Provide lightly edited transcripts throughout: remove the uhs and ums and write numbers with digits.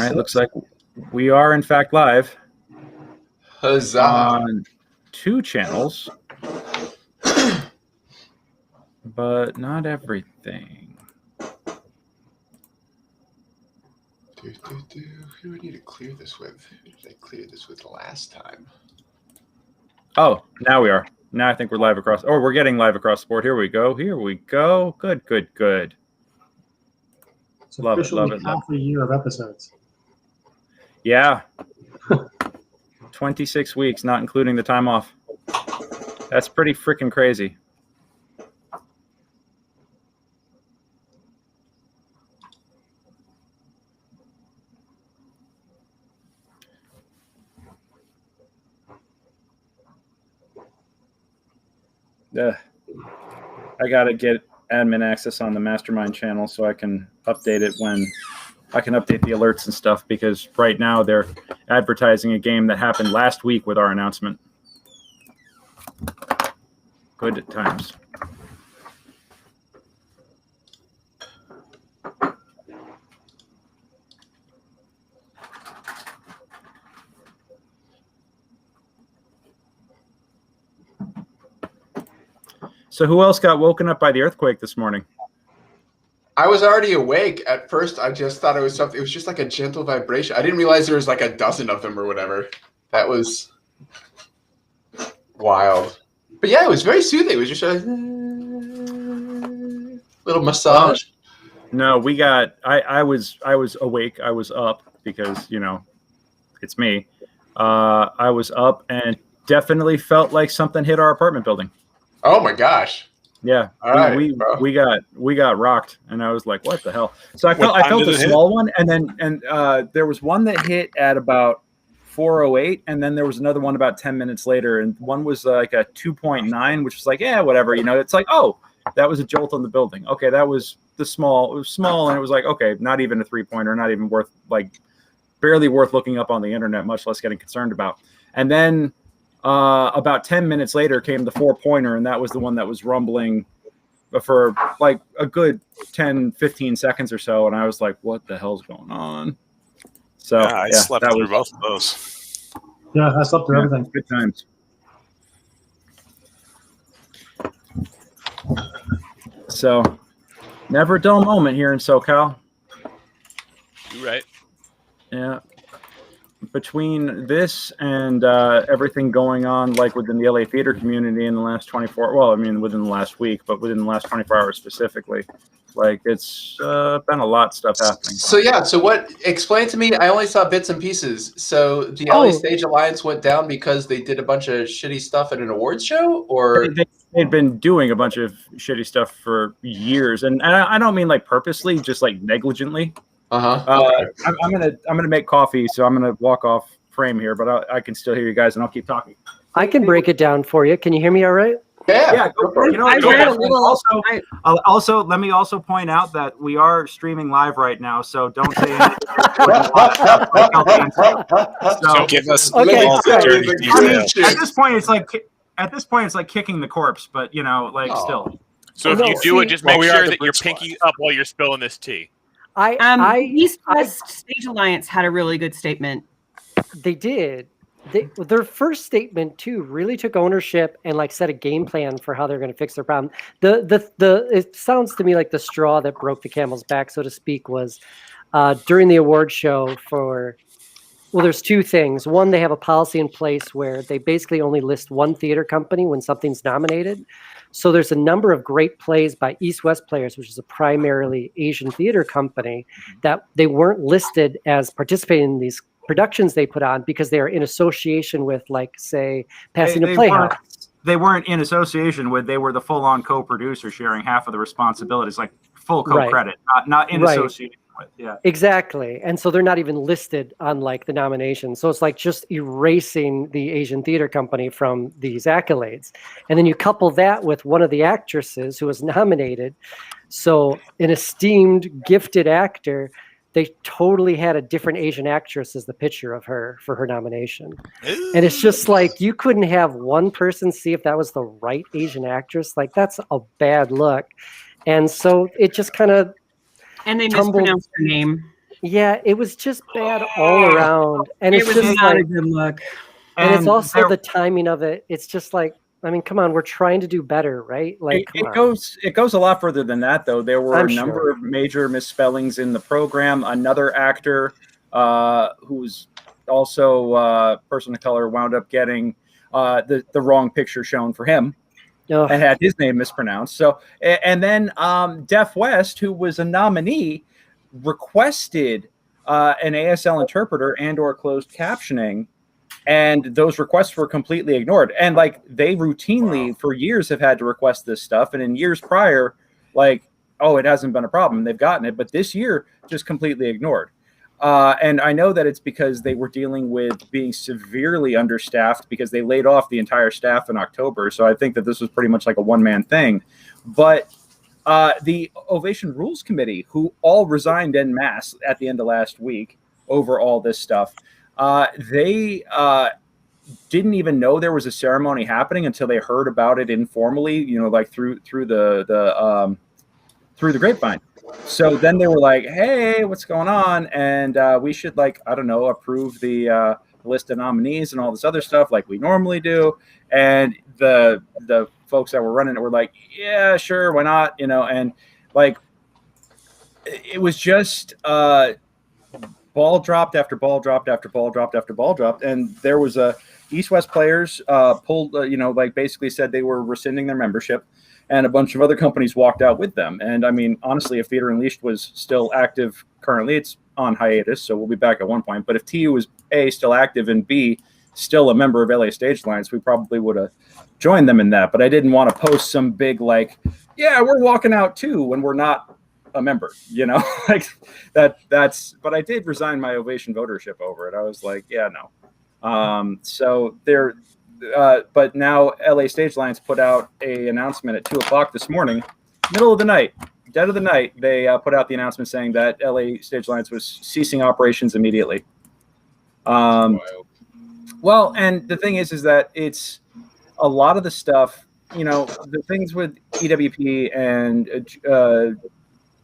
right, looks like we are in fact live. Huzzah! On 2 channels, but not everything. Who do we need to clear this with? Who did I clear this with last time? Oh, now we are. Now I think we're live across. Oh, we're getting live across the board. Here we go. Here we go. Good, good, good. It's officially love it. half a year of episodes. Yeah. 26 weeks, not including the time off. That's pretty freaking crazy. I gotta get admin access on the mastermind channel so I can update it when I can update the alerts and stuff, because right now they're advertising a game that happened last week with our announcement. Good times. So who else got woken up by the earthquake this morning? I was already awake. At first, I just thought it was something. It was just like a gentle vibration. I didn't realize there was like a dozen of them or whatever. That was wild. But yeah, it was very soothing. It was just a little massage. No, we got. I was awake. I was up because, you know, it's me. I was up and definitely felt like something hit our apartment building. Oh my gosh. Yeah, we got rocked, and I was like, "What the hell?" So I felt a small one, and then there was one that hit at about 4:08, and then there was another one about 10 minutes later, and one was like a 2.9, which was like, yeah, whatever, you know. It's like, oh, that was a jolt on the building. Okay, that was the small. It was small, and it was like, okay, not even a 3-pointer, not even worth, like, barely worth looking up on the internet, much less getting concerned about. And then about 10 minutes later came the 4-pointer, and that was the one that was rumbling for like a good 10-15 seconds or so, and I was like, what the hell's going on? So I slept through both of those. Yeah, I slept through everything. Good times. So never a dull moment here in SoCal. You right. Yeah. Between this and everything going on, like within the LA theater community in the last 24, well, I mean, within the last week, but within the last 24 hours specifically, like it's been a lot of stuff happening. So yeah, so what? Explain to me. I only saw bits and pieces. So the LA Stage Alliance went down because they did a bunch of shitty stuff at an awards show, or they'd been doing a bunch of shitty stuff for years, and I don't mean like purposely, just like negligently. I'm gonna make coffee, so I'm gonna walk off frame here, but I can still hear you guys, and I'll keep talking. I can break it down for you. Can you hear me all right? Yeah. Go for it. You know what? Also, let me also point out that we are streaming live right now, so don't say anything. So give us all the dirty details. At this point, it's like kicking the corpse, but you know, like still. So if you do it, just make sure that you're pinky up while you're spilling this tea. East West Stage Alliance had a really good statement. They did. Their first statement too really took ownership and like set a game plan for how they're going to fix their problem. It sounds to me like the straw that broke the camel's back, so to speak, was during the award show for. Well, there's 2 things. One, they have a policy in place where they basically only list one theater company when something's nominated. So there's a number of great plays by East West Players, which is a primarily Asian theater company, that they weren't listed as participating in these productions they put on because they are in association with, like, say, Pasadena Playhouse. They weren't in association with. They were the full-on co-producer, sharing half of the responsibilities, like full co-credit, not in association. Yeah, exactly. And so they're not even listed on like the nomination. So it's like just erasing the Asian theater company from these accolades. And then you couple that with one of the actresses who was nominated. So an esteemed, gifted actor, they totally had a different Asian actress as the picture of her for her nomination. Ooh. And it's just like, you couldn't have one person see if that was the right Asian actress. Like, that's a bad look. And so it just kind of, and they mispronounced her name. Yeah, it was just bad all around, and It it's was just not like, a good look. and it's also the timing of it. It's just like, I mean, come on, we're trying to do better, right? Like, it goes a lot further than that, though. There were a number of major misspellings in the program. Another actor who's also a person of color wound up getting the wrong picture shown for him. And had his name mispronounced. So, and then Def West, who was a nominee, requested an ASL interpreter and/or closed captioning, and those requests were completely ignored. And like they routinely for years have had to request this stuff, and in years prior, like, oh, it hasn't been a problem. They've gotten it, but this year just completely ignored. And I know that it's because they were dealing with being severely understaffed because they laid off the entire staff in October. So I think that this was pretty much like a one-man thing. But the Ovation Rules Committee, who all resigned en masse at the end of last week over all this stuff, they didn't even know there was a ceremony happening until they heard about it informally, you know, like through the grapevine. So then they were like, hey, what's going on? And we should, like, I don't know, approve the list of nominees and all this other stuff like we normally do. And the folks that were running it were like, yeah, sure, why not? You know, and like it was just ball dropped after ball dropped after ball dropped after ball dropped. And there was a East-West players pulled, you know, like basically said they were rescinding their membership. And a bunch of other companies walked out with them. And I mean, honestly, if Theater Unleashed was still active currently, it's on hiatus, so we'll be back at one point. But if TU was A, still active, and B, still a member of LA Stage Alliance, we probably would have joined them in that. But I didn't want to post some big, like, yeah, we're walking out too when we're not a member, you know? Like that's, but I did resign my Ovation votership over it. I was like, yeah, no. So there, but now LA Stage Alliance put out a announcement at 2:00 this morning, middle of the night, dead of the night. They put out the announcement saying that LA Stage Alliance was ceasing operations immediately. Well, and the thing is that it's a lot of the stuff, you know, the things with EWP and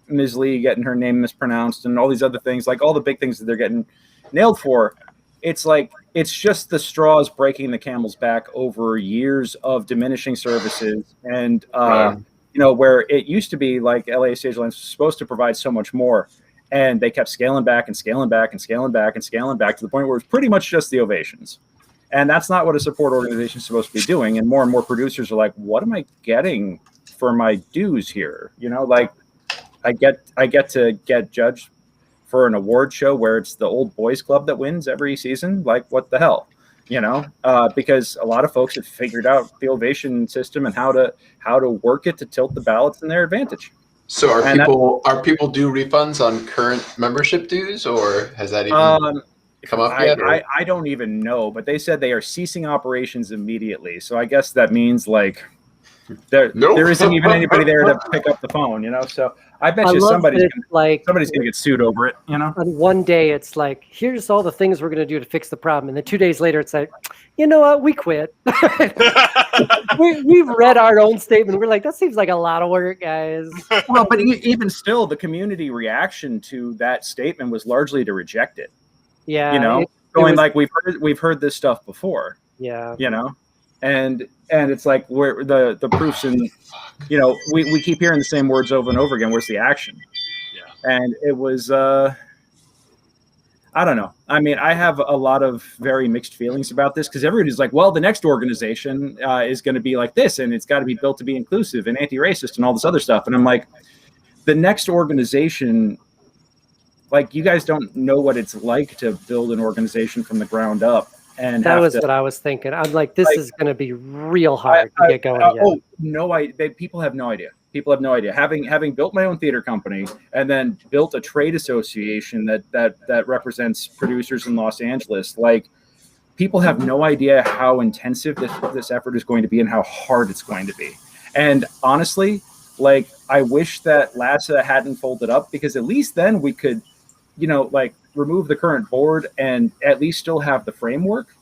Ms. Lee getting her name mispronounced and all these other things, like all the big things that they're getting nailed for. It's like, it's just the straws breaking the camel's back over years of diminishing services. And, you know, where it used to be like LA Stage Alliance was supposed to provide so much more. And they kept scaling back and scaling back and scaling back and scaling back to the point where it's pretty much just the Ovations. And that's not what a support organization is supposed to be doing. And more producers are like, what am I getting for my dues here? You know, like I get to get judged for an award show where it's the old boys club that wins every season. Like, what the hell, you know? Because a lot of folks have figured out the Ovation system and how to work it to tilt the ballots in their advantage. So are people due refunds on current membership dues, or has that even come up yet? I don't even know, but they said they are ceasing operations immediately. So I guess that means like there isn't even anybody there to pick up the phone, you know? So I bet you somebody's gonna get sued over it, you know? On one day it's like, here's all the things we're gonna do to fix the problem. And then 2 days later it's like, you know what, we quit. We've read our own statement. We're like, that seems like a lot of work, guys. Well, but even still, the community reaction to that statement was largely to reject it. Yeah. You know, like we've heard this stuff before. Yeah. You know? And it's like where the proofs in, you know, we keep hearing the same words over and over again. Where's the action? Yeah. And it was I don't know. I mean, I have a lot of very mixed feelings about this because everybody's like, well, the next organization is going to be like this, and it's got to be built to be inclusive and anti-racist and all this other stuff. And I'm like, the next organization, like, you guys don't know what it's like to build an organization from the ground up. And that was what I was thinking. I'm like, this is going to be real hard to get going again. Oh, no, people have no idea. People have no idea. Having built my own theater company and then built a trade association that represents producers in Los Angeles, like, people have no idea how intensive this effort is going to be and how hard it's going to be. And honestly, like, I wish that LASA hadn't folded up, because at least then we could, you know, like, remove the current board and at least still have the framework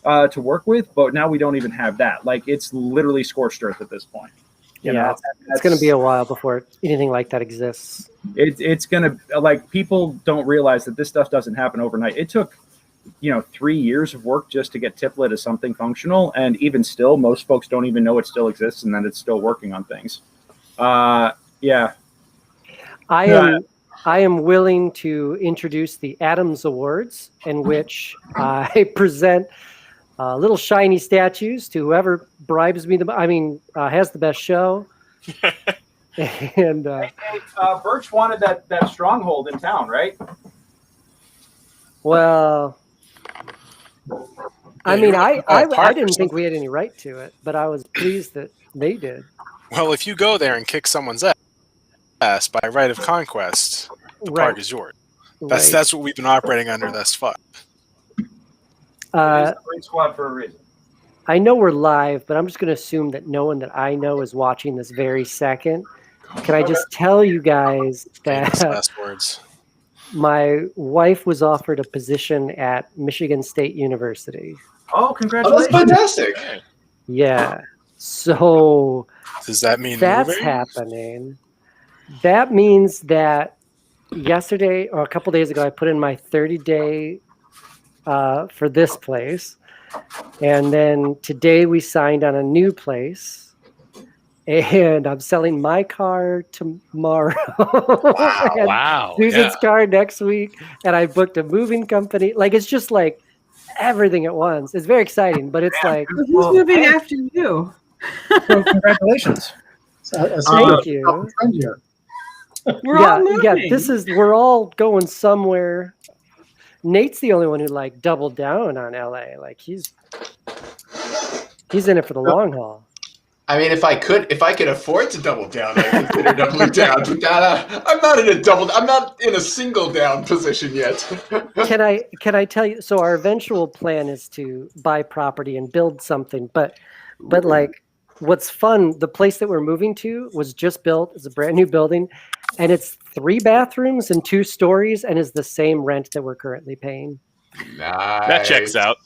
to work with. But now we don't even have that. Like, it's literally scorched earth at this point. It's going to be a while before anything like that exists. It's going to, like, people don't realize that this stuff doesn't happen overnight. It took 3 years of work just to get Tiplet as something functional, and even still, most folks don't even know it still exists and that it's still working on things. Yeah. I am willing to introduce the Adams Awards, in which I present little shiny statues to whoever bribes me has the best show. And Birch wanted that stronghold in town, right? Well, I didn't think we had any right to it, but I was pleased that they did. Well, if you go there and kick someone's ass by right of conquest, the park is yours. That's what we've been operating under thus far. Green Squad for a reason. I know we're live, but I'm just going to assume that no one that I know is watching this very second. Can I just tell you guys that last words. My wife was offered a position at Michigan State University. Oh, congratulations. Oh, that's fantastic. Yeah. So does that mean that's moving? Happening? That means that yesterday or a couple days ago, I put in my 30-day for this place. And then today we signed on a new place. And I'm selling my car tomorrow. Wow. Susan's car next week. And I booked a moving company. Like, it's just like everything at once. It's very exciting, but it's like. Who's moving after you? Well, congratulations. Thank you. We're all moving. Yeah, we're all going somewhere. Nate's the only one who like doubled down on LA. Like he's in it for the long haul. I mean, if I could afford to double down, I'd consider doubling down. I'm not in a single down position yet. Can I tell you? So our eventual plan is to buy property and build something. But like, what's fun? The place that we're moving to was just built. It's a brand new building, and it's 3 bathrooms and 2 stories, and is the same rent that we're currently paying. Nice. That checks out.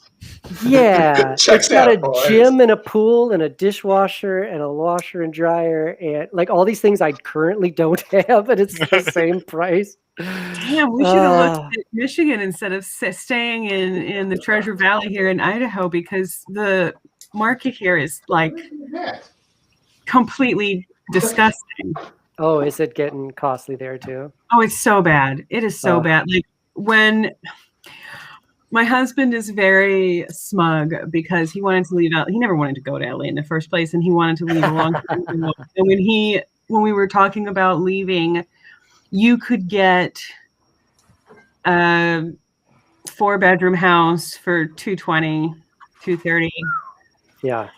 Yeah, Checks it's got out, a boys. gym and a pool and a dishwasher and a washer and dryer and like all these things I currently don't have, and it's the same price. Damn, we should have looked at Michigan instead of staying in the Treasure Valley here in Idaho, because the market here is like completely disgusting. Oh, is it getting costly there too? Oh, it's so bad. It is so bad. Like when. My husband is very smug because he wanted to leave out. He never wanted to go to LA in the first place, and he wanted to leave a long time ago. And when we were talking about leaving, you could get a 4-bedroom house for $220, $230. Yeah.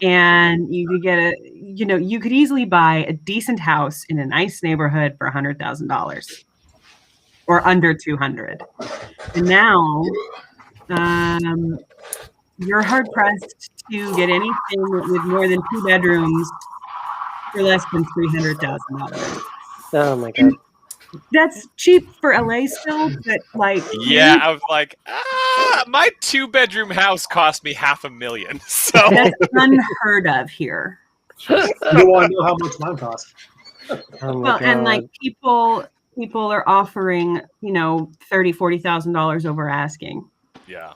And you could get you could easily buy a decent house in a nice neighborhood for $100,000. Or under 200. And now you're hard pressed to get anything with more than 2 bedrooms for less than $300,000. Oh my god. That's cheap for LA still, but like I was like, my 2-bedroom house cost me $500,000. So that's unheard of here. You don't want to know how much mine costs. Oh my Well, god. and like people are offering, $30,000-$40,000 over asking. yeah.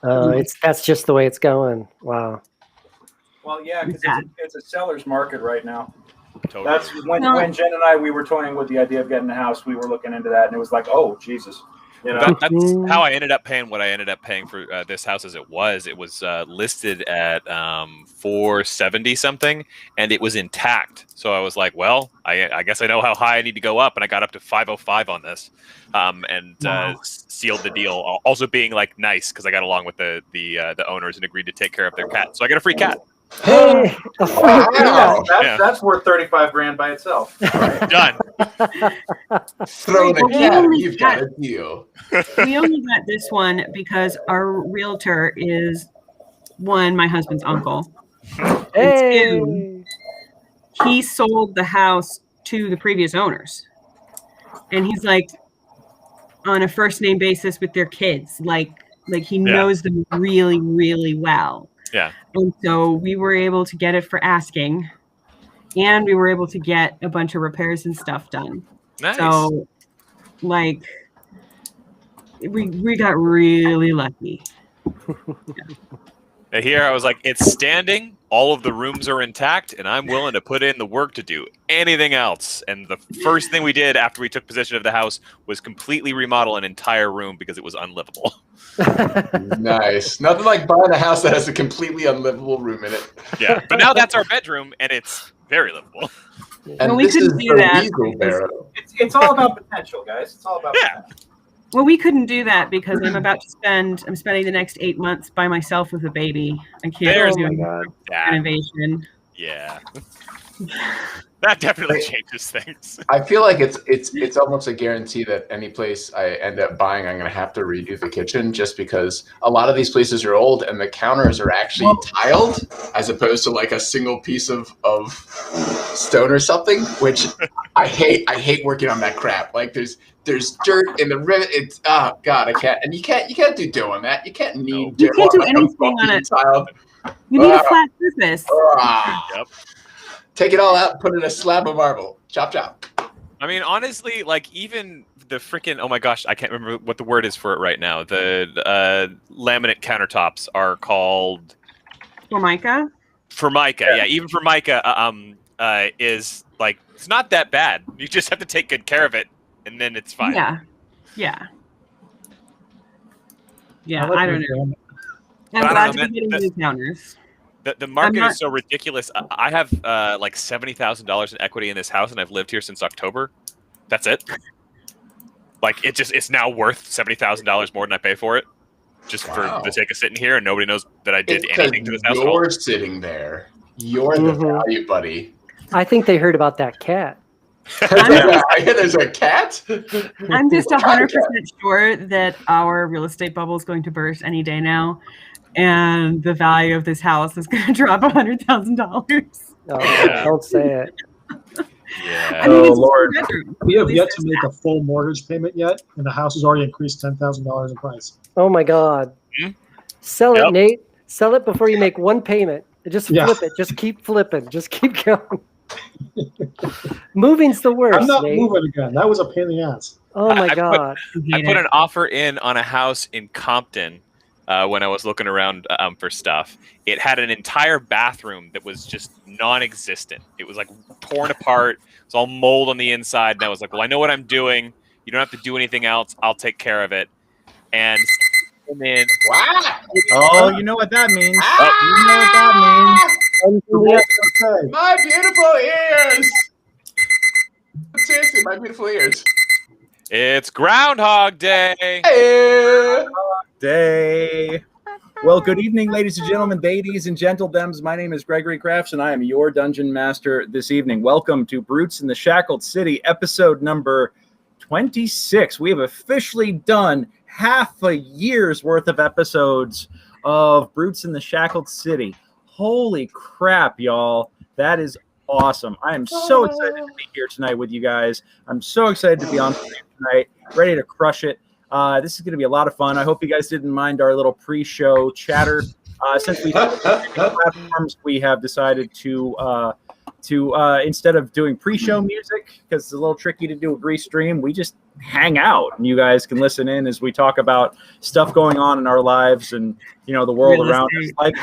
That's just the way it's going. Wow. Well, yeah, because it's a seller's market right now. Totally. That's when Jen and I, we were toying with the idea of getting a house. We were looking into that, and it was like, oh, Jesus. That's how I ended up paying what I ended up paying for this house. As it was listed at $470 something, and it was intact. So I was like, well, I guess I know how high I need to go up, and I got up to $505 on this, sealed the deal. Also being like nice because I got along with the owners and agreed to take care of their cat, so I got a free cat. Hey, that's worth $35,000 by itself. Done. Throw the cat. You've got got a deal. We only got this one because our realtor is, 1, my husband's uncle. Hey. And 2, he sold the house to the previous owners. And he's like on a first name basis with their kids. Like he knows them really, really well. Yeah. And so we were able to get it for asking. and we were able to get a bunch of repairs and stuff done. Nice. So, like, we got really lucky. And here I was like, it's standing, all of the rooms are intact, and I'm willing to put in the work to do anything else. And the first thing we did after we took possession of the house was completely remodel an entire room because it was unlivable. Nice. Nothing like buying a house that has a completely unlivable room in it. Yeah, but now that's our bedroom, and it's very livable. And we this couldn't is do the that Weasel because- Barrow. It's all about potential, guys. It's all about potential. Well, we couldn't do that because I'm spending the next 8 months by myself with a baby. I can't do renovation. Yeah. That definitely changes things. I feel like it's almost a guarantee that any place I end up buying, I'm going to have to redo the kitchen just because a lot of these places are old and the counters are actually tiled as opposed to like a single piece of stone or something, which I hate. I hate working on that crap. Like there's dirt in the rivet. It's oh god, I can't. And you can't do dough on that. You can't knead You dough can't do on anything on it. tiled. You need a flat surface. Yep. Take it all out and put it in a slab of marble. Chop, chop. I mean, honestly, like even the freaking oh my gosh, I can't remember what the word is for it right now. The laminate countertops are called Formica. Formica. Yeah, even Formica is like it's not that bad. You just have to take good care of it, and then it's fine. Yeah. I don't know. I'm glad to be getting new counters. The market is so ridiculous. I have like $70,000 in equity in this house, and I've lived here since October. That's it. Like it's now worth $70,000 more than I pay for it, just for the sake of sitting here, and nobody knows that I did anything to this house. You're sitting there. You're the value, buddy. I think they heard about that cat. I hear there's a cat. I'm just 100% sure that our real estate bubble is going to burst any day now. And the value of this house is going to drop $100,000. Oh, don't say it. Yeah. I mean, oh Lord, we have yet to make a full mortgage payment yet, and the house has already increased $10,000 in price. Oh my God! Sell it, Nate. Sell it before you make one payment. Just flip it. Just keep flipping. Just keep going. Moving's the worst. I'm not Nate. moving again. That was a pain in the ass. Oh my God! I put an offer in on a house in Compton. When I was looking around for stuff, it had an entire bathroom that was just non-existent. It was like torn apart. It was all mold on the inside. And I was like, well, I know what I'm doing. You don't have to do anything else. I'll take care of it. And then, wow. Oh, you know what that means. You know what that means. My beautiful ears. Seriously, my beautiful ears. it's Groundhog Day. Hey. Day. Well, good evening, ladies and gentlemen, ladies and gentledems. My name is Gregory Crafts, and I am your dungeon master this evening. Welcome to Brutes in the Shackled City, episode number 26. We have officially done half a year's worth of episodes of Brutes in the Shackled City. Holy crap, y'all. That is awesome. I am so excited to be here tonight with you guys. I'm so excited to be on tonight, ready to crush it. This is going to be a lot of fun. I hope you guys didn't mind our little pre-show chatter. Since we have platforms, we have decided to instead of doing pre-show music, because it's a little tricky to do a grease stream, we just hang out and you guys can listen in as we talk about stuff going on in our lives and the world around us, like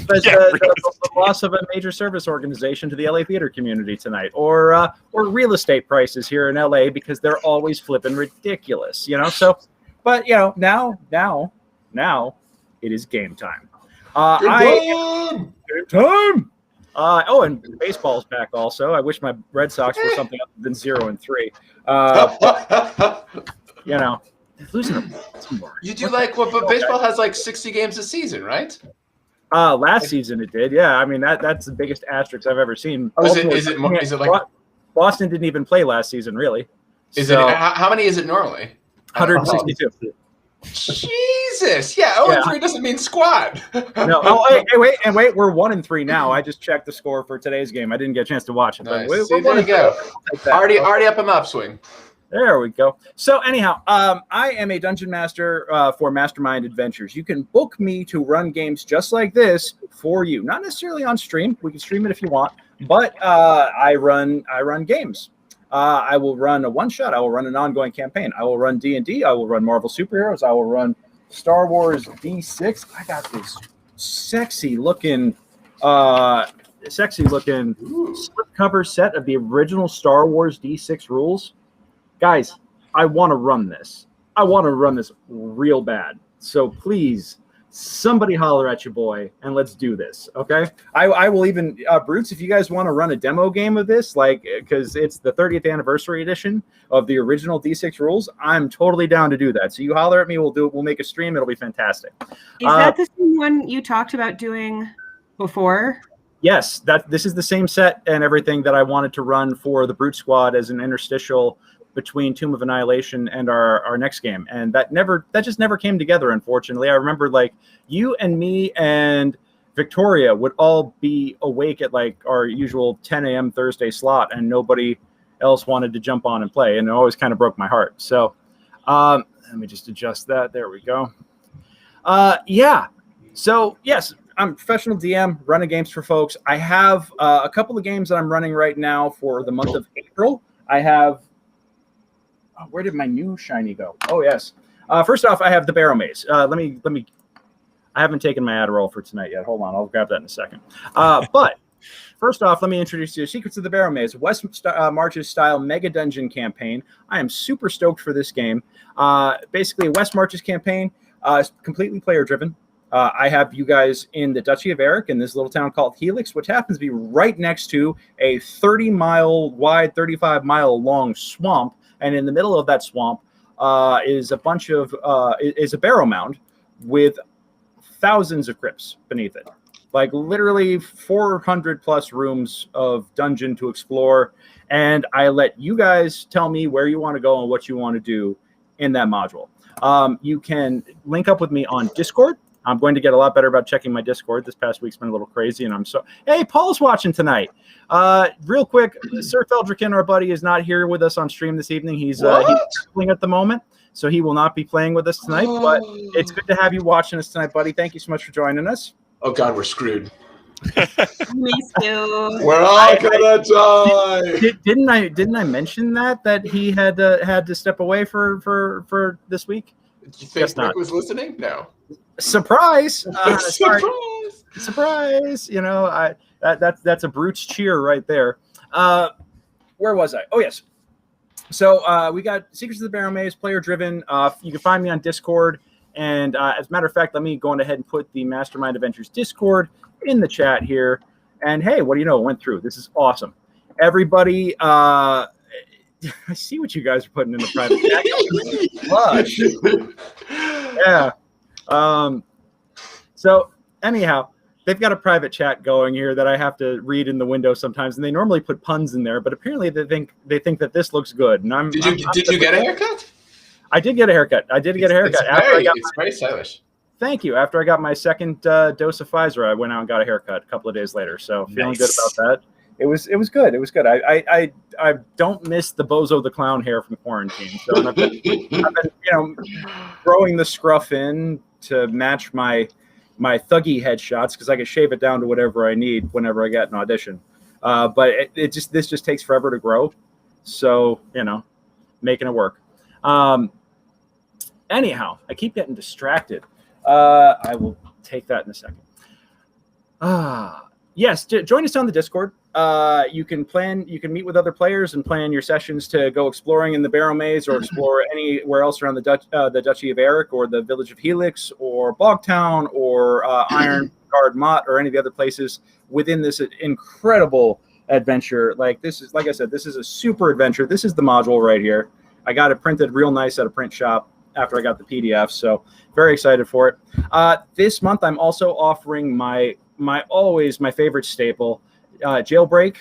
the loss of a major service organization to the LA theater community tonight, or real estate prices here in LA because they're always flipping ridiculous, So, but now it is game time. Game time. And baseball's back also. I wish my Red Sox were something other than 0-3. Losing them. You do but baseball has like 60 games a season, right? Last season it did. Yeah, I mean that's the biggest asterisk I've ever seen. Is it like Boston didn't even play last season, really? How many is it normally? 162. Jesus, yeah. 0-3 doesn't mean squad. No. Oh, wait. We're 1-3 now. I just checked the score for today's game. I didn't get a chance to watch it. Nice. But there you go. Already up in the upswing. There we go. So anyhow, I am a dungeon master for Mastermind Adventures. You can book me to run games just like this for you. Not necessarily on stream. We can stream it if you want, but I run games. I will run a one-shot. I will run an ongoing campaign. I will run D&D. I will run Marvel superheroes. I will run Star Wars D6. I got this sexy looking slipcover set of the original Star Wars D6 rules. Guys, I want to run this. I want to run this real bad. So please, somebody holler at your boy and let's do this, okay? I will even, Brutes, if you guys want to run a demo game of this, like, because it's the 30th anniversary edition of the original D6 rules, I'm totally down to do that. So you holler at me, we'll do it. We'll make a stream. It'll be fantastic. Is that the same one you talked about doing before? Yes, this is the same set and everything that I wanted to run for the Brute Squad as an interstitial between Tomb of Annihilation and our next game, and that just never came together, unfortunately. I remember like you and me and Victoria would all be awake at like our usual 10 a.m. Thursday slot, and nobody else wanted to jump on and play, and it always kind of broke my heart. So let me just adjust that. There we go. Yeah. So yes, I'm a professional DM, running games for folks. I have a couple of games that I'm running right now for the month of April. I have where did my new shiny go? Oh, yes. First off, I have the Barrowmaze. Let me. I haven't taken my Adderall for tonight yet. Hold on, I'll grab that in a second. But first off, let me introduce you to Secrets of the Barrowmaze, West Marches style mega dungeon campaign. I am super stoked for this game. Basically, a West Marches campaign, completely player driven. I have you guys in the Duchy of Orak in this little town called Helix, which happens to be right next to a 30-mile wide, 35-mile long swamp. And in the middle of that swamp is a bunch of is a barrow mound with thousands of crypts beneath it, like literally 400 plus rooms of dungeon to explore. And I let you guys tell me where you want to go and what you want to do in that module. You can link up with me on Discord. I'm going to get a lot better about checking my Discord. This past week's been a little crazy, and Hey, Paul's watching tonight. Real quick, Sir Feldricken, our buddy, is not here with us on stream this evening. He's traveling at the moment, so he will not be playing with us tonight. But it's good to have you watching us tonight, buddy. Thank you so much for joining us. Oh God, we're screwed. Miss you. We're all gonna die. Didn't I mention that he had to step away for this week? Did you think Rick was listening? No. Surprise! Surprise! You know, that's a Brute's cheer right there. Where was I? Oh yes. So we got Secrets of the Barrowmaze, player driven. You can find me on Discord, and as a matter of fact, let me go on ahead and put the Mastermind Adventures Discord in the chat here. And hey, what do you know? It went through. This is awesome. Everybody, I see what you guys are putting in the private chat. Lush. Yeah. So anyhow, they've got a private chat going here that I have to read in the window sometimes, and they normally put puns in there, but apparently they think that this looks good. And Did you get a haircut? I did get a haircut. It's very stylish. Thank you. After I got my second dose of Pfizer, I went out and got a haircut a couple of days later. So feeling good about that. It was good. It was good. I don't miss the Bozo the Clown hair from quarantine. So I've been growing the scruff in to match my thuggy headshots because I can shave it down to whatever I need whenever I get an audition. But this just takes forever to grow. So making it work. Anyhow, I keep getting distracted. I will take that in a second. Yes, join us on the Discord. You can meet with other players and plan your sessions to go exploring in the Barrowmaze or explore anywhere else around the Duchy of Orak or the village of Helix or Bogtown or Ironguard Mott or any of the other places within this incredible adventure. Like I said, this is a super adventure. This is the module right here. I got it printed real nice at a print shop after I got the PDF, so very excited for it. This month, I'm also offering my favorite staple, Jailbreak.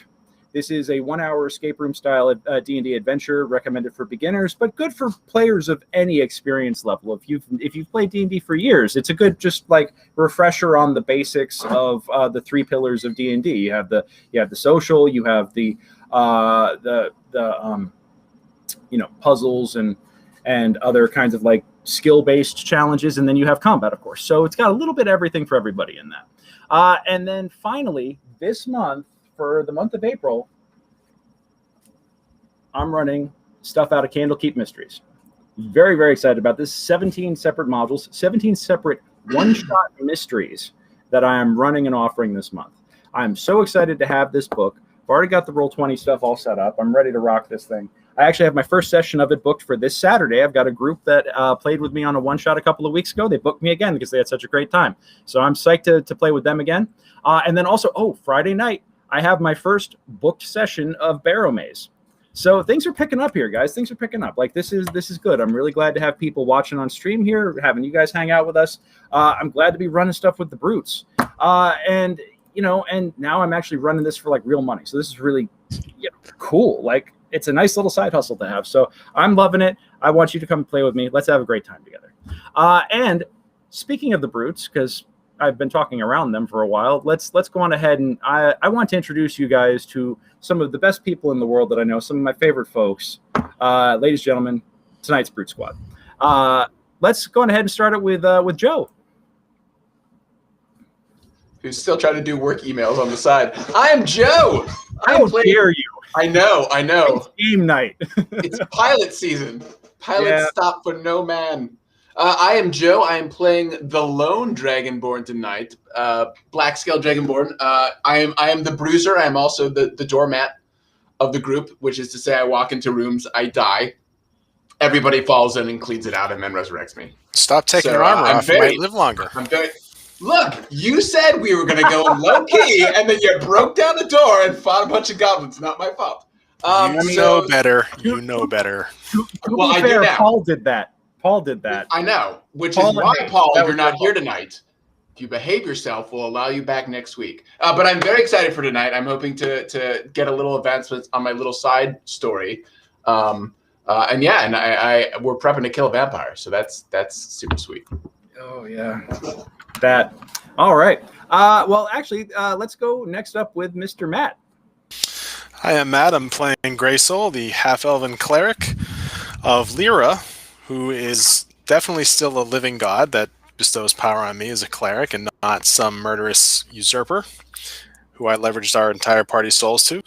This is a 1-hour escape room style D&D adventure recommended for beginners, but good for players of any experience level. If you've played D&D for years, it's a good just like refresher on the basics of the 3 pillars of D&D. You have the social, you have the puzzles and other kinds of like skill-based challenges, and then you have combat, of course. So it's got a little bit of everything for everybody in that. And then finally, this month, for the month of April, I'm running stuff out of Candlekeep Mysteries. Very, very excited about this. 17 separate modules, 17 separate one-shot mysteries that I am running and offering this month. I'm so excited to have this book. I've already got the Roll20 stuff all set up. I'm ready to rock this thing. I actually have my first session of it booked for this Saturday. I've got a group that played with me on a one-shot a couple of weeks ago. They booked me again because they had such a great time. So I'm psyched to play with them again. And then also, Friday night, I have my first booked session of Barrowmaze. So things are picking up here, guys. Things are picking up. Like this is good. I'm really glad to have people watching on stream here, having you guys hang out with us. I'm glad to be running stuff with the brutes. And now I'm actually running this for like real money. So this is really cool. Like it's a nice little side hustle to have. So I'm loving it. I want you to come play with me. Let's have a great time together. And speaking of the brutes, because I've been talking around them for a while, let's go on ahead and I want to introduce you guys to some of the best people in the world that I know, some of my favorite folks. Ladies and gentlemen, tonight's Brute Squad. Let's go on ahead and start it with Joe, who's still trying to do work emails on the side. I am Joe. How dare you? I know. It's game night. It's pilot season. Pilot stop for no man. I am Joe. I am playing the lone Dragonborn tonight. Black Scale Dragonborn. I am the bruiser. I am also the doormat of the group, which is to say I walk into rooms, I die. Everybody falls in and cleans it out and then resurrects me. Stop taking your armor off. You might live longer. Look, you said we were going to go low key, and then you broke down the door and fought a bunch of goblins. Not my fault. You know better. You know better. Well, I do now. Paul did that. I know, which is why, Paul, you're not here tonight. If you behave yourself, we'll allow you back next week. But I'm very excited for tonight. I'm hoping to get a little advancement on my little side story. We're prepping to kill a vampire, so that's super sweet. Oh yeah, that. All right. Well, actually, let's go next up with Mr. Matt. Hi, I'm Matt. I'm playing Grey Soul, the half-elven cleric of Lyra, who is definitely still a living god that bestows power on me as a cleric and not some murderous usurper who I leveraged our entire party's souls to.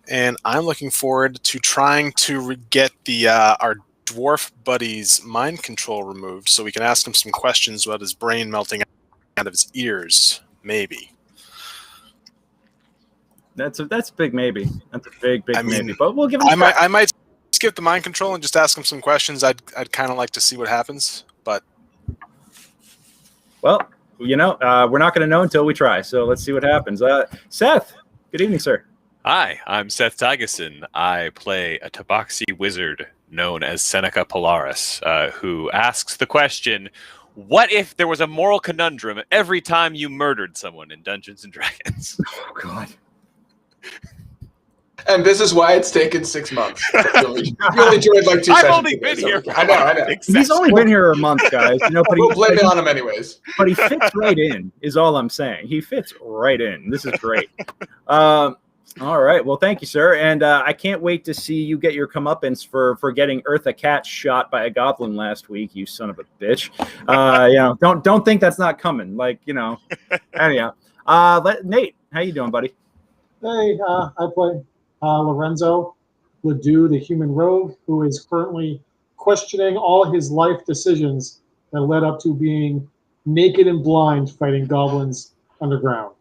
And I'm looking forward to trying to get our dwarf buddy's mind control removed so we can ask him some questions about his brain melting out of his ears, maybe. That's a big maybe. That's a big maybe. But we'll give him I might skip the mind control and just ask him some questions. I'd kind of like to see what happens, but well, we're not going to know until we try. So let's see what happens. Seth, good evening, sir. Hi, I'm Seth Tygeson. I play a tabaxi wizard known as Seneca Polaris, who asks the question, what if there was a moral conundrum every time you murdered someone in Dungeons & Dragons? Oh, God. And this is why it's taken 6 months. You only joined like 2 sessions. I've only been here. I know. He's only been here a month, guys. But we'll blame it on him anyways. But he fits right in, is all I'm saying. He fits right in. This is great. All right. Well, thank you, sir. And I can't wait to see you get your comeuppance for getting Eartha Cat shot by a goblin last week, you son of a bitch. Don't think that's not coming. Anyhow. Nate, how you doing, buddy? Hey, I play Lorenzo Ledoux, the human rogue, who is currently questioning all his life decisions that led up to being naked and blind fighting goblins underground.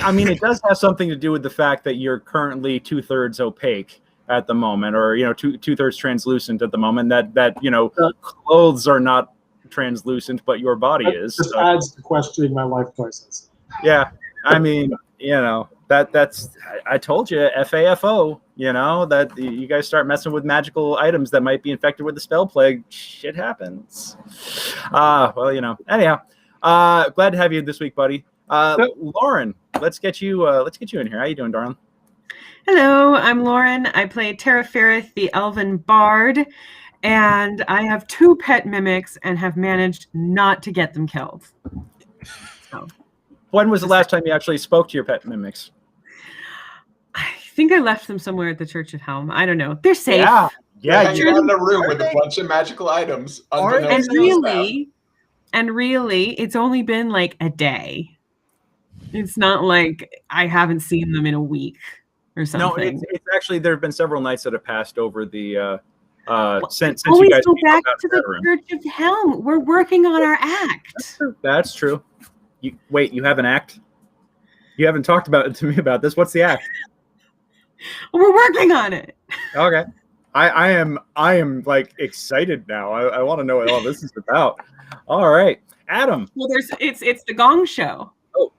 I mean, it does have something to do with the fact that you're currently 2/3 opaque at the moment, or 2/3 translucent at the moment. That clothes are not translucent, but your body is. Just adds to questioning my life choices. Yeah, I mean, that's. I told you, FAFO. That you guys start messing with magical items that might be infected with the spell plague. Shit happens. Anyhow, glad to have you this week, buddy. Lauren, let's get you in here. How you doing, darling? Hello, I'm Lauren. I play Terraferith, the elven bard, and I have 2 pet mimics and have managed not to get them killed. So, when was the last time you actually spoke to your pet mimics? I think I left them somewhere at the Church of Helm. I don't know. They're safe. Yeah, you're in a room with a bunch of magical items. And really, it's only been like a day. It's not like I haven't seen them in a week or something. No, it's actually, there have been several nights that have passed over the since always you guys go back to the room. Church of Helm. We're working on our act. That's true. You have an act? You haven't talked about it to me about this. What's the act? We're working on it. Okay. I am like excited now. I want to know what all this is about. All right. Adam. Well, it's the Gong Show. Oh.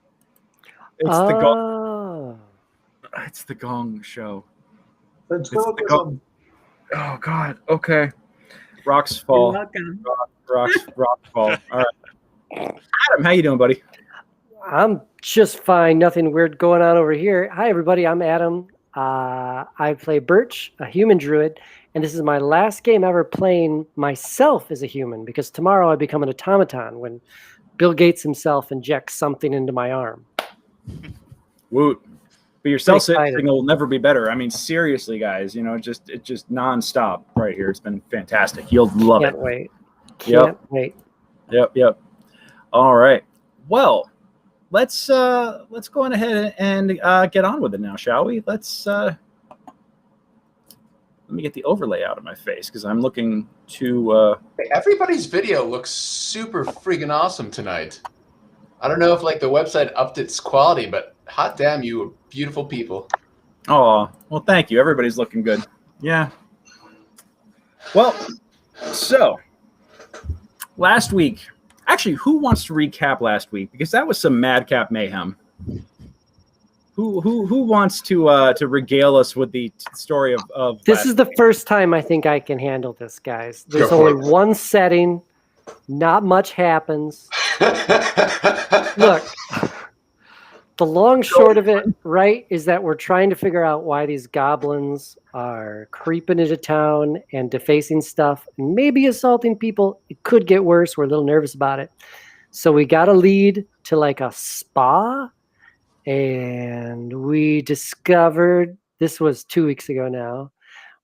It's the Gong Show. Ventriloquism. Oh God. Okay. Rocks fall. You're welcome. Rocks fall. All right. Adam, how you doing, buddy? I'm just fine. Nothing weird going on over here. Hi, everybody. I'm Adam. I play Birch, a human druid, and this is my last game ever playing myself as a human, because tomorrow I become an automaton when Bill Gates himself injects something into my arm. Woot. But your cell signal will never be better. I mean, seriously, guys, it's just nonstop right here. It's been fantastic. You'll love it. Can't wait. Yep. All right. Well, let's go on ahead and get on with it now, shall we? Let me get the overlay out of my face because I'm looking to. Everybody's video looks super freaking awesome tonight. I don't know if the website upped its quality, but hot damn, you are beautiful people. Oh, well, thank you. Everybody's looking good. Yeah. Well, so last week. Actually, who wants to recap last week? Because that was some madcap mayhem. Who wants to regale us with the story of this is the first time I think I can handle this, guys. There's only one setting. Not much happens. Look, the long short of it, right, is that we're trying to figure out why these goblins are creeping into town and defacing stuff, and maybe assaulting people. It could get worse. We're a little nervous about it. So we got a lead to a spa, and we discovered, this was 2 weeks ago now,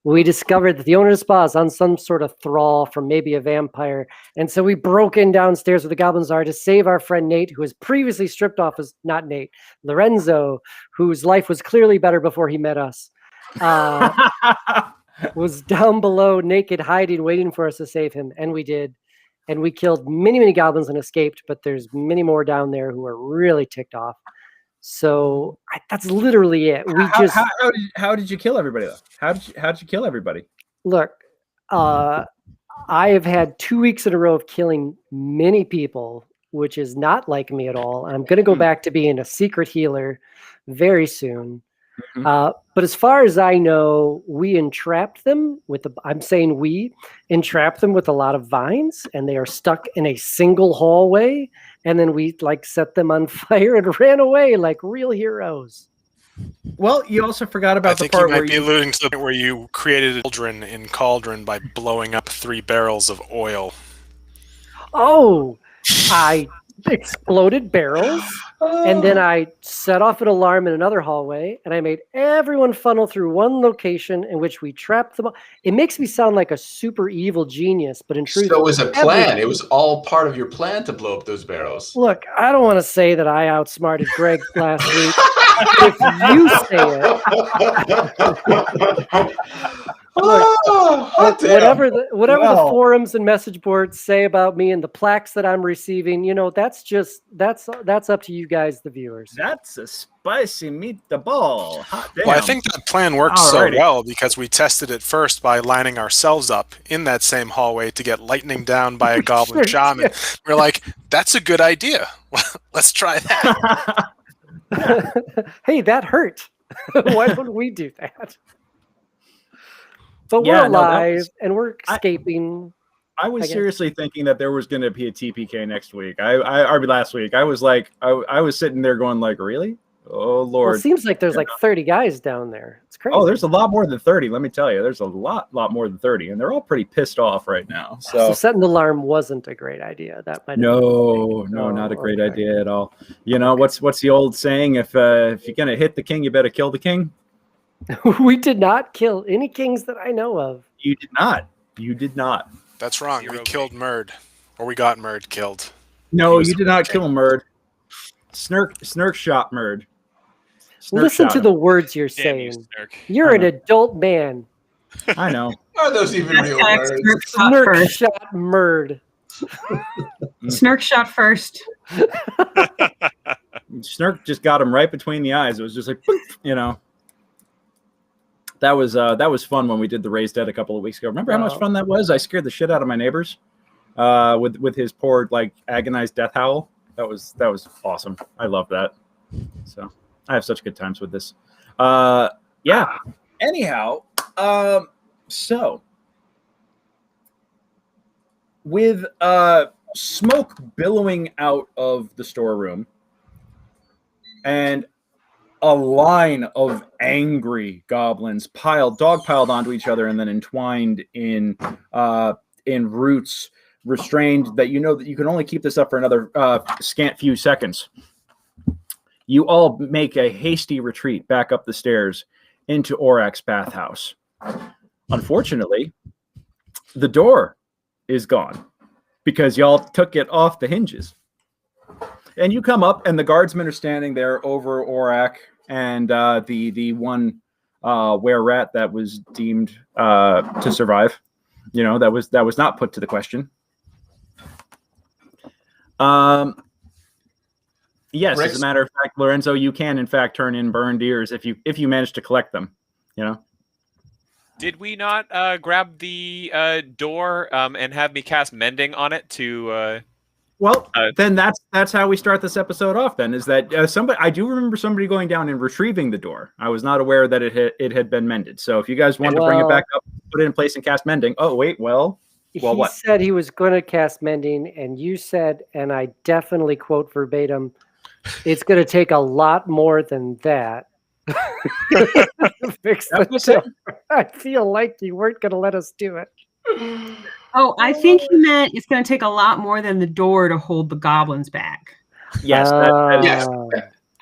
we discovered that the owner of the spa is on some sort of thrall from maybe a vampire. And so we broke in downstairs where the goblins are to save our friend Nate, who was previously stripped off as, not Nate, Lorenzo, whose life was clearly better before he met us, was down below naked, hiding, waiting for us to save him. And we did. And we killed many, many goblins and escaped, but there's many more down there who are really ticked off. So that's literally it. How did you kill everybody though? How did you kill everybody? Look, I have had 2 weeks in a row of killing many people, which is not like me at all. I'm going to go back to being a secret healer very soon. But as far as I know, we entrapped them with we entrapped them with a lot of vines, and they are stuck in a single hallway. And then we set them on fire and ran away like real heroes. Well, you also forgot about the part where you might be alluding to the point where you created a cauldron by blowing up 3 barrels of oil. Oh, I exploded barrels, and then I set off an alarm in another hallway, and I made everyone funnel through one location in which we trapped them. It makes me sound like a super evil genius, but in truth, so it was a plan. It was all part of your plan to blow up those barrels. Look, I don't want to say that I outsmarted Greg last week. If you say it. Look, whatever the forums and message boards say about me and the plaques that I'm receiving, that's up to you guys, the viewers. That's a spicy meatball. Hot damn. Well, I think that plan worked so well because we tested it first by lining ourselves up in that same hallway to get lightning down by a goblin shaman. We're like, that's a good idea. Let's try that. Hey, that hurt. Why don't we do that? But we're alive and we're escaping. I was seriously thinking that there was going to be a TPK next week. Last week. I was I was sitting there going really? Oh Lord! Well, it seems like there's 30 guys down there. It's crazy. Oh, there's a lot more than 30. Let me tell you, there's a lot more than 30, and they're all pretty pissed off right now. So setting the alarm wasn't a great idea. That might not a great idea at all. What's the old saying? If you're gonna hit the king, you better kill the king. We did not kill any kings that I know of. You did not. You did not. That's wrong. We killed Murd. Or we got Murd killed. No, you did not kill Murd. Snurk shot Murd. Listen to the words you're saying. You're an adult man. I know. Are those even real words? Snurk shot Murd. Snurk shot first. Snurk just got him right between the eyes. It was just like, you know. That was fun when we did the Raised Dead a couple of weeks ago. Remember how much fun that was? I scared the shit out of my neighbors with his poor like agonized death howl. That was awesome. I love that. So I have such good times with this. Yeah. Anyhow, so with smoke billowing out of the storeroom and a line of angry goblins dog-piled onto each other and then entwined in roots, restrained that you know that you can only keep this up for another scant few seconds. You all make a hasty retreat back up the stairs into Orak's bathhouse. Unfortunately, the door is gone because y'all took it off the hinges. And you come up, and the guardsmen are standing there over Orak and the one were-rat that was deemed to survive. You know, that was not put to the question. Yes, as a matter of fact, Lorenzo, you can in fact turn in burned ears if you manage to collect them. You know. Did we not grab the door and have me cast mending on it to? Well, then that's how we start this episode off. Then is that I do remember somebody going down and retrieving the door. I was not aware that it had been mended. So if you guys wanted to bring it back up, put it in place and cast mending. Oh wait, well, he what? said he was going to cast mending, and you said, and I definitely quote verbatim, it's going to take a lot more than that. Fix the door. I feel like you weren't going to let us do it. Oh, I think he meant it's going to take a lot more than the door to hold the goblins back. Yes. Yes.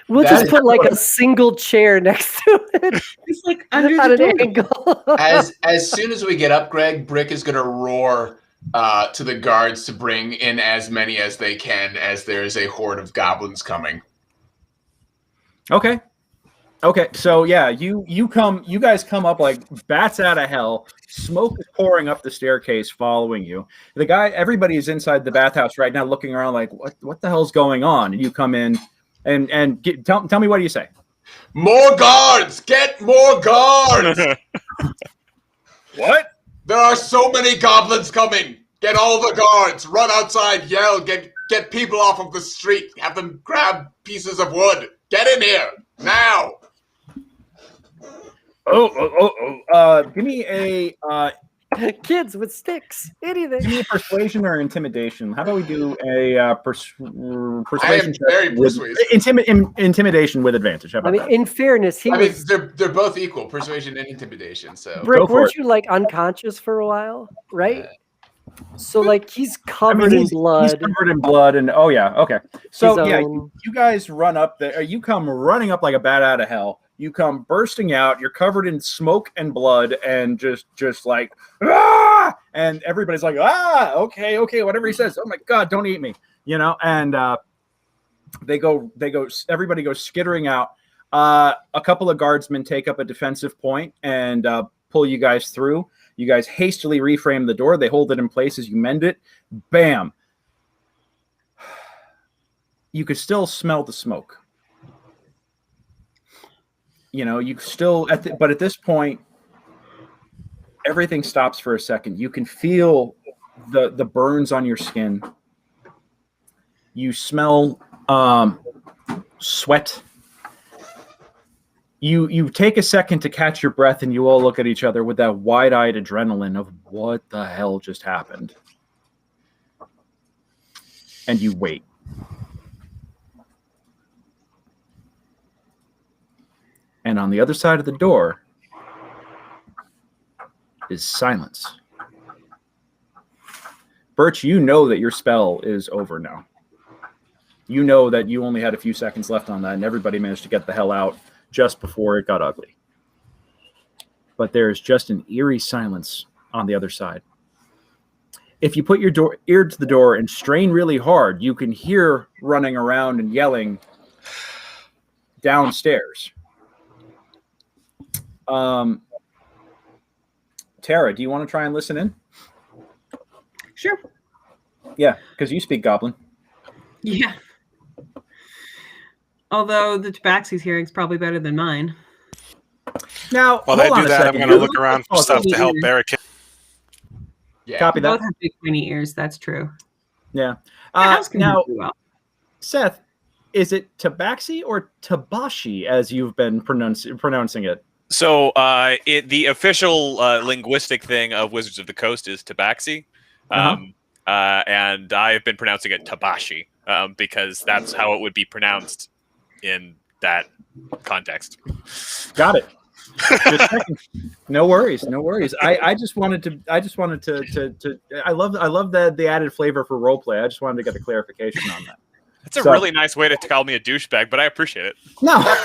We'll just put like a single chair next to it. It's like under at the an angle. As soon as we get up, Greg, Brick is going to roar to the guards to bring in as many as they can, as there is a horde of goblins coming. Okay. So yeah, you guys come up like bats out of hell. Smoke is pouring up the staircase, following you. Everybody is inside the bathhouse right now, looking around like, what the hell's going on? And you come in, and tell me, what do you say? More guards! Get more guards! What? There are so many goblins coming. Get all the guards. Run outside. Yell. Get people off of the street. Have them grab pieces of wood. Get in here now. Give me a kids with sticks. Anything. Give me a persuasion or intimidation. How about we do a persuasion? I am very persuasive. Intimidation with advantage. How about that? In fairness, they're both equal, persuasion and intimidation. So, Brick, weren't you like unconscious for a while, right? So like he's covered in blood. He's covered in blood, and oh yeah, okay. So yeah, you guys run up there. You come running up like a bat out of hell. You come bursting out. You're covered in smoke and blood, and just like ah! And everybody's like ah, okay, whatever he says. Oh my God, don't eat me, you know. And they go. Everybody goes skittering out. A couple of guardsmen take up a defensive point and pull you guys through. You guys hastily reframe the door. They hold it in place as you mend it. Bam. You could still smell the smoke. You know, you still, but at this point, everything stops for a second. You can feel the burns on your skin. You smell sweat. You take a second to catch your breath, and you all look at each other with that wide-eyed adrenaline of what the hell just happened. And you wait. And on the other side of the door is silence. Birch, you know that your spell is over now. You know that you only had a few seconds left on that, and everybody managed to get the hell out just before it got ugly. but there is just an eerie silence on the other side. If you put your ear to the door and strain really hard, you can hear running around and yelling downstairs. Tara, do you want to try and listen in? Sure. Yeah, because you speak Goblin. Yeah. Although the Tabaxi's hearing is probably better than mine. Now, while they do that, I'm going to look around for stuff to help barricade. Yeah. Copy that. Both have big pointy ears. That's true. Yeah. Now, Seth, is it Tabaxi or Tabashi as you've been pronouncing it? So the official linguistic thing of Wizards of the Coast is Tabaxi. And I've been pronouncing it Tabashi because that's how it would be pronounced in that context. Got it. No worries. I just wanted to. I love the added flavor for roleplay. I just wanted to get a clarification on that. That's a really nice way to call me a douchebag, but I appreciate it. No. Why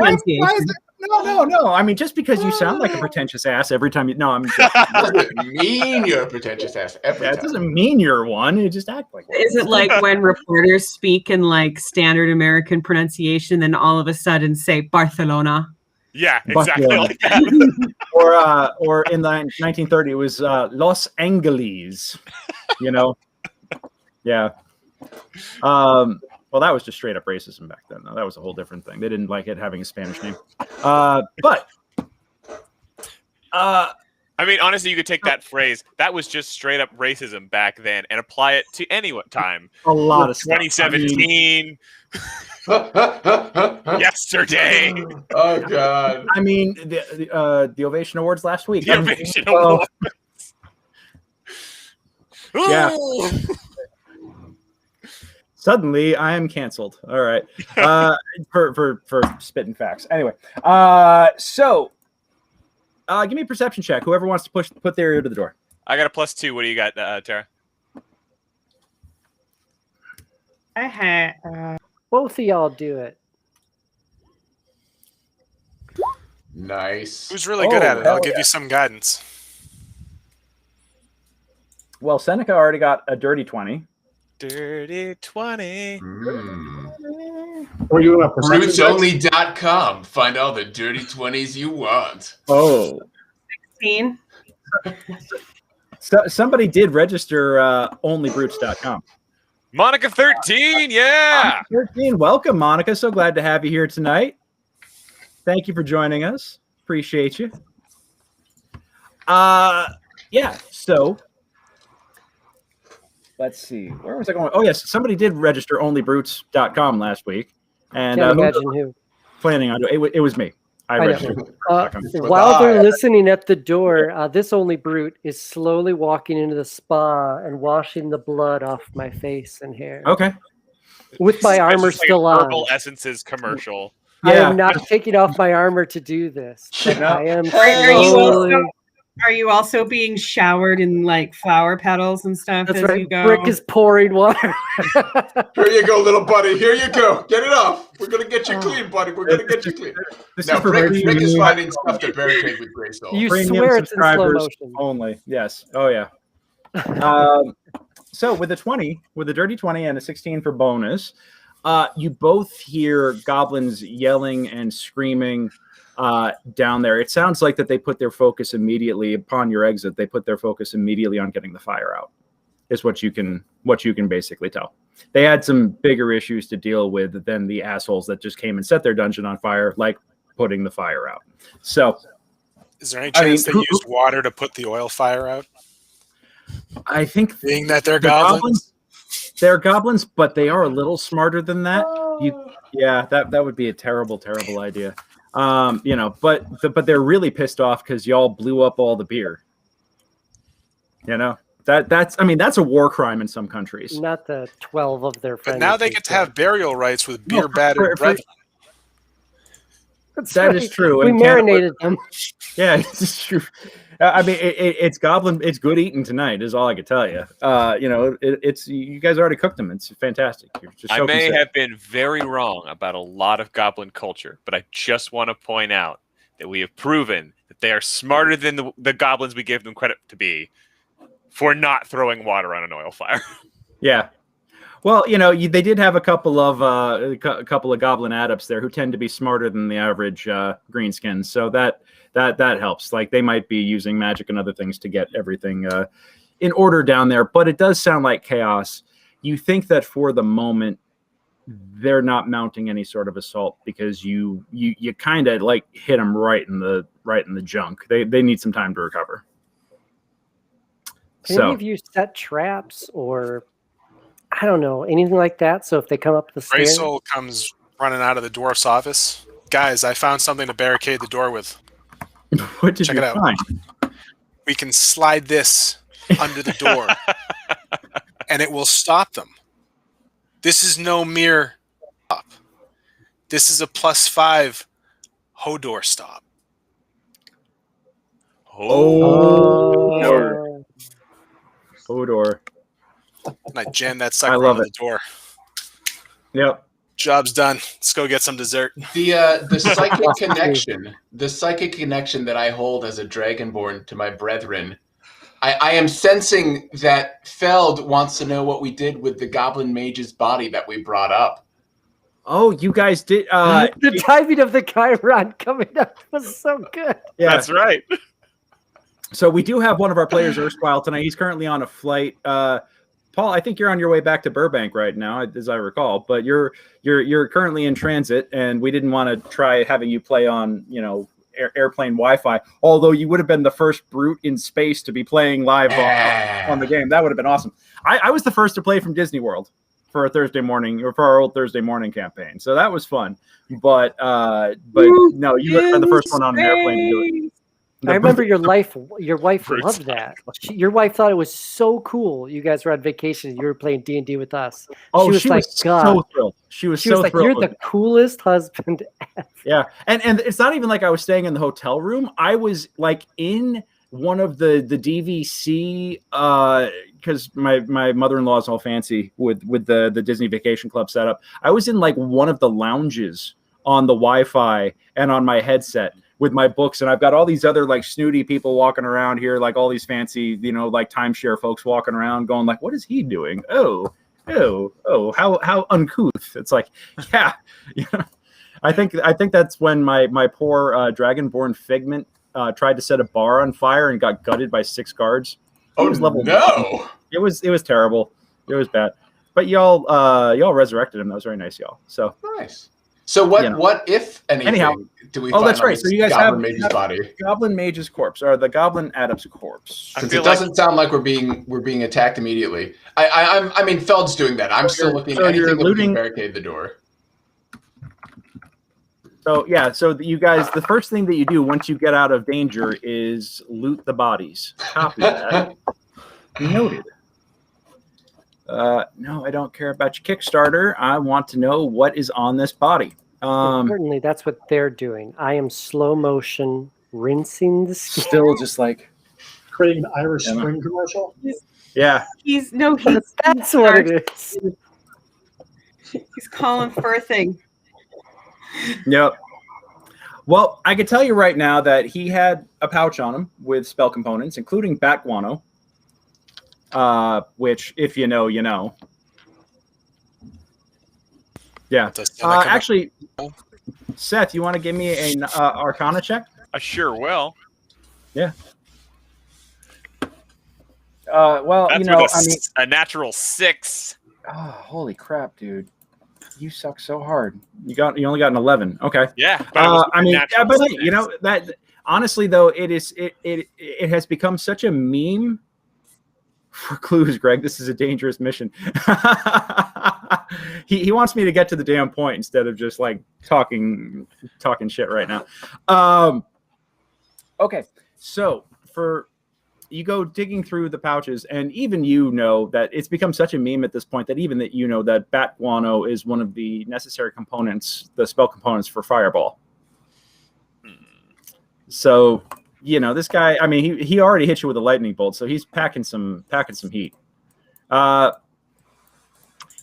is it? No. I mean, just because you sound like a pretentious ass every time you. No, I'm. Doesn't mean you're a pretentious ass every time. It doesn't mean you're one. You just act like one. Is it like when reporters speak in like standard American pronunciation, then all of a sudden say Barcelona? Yeah, exactly like that. Or in the 1930s, it was Los Angeles. You know. Yeah. Well, that was just straight up racism back then, though. That was a whole different thing. They didn't like it having a Spanish name. But I mean, honestly, you could take that phrase. That was just straight up racism back then and apply it to any time. A lot of 2017. Yesterday. Oh, God. I mean, the Ovation Awards last week. The Ovation Awards. Yeah. Suddenly, I am canceled. All right, for spitting facts. Anyway, so give me a perception check. Whoever wants to put their ear to the door. I got a +2. What do you got, Tara? I had both of y'all do it. Nice. Who's really good at it? I'll give you some guidance. Well, Seneca already got a dirty 20. Dirty 20. Or you want to RootsOnly.com. Find all the dirty 20s you want. Oh. 16. So, somebody did register onlybrutes.com. Monica 13, yeah. 13. Welcome, Monica. So glad to have you here tonight. Thank you for joining us. Appreciate you. Yeah, so let's see. Where was I going? Oh, yes. Somebody did register onlybrutes.com last week. And can't imagine who. Planning on it. It was me. I registered. While they're listening at the door, this only brute is slowly walking into the spa and washing the blood off my face and hair. Okay. With my armor still on. Herbal Essences commercial. I am not taking off my armor to do this. I am Are you also being showered in like flower petals and stuff? That's as right. You go? Rick is pouring water. Here you go, little buddy. Here you go. Get it off. We're gonna get you clean, buddy. We're gonna get you clean. Now, Rick is finding stuff to barricade with Grey Soul. You swear it's in slow motion. Only. Yes. Oh yeah. So with a 20, with a dirty 20 and a 16 for bonus, you both hear goblins yelling and screaming down there. It sounds like that they put their focus immediately upon your exit. They put their focus immediately on getting the fire out. Is what you can basically tell. They had some bigger issues to deal with than the assholes that just came and set their dungeon on fire, like putting the fire out. So, is there any chance they used water to put the oil fire out? I think being that they're goblins. They're goblins, but they are a little smarter than that. That would be a terrible idea. But they're really pissed off because y'all blew up all the beer. That's a war crime in some countries. Not the 12 of their friends. But now they get to have burial rites with beer battered bread. That is true. We marinated them. Yeah, it's true. I mean, it's goblin. It's good eating tonight. Is all I can tell you. It's you guys already cooked them. It's fantastic. I may have been very wrong about a lot of goblin culture, but I just want to point out that we have proven that they are smarter than the goblins we gave them credit to be for not throwing water on an oil fire. Yeah. Well, they did have a couple of goblin adepts there who tend to be smarter than the average greenskins, so that helps. Like, they might be using magic and other things to get everything in order down there, but it does sound like chaos. You think that for the moment they're not mounting any sort of assault because you kind of like hit them right in the junk. They need some time to recover. Can any of you set traps or I don't know, anything like that? So if they come up the stairs, Graysoul comes running out of the dwarf's office. Guys, I found something to barricade the door with. What did Check you it out. find? We can slide this under the door, and it will stop them. This is no mere stop. This is a +5 Hodor stop. Hodor. And I jammed that sucker love under it. the door. Yep. Job's done. Let's go get some dessert. The psychic connection that I hold as a dragonborn to my brethren. I am sensing that Feld wants to know what we did with the goblin mage's body that we brought up. Oh, you guys did. The timing of the Chiron coming up was so good. Yeah, that's right. So we do have one of our players, Erstwhile, tonight. He's currently on a flight. Paul, I think you're on your way back to Burbank right now, as I recall. But you're currently in transit, and we didn't want to try having you play on airplane Wi-Fi. Although you would have been the first brute in space to be playing live on the game. That would have been awesome. I was the first to play from Disney World for a Thursday morning, or for our old Thursday morning campaign. So that was fun. But no, you would have been the first one on an airplane to do it. I remember your wife loved that. Your wife thought it was so cool. You guys were on vacation. You were playing D&D with us. Oh, she was so thrilled. She was so like, thrilled. "You're the coolest husband ever." Yeah, and it's not even like I was staying in the hotel room. I was like in one of the DVC because my mother-in-law is all fancy with the Disney Vacation Club setup. I was in like one of the lounges on the Wi-Fi and on my headset with my books, and I've got all these other like snooty people walking around here, like all these fancy, like timeshare folks walking around going like, what is he doing? Oh, how uncouth. It's like, yeah. I think that's when my poor Dragonborn Figment tried to set a bar on fire and got gutted by 6 guards. Oh, no. It was terrible. It was bad. But y'all resurrected him. That was very nice, y'all. So nice. So what if anything do we find that's right. So you guys Goblin have Mage's body? Goblin Mage's corpse, or the Goblin Adept's corpse. Since it doesn't sound like we're being attacked immediately. I mean, Feld's doing that. I'm still looking at anything that we can barricade the door. So yeah, so you guys, the first thing that you do once you get out of danger is loot the bodies. Copy that. Noted. No, I don't care about your Kickstarter. I want to know what is on this body. Certainly, that's what they're doing. I am slow motion rinsing the skin. Still just like creating an Irish Spring commercial. Yeah. That's what it is. He's calling for a thing. Yep. Well, I can tell you right now that he had a pouch on him with spell components, including bat guano. Which, if you know, you know. Yeah. Actually, Seth, you want to give me an Arcana check? I sure will. Yeah. Well, that's a natural 6. Oh, holy crap, dude! You suck so hard. You only got an 11. Okay. Yeah. But that honestly though, it has become such a meme. For clues, Greg, this is a dangerous mission. He wants me to get to the damn point instead of just like talking shit right now. Okay, so you go digging through the pouches, and even that it's become such a meme at this point that even that bat guano is one of the necessary components, the spell components for Fireball. So. This guy, I mean, he already hit you with a lightning bolt, so he's packing some heat. But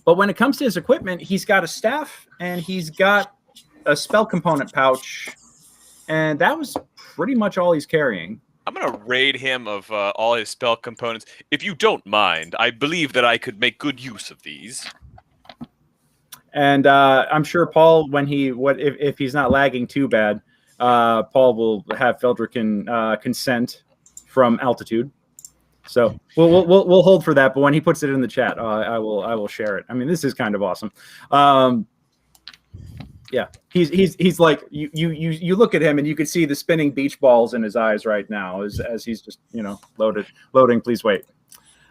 when it comes to his equipment, he's got a staff and he's got a spell component pouch and that was pretty much all he's carrying. I'm going to raid him of all his spell components. If you don't mind, I believe that I could make good use of these. And I'm sure Paul, if he's not lagging too bad, Paul will have Feldrick consent from altitude. So we'll hold for that. But when he puts it in the chat, I will share it. I mean, this is kind of awesome. Yeah, he's like you look at him and you can see the spinning beach balls in his eyes right now as he's just loading. Please wait.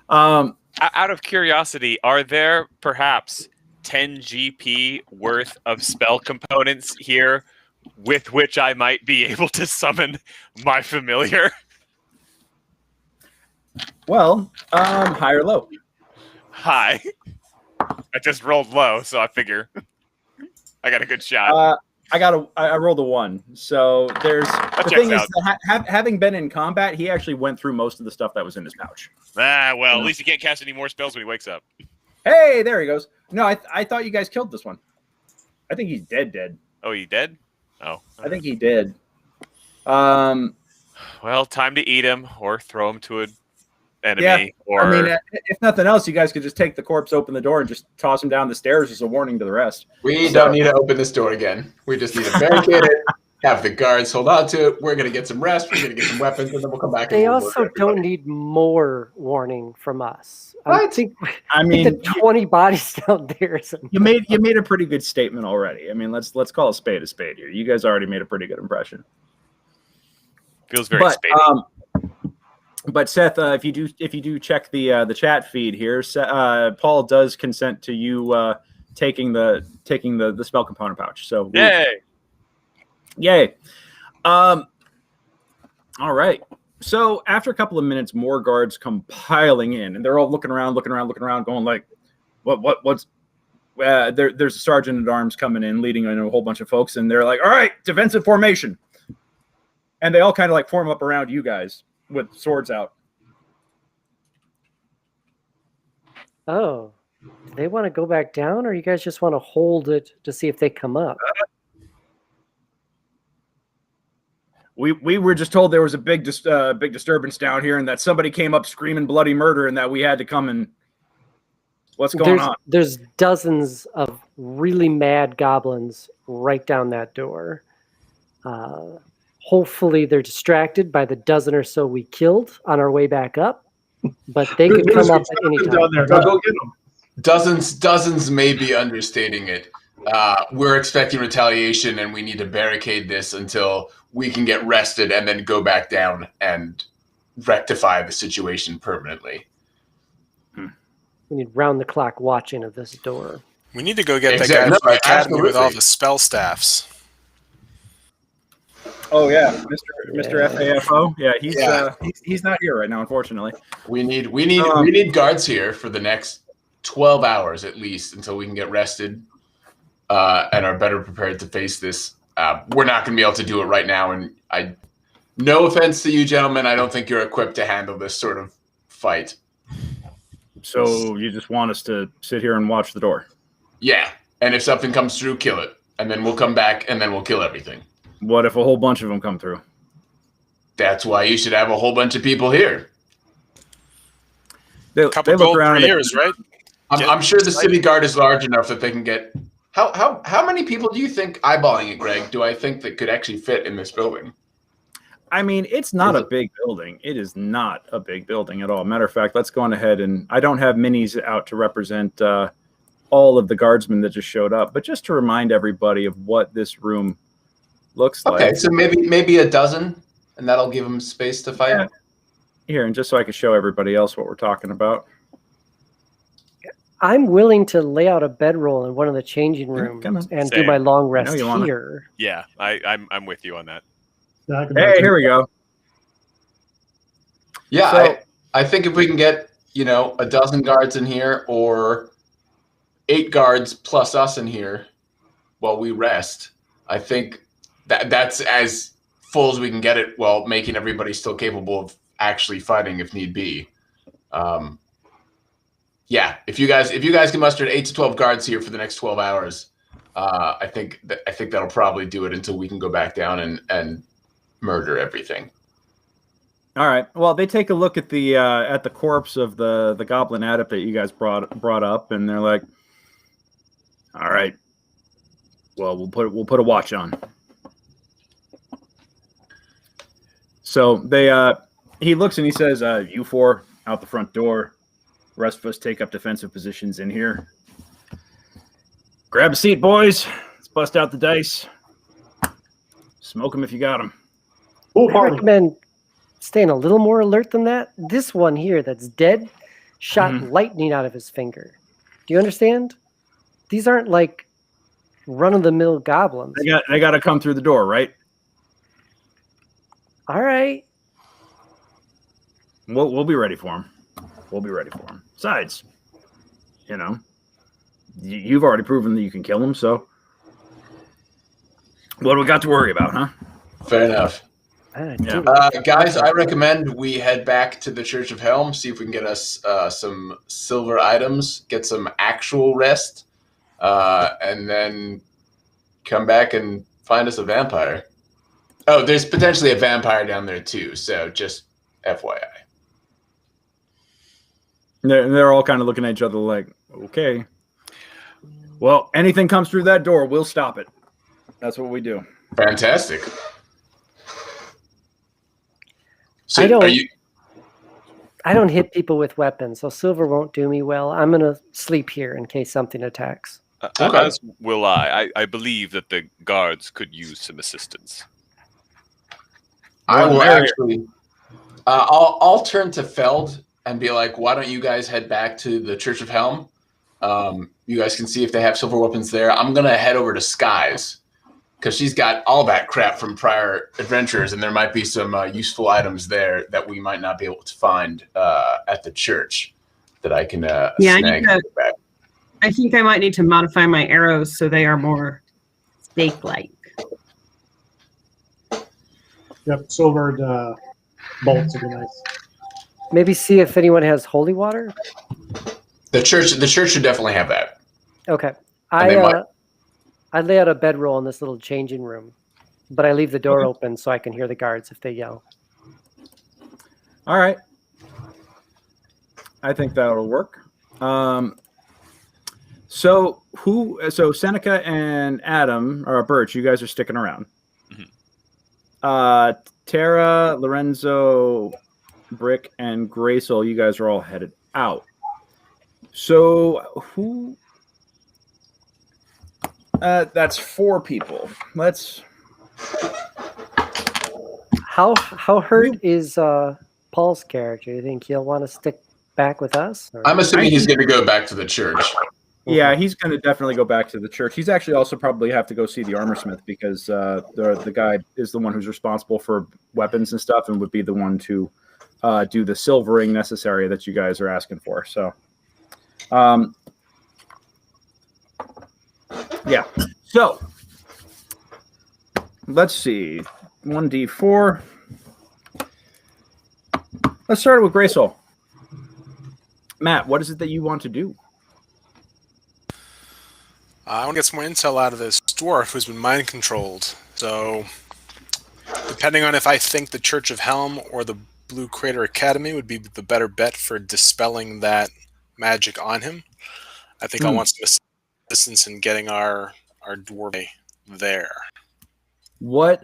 Out of curiosity, are there perhaps 10 GP worth of spell components here with which I might be able to summon my familiar? Well, high or low? High. I just rolled low, so I figure I got a good shot. I rolled a 1. So the thing is, having been in combat, he actually went through most of the stuff that was in his pouch. At least he can't cast any more spells when he wakes up. Hey, there he goes. No, I thought you guys killed this one. I think he's dead. Oh, he dead? Oh. I think he did. Well, time to eat him or throw him to an enemy. Yeah, or... I mean, if nothing else, you guys could just take the corpse, open the door, and just toss him down the stairs as a warning to the rest. We don't need to open this door again. We just need to barricade it, have the guards hold on to it. We're going to get some rest. We're going to get some weapons, and then we'll come back. They also don't need more warning from us. I mean, the 20 bodies down there. You made a pretty good statement already. I mean, let's call a spade here. You guys already made a pretty good impression. Feels very spady. But Seth, if you do check the chat feed here, Paul does consent to you taking the spell component pouch. So yay! All right. So after a couple of minutes, more guards come piling in, and they're all looking around, going like, "What's?" There's a sergeant at arms coming in, leading in a whole bunch of folks, and they're like, "All right, defensive formation," and they all kind of like form up around you guys with swords out. Oh, do they want to go back down, or you guys just want to hold it to see if they come up? We were just told there was a big disturbance down here, and that somebody came up screaming bloody murder, and that we had to come and. What's going on? There's dozens of really mad goblins right down that door. Hopefully they're distracted by the dozen or so we killed on our way back up, but they could come up at any time. Down there. Go get them. Dozens may be understating it. We're expecting retaliation, and we need to barricade this until we can get rested and then go back down and rectify the situation permanently. We need round-the-clock watching of this door. We need to go get the guy from the academy with all the spell staffs. Oh yeah, Mr. FAFO. Yeah, he's not here right now, unfortunately. We need guards here for the next 12 hours at least until we can get rested and are better prepared to face this. We're not going to be able to do it right now, and no offense to you gentlemen, I don't think you're equipped to handle this sort of fight. So you just want us to sit here and watch the door? Yeah, and if something comes through, kill it, and then we'll come back and then we'll kill everything. What if a whole bunch of them come through? That's why you should have a whole bunch of people here. They look around years, right? I'm sure the city guard is large enough that they can get. How many people do you think, eyeballing it, Greg, do I think that could actually fit in this building? I mean, it's not a big building. It is not a big building at all. Matter of fact, let's go on ahead, and I don't have minis out to represent all of the guardsmen that just showed up, but just to remind everybody of what this room looks like. Okay, so maybe a dozen, and that'll give them space to fight. Yeah. Here, and just so I can show everybody else what we're talking about. I'm willing to lay out a bedroll in one of the changing rooms and do my long rest here. Yeah, I'm with you on that. Hey, here we go. Yeah, so, I think if we can get, a dozen guards in here or 8 guards plus us in here while we rest, I think that's as full as we can get it while making everybody still capable of actually fighting if need be. Yeah, if you guys can muster 8 to 12 guards here for the next 12 hours, I think that'll probably do it until we can go back down and murder everything. All right. Well, they take a look at the corpse of the goblin adept that you guys brought up, and they're like, "All right. Well, we'll put a watch on." So he looks and he says, "You four out the front door. The rest of us take up defensive positions in here. Grab a seat, boys. Let's bust out the dice. Smoke them if you got them." I recommend staying a little more alert than that. This one here that's dead shot lightning out of his finger. Do you understand? These aren't like run-of-the-mill goblins. They got to come through the door, right? All right. We'll be ready for him. We'll be ready for him. Besides, you've already proven that you can kill him, so what do we got to worry about, huh? Fair enough. Yeah. Guys, I recommend we head back to the Church of Helm, see if we can get us some silver items, get some actual rest, and then come back and find us a vampire. Oh, there's potentially a vampire down there too, so just FYI. They're all kind of looking at each other like, okay. Well, anything comes through that door, we'll stop it. That's what we do. Fantastic. So I don't hit people with weapons, so silver won't do me well. I'm going to sleep here in case something attacks. As will I. I believe that the guards could use some assistance. I will actually... I'll turn to Feld and be like, why don't you guys head back to the Church of Helm? You guys can see if they have silver weapons there. I'm going to head over to Skies, because she's got all that crap from prior adventures, and there might be some useful items there that we might not be able to find at the church that I can snag. I think I might need to modify my arrows so they are more stake-like. Yep, silvered bolts would be nice. Maybe see if anyone has holy water. The church should definitely have that. Okay. I lay out a bedroll in this little changing room, but I leave the door open so I can hear the guards if they yell. All right. I think that'll work. So Seneca and Adam, or Birch, you guys are sticking around. Mm-hmm. Tara, Lorenzo, Brick, and Graysol, you guys are all headed out. So who... that's 4 people. Let's... How hurt is Paul's character? Do you think he'll want to stick back with us? Or? I'm assuming he's going to go back to the church. Yeah, he's going to definitely go back to the church. He's actually also probably have to go see the armorsmith because the guy is the one who's responsible for weapons and stuff and would be the one to do the silvering necessary that you guys are asking for. So, yeah. So, let's see. 1d4. Let's start with Graysol. Matt, what is it that you want to do? I want to get some more intel out of this dwarf who's been mind controlled. So, depending on if I think the Church of Helm or the Blue Crater Academy would be the better bet for dispelling that magic on him, I think I want some assistance in getting our dwarf there. What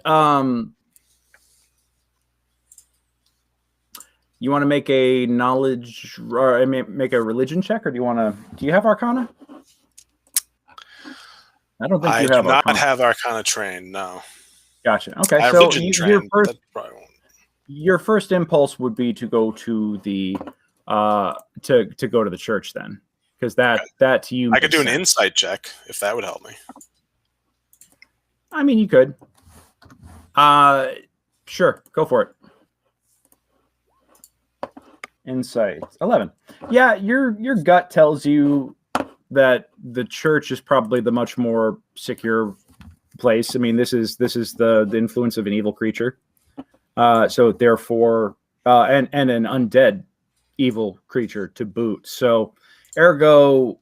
you want to make a knowledge or make a religion check, or do you have Arcana? I don't think you have. I do not have Arcana trained. No. Gotcha. Okay, I have so religion trained, that probably won't. Your first impulse would be to go to the to go to the church then, because that to you. I could do an insight check if that would help me. I mean, you could. Sure, go for it. Insight 11. Yeah, your gut tells you that the church is probably the much more secure place. I mean, this is the influence of an evil creature. So therefore, and an undead evil creature to boot. So ergo,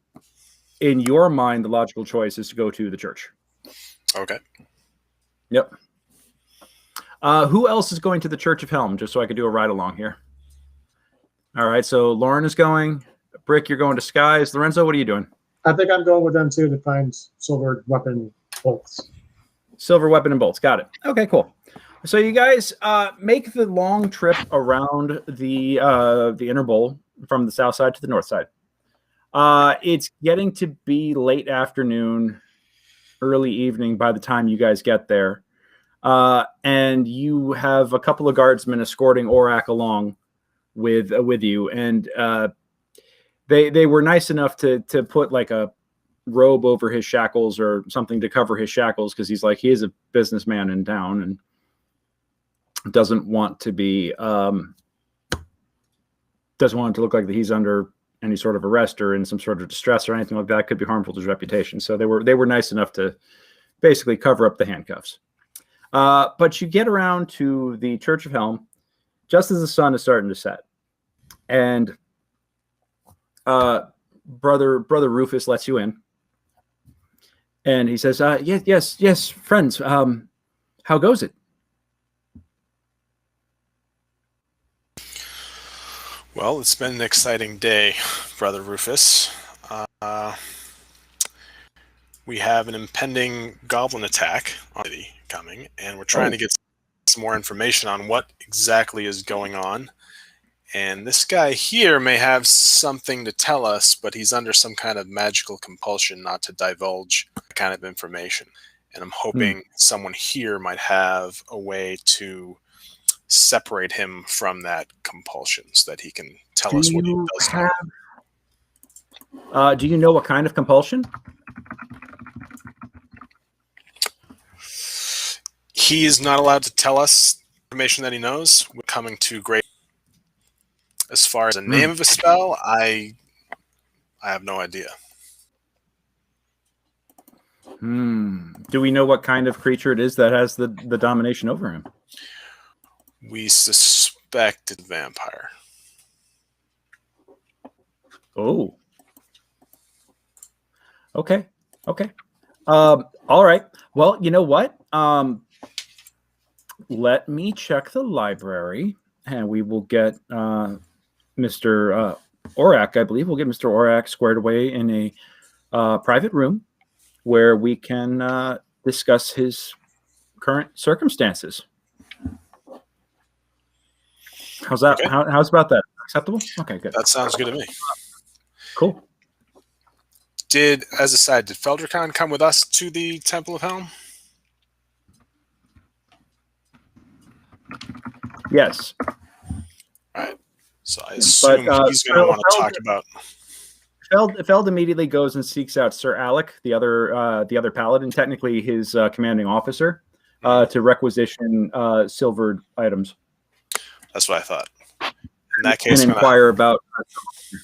in your mind, the logical choice is to go to the church. Okay. Yep. Who else is going to the Church of Helm? Just so I could do a ride along here. All right. So Lauren is going. Brick, you're going to Skies. Lorenzo, what are you doing? I think I'm going with them too to find silver weapon bolts. Silver weapon and bolts. Got it. Okay, cool. So you guys make the long trip around the inner bowl from the south side to the north side. It's getting to be late afternoon, early evening by the time you guys get there. And you have a couple of guardsmen escorting Orak along with you. And they were nice enough to put like a robe over his shackles or something to cover his shackles, because he's like, he is a businessman in town and doesn't want to be doesn't want it to look like that he's under any sort of arrest or in some sort of distress or anything like that. Could be harmful to his reputation. So they were nice enough to basically cover up the handcuffs. But you get around to the Church of Helm just as the sun is starting to set, and brother Rufus lets you in, and he says, yes, friends. How goes it? Well, it's been an exciting day, Brother Rufus. We have an impending goblin attack on the city coming, and we're trying to get some more information on what exactly is going on. And this guy here may have something to tell us, but he's under some kind of magical compulsion not to divulge that kind of information. And I'm hoping someone here might have a way to separate him from that compulsion so that he can tell us what he does know. Do you know what kind of compulsion? He is not allowed to tell us information that he knows. We're coming to great. As far as the name of a spell, I have no idea. Do we know what kind of creature it is that has the domination over him? We suspect it's a vampire. Oh. Okay. All right. Well, you know what? Let me check the library, and we will get Mr. Orak. I believe we'll get Mr. Orak squared away in a private room where we can discuss his current circumstances. How's that? Okay. How's about that? Acceptable? Okay, good. That sounds good to me. Cool. As a side, did Feldricon come with us to the Temple of Helm? Yes. All right. So I assume he's going to want to talk about. Feld immediately goes and seeks out Sir Alec, the other paladin, technically his commanding officer, to requisition silvered items. That's what I thought. In that case, and inquire about. I'm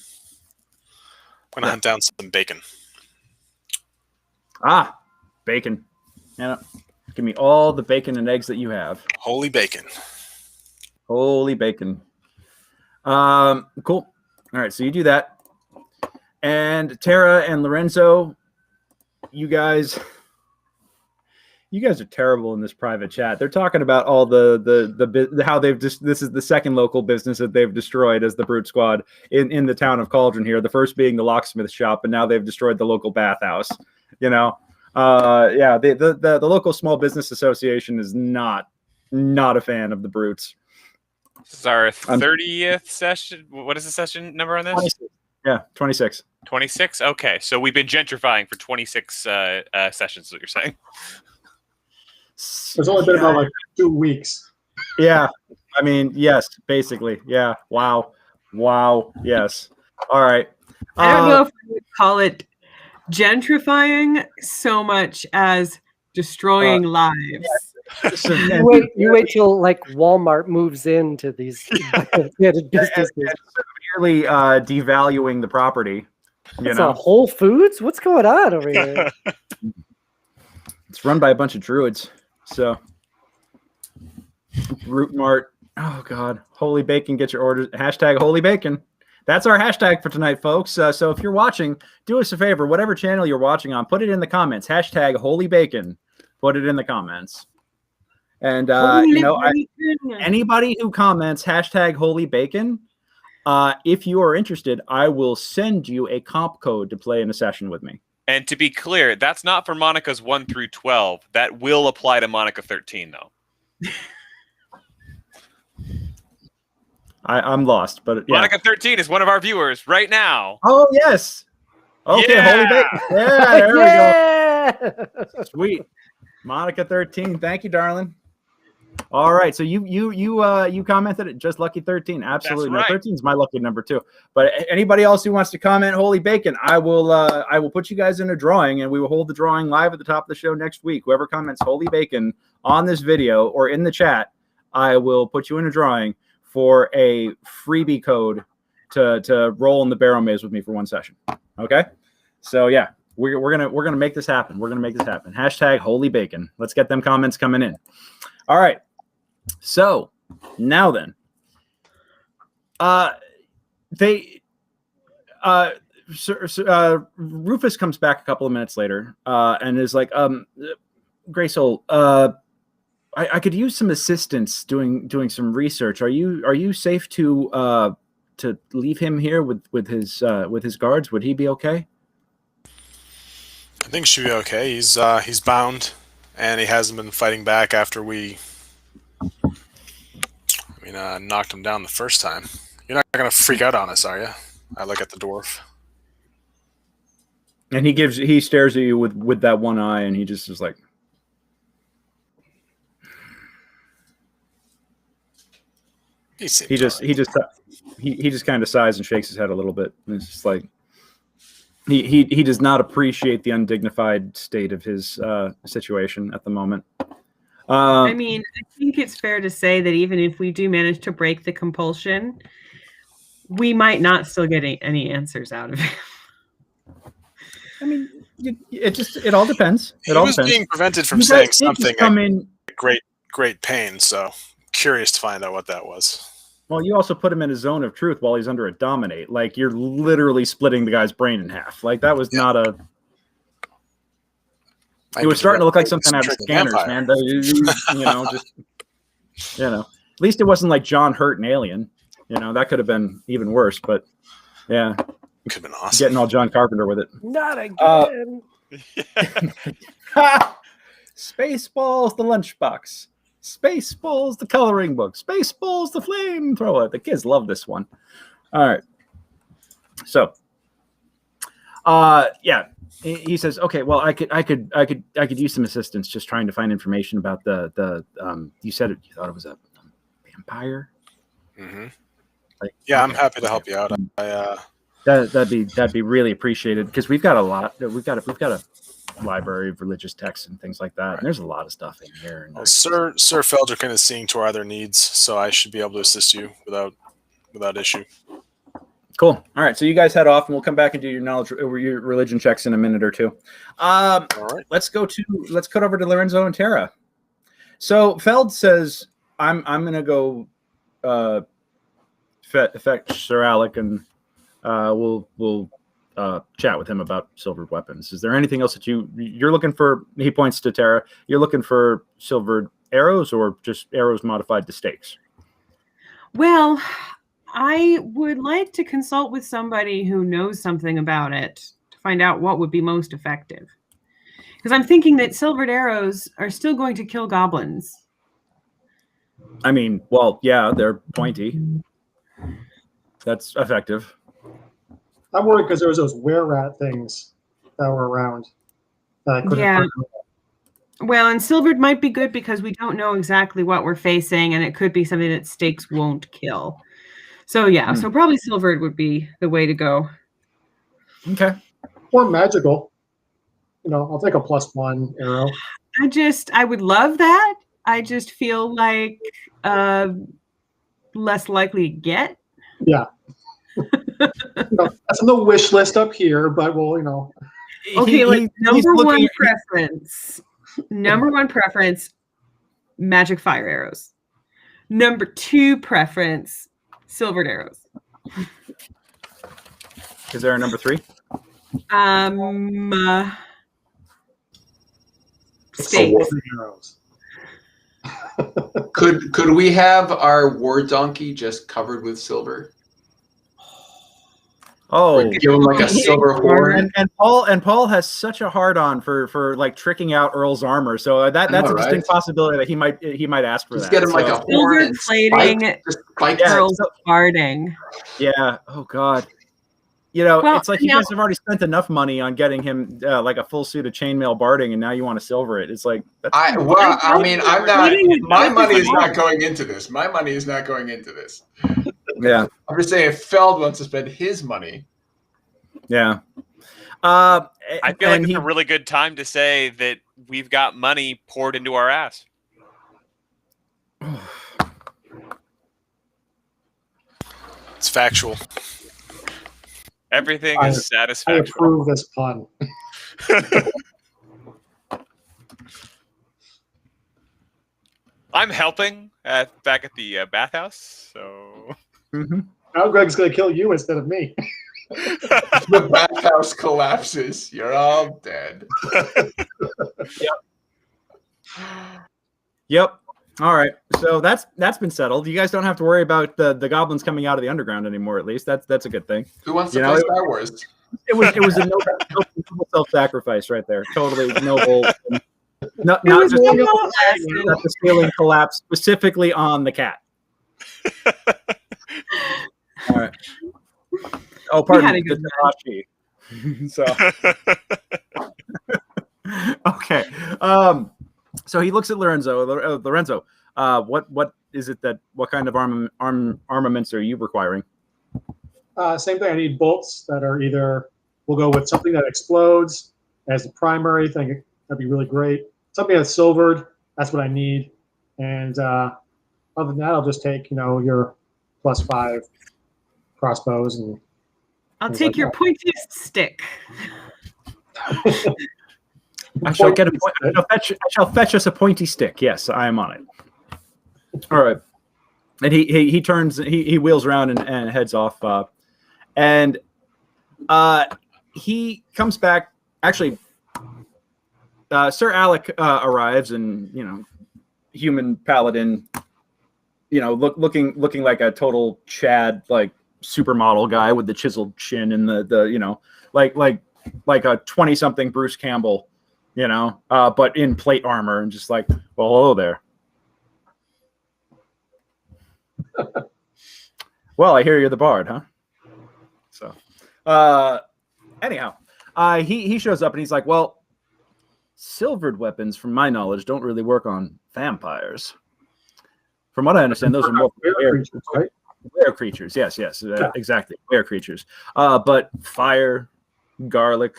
going to hunt down some bacon. Bacon. Yeah, give me all the bacon and eggs that you have. Holy bacon. Holy bacon. Cool. All right, so you do that. And Tara and Lorenzo, you guys are terrible in this private chat. They're talking about all the how they've just, this is the second local business that they've destroyed as the Brute Squad in the town of Cauldron here. The first being the locksmith shop, and now they've destroyed the local bathhouse. You know, the local small business association is not a fan of the Brutes. This is our 30th session. What is the session number on this? 26. Yeah, 26. 26? Okay, so we've been gentrifying for 26 sessions, is what you're saying. It's only been about like 2 weeks. Yeah, I mean, yes, basically. Yeah, wow, yes. All right. I don't know if we would call it gentrifying so much as destroying lives. You wait till like Walmart moves into these businesses. Severely devaluing the property. It's a Whole Foods? What's going on over here? It's run by a bunch of druids. So, Root Mart. Oh God, Holy Bacon. Get your orders. # Holy Bacon. That's our hashtag for tonight, folks. So if you're watching, do us a favor. Whatever channel you're watching on, put it in the comments. Hashtag Holy Bacon. Put it in the comments. And anybody who comments hashtag Holy Bacon, if you are interested, I will send you a comp code to play in a session with me. And to be clear, that's not for Monica's 1 through 12. That will apply to Monica 13, though. I'm lost, but yeah. Monica 13 is one of our viewers right now. Oh, yes. Okay, yeah. Holy Bacon. Yeah, there we go. Sweet. Monica 13. Thank you, darling. All right. So you commented it, just lucky 13. Absolutely. Right. No, 13 is my lucky number too. But anybody else who wants to comment Holy Bacon, I will put you guys in a drawing, and we will hold the drawing live at the top of the show next week. Whoever comments Holy Bacon on this video or in the chat, I will put you in a drawing for a freebie code to roll in the Barrowmaze with me for one session. Okay, so yeah, we're gonna make this happen. We're gonna make this happen. Hashtag Holy Bacon. Let's get them comments coming in. All right. So now then, Rufus comes back a couple of minutes later and is like, Graysoul, I could use some assistance doing some research. Are you safe to leave him here with his guards? Would he be okay? I think he should be okay. He's bound, and he hasn't been fighting back after we knocked him down the first time. You're not gonna freak out on us, are you? I look at the dwarf, and he stares at you with that one eye, and he just is like. He just kind of sighs and shakes his head a little bit. And it's just like he does not appreciate the undignified state of his situation at the moment. I mean, I think it's fair to say that even if we do manage to break the compulsion, we might not still get any answers out of it. I mean, it all depends. He was being prevented from saying something at great pain, so curious to find out what that was. Well, you also put him in a zone of truth while he's under a dominate. Like, you're literally splitting the guy's brain in half. Like, that was not a... It was starting to look like something out of Scanners, man. At least it wasn't like John Hurt and Alien. That could have been even worse, but yeah. Could have been awesome. Getting all John Carpenter with it. Not again. Spaceballs, the lunchbox. Spaceballs, the coloring book. Spaceballs, the flamethrower. The kids love this one. All right. So, yeah, he says, okay, well, I could use some assistance just trying to find information about the you said you thought it was a vampire. Mm-hmm. Yeah, I'm happy to help you out. That'd be really appreciated, because we've got a lot. We've got a library of religious texts and things like that. Right. And there's a lot of stuff in here. Well, Sir Feldrick is seeing to our other needs, so I should be able to assist you without issue. Cool. All right, so you guys head off, and we'll come back and do your religion checks in a minute or two. All right. Let's cut over to Lorenzo and Tara. So Feld says, "I'm gonna go fetch Sir Alec, and we'll chat with him about silvered weapons. Is there anything else that you're looking for?" He points to Tara. You're looking for silvered arrows, or just arrows modified to stakes? Well, I would like to consult with somebody who knows something about it to find out what would be most effective. Because I'm thinking that silvered arrows are still going to kill goblins. I mean, well, yeah, they're pointy. That's effective. I'm worried because there was those were-rat things that were around. Yeah. Well, and silvered might be good because we don't know exactly what we're facing, and it could be something that stakes won't kill. So yeah, so probably silvered would be the way to go. Okay. Or magical. I'll take a +1 arrow. I would love that. I just feel like less likely to get. Yeah. That's on the wish list up here, but we'll, Okay, number one preference. Number one preference, magic fire arrows. Number 2 preference, silvered arrows. Is there a number 3? Stakes. Could we have our war donkey just covered with silver? Oh, give him like a silver horn. And Paul has such a hard on for like tricking out Earl's armor. So that's a distinct possibility that he might ask for just that. Get him like a silver plating, Earl's guarding. Yeah. Oh God. It's like you guys have already spent enough money on getting him like a full suit of chainmail barding, and now you want to silver it. It's like I'm not. My money is not going into this. My money is not going into this. Yeah, I'm just saying, if Feld wants to spend his money. Yeah. I feel like it's a really good time to say that we've got money poured into our ass. It's factual. Everything is satisfactory. I approve this pun. I'm helping back at the bathhouse, so... Now Greg's going to kill you instead of me. The bathhouse collapses. You're all dead. Yep. All right. So that's been settled. You guys don't have to worry about the goblins coming out of the underground anymore. At least that's a good thing. Who wants to play Star Wars? It was a noble self-sacrifice right there. Totally noble. Not just that the ceiling collapsed specifically on the cat. All right. Oh, pardon me. So okay. So he looks at Lorenzo. Lorenzo, what is it what kind of armaments are you requiring? Same thing. I need bolts that are we'll go with something that explodes as the primary thing. That'd be really great. Something that's silvered. That's what I need. And other than that, I'll just take your +5 crossbows and. I'll take your pointiest stick. I shall fetch us a pointy stick. Yes, I am on it. All right. And he turns. He wheels around and heads off. And he comes back. Actually, Sir Alec arrives, and human paladin. Looking like a total Chad, like supermodel guy with the chiseled chin and the like a 20-something Bruce Campbell. But in plate armor and just like, well, hello there. Well, I hear you're the bard, huh? So, anyhow, he shows up and he's like, well, silvered weapons, from my knowledge, don't really work on vampires. From what I understand, those are more rare creatures, right? Rare creatures, yes, exactly, rare creatures. But fire, garlic.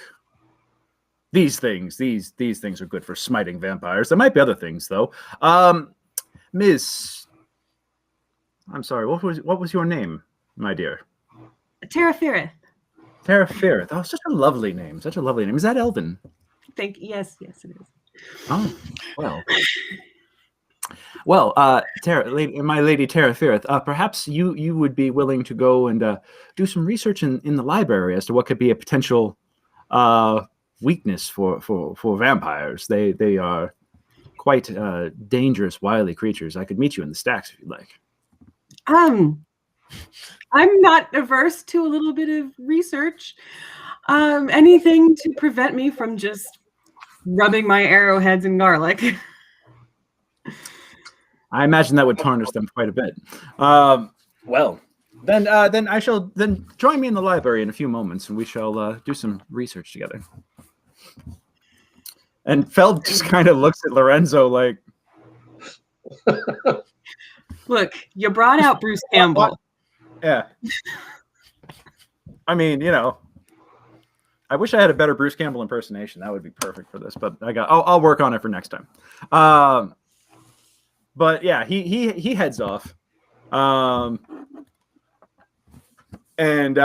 These things are good for smiting vampires. There might be other things, though. Ms. I'm sorry. What was your name, my dear? Tara Firith. Tara Firith. Oh, such a lovely name. Such a lovely name. Is that Elven? Yes, it is. Oh, well. Well, Tara, my lady Tara Firith, perhaps you would be willing to go and do some research in the library as to what could be a potential weakness for vampires. They are quite dangerous, wily creatures. I could meet you in the stacks if you'd like. I'm not averse to a little bit of research. Anything to prevent me from just rubbing my arrowheads in garlic. I imagine that would tarnish them quite a bit. Well, then I shall join me in the library in a few moments, and we shall do some research together. And Feld just kind of looks at Lorenzo like, look, you brought out Bruce Campbell. Yeah. I mean, I wish I had a better Bruce Campbell impersonation. That would be perfect for this, but I'll work on it for next time. But yeah, he heads off. And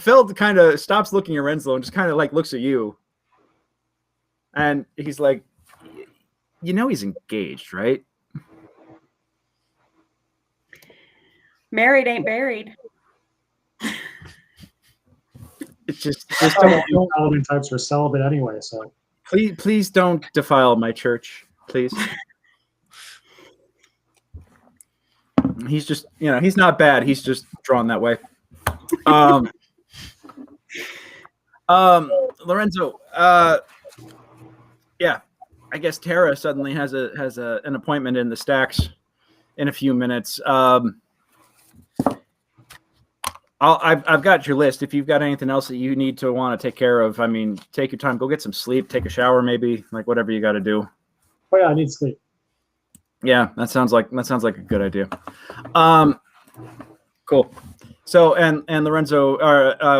Feld kind of stops looking at Renzo and just kind of like looks at you. And he's like, he's engaged, right? Married ain't buried. just don't paladin types are celibate anyway. So please don't defile my church, please. He's just, he's not bad. He's just drawn that way. Lorenzo, yeah, I guess Tara suddenly has an appointment in the stacks in a few minutes. I've got your list. If you've got anything else that you need to want to take care of, I mean, take your time. Go get some sleep. Take a shower, maybe, like whatever you got to do. Oh yeah, I need sleep. Yeah, that sounds like a good idea. Cool. So and Lorenzo,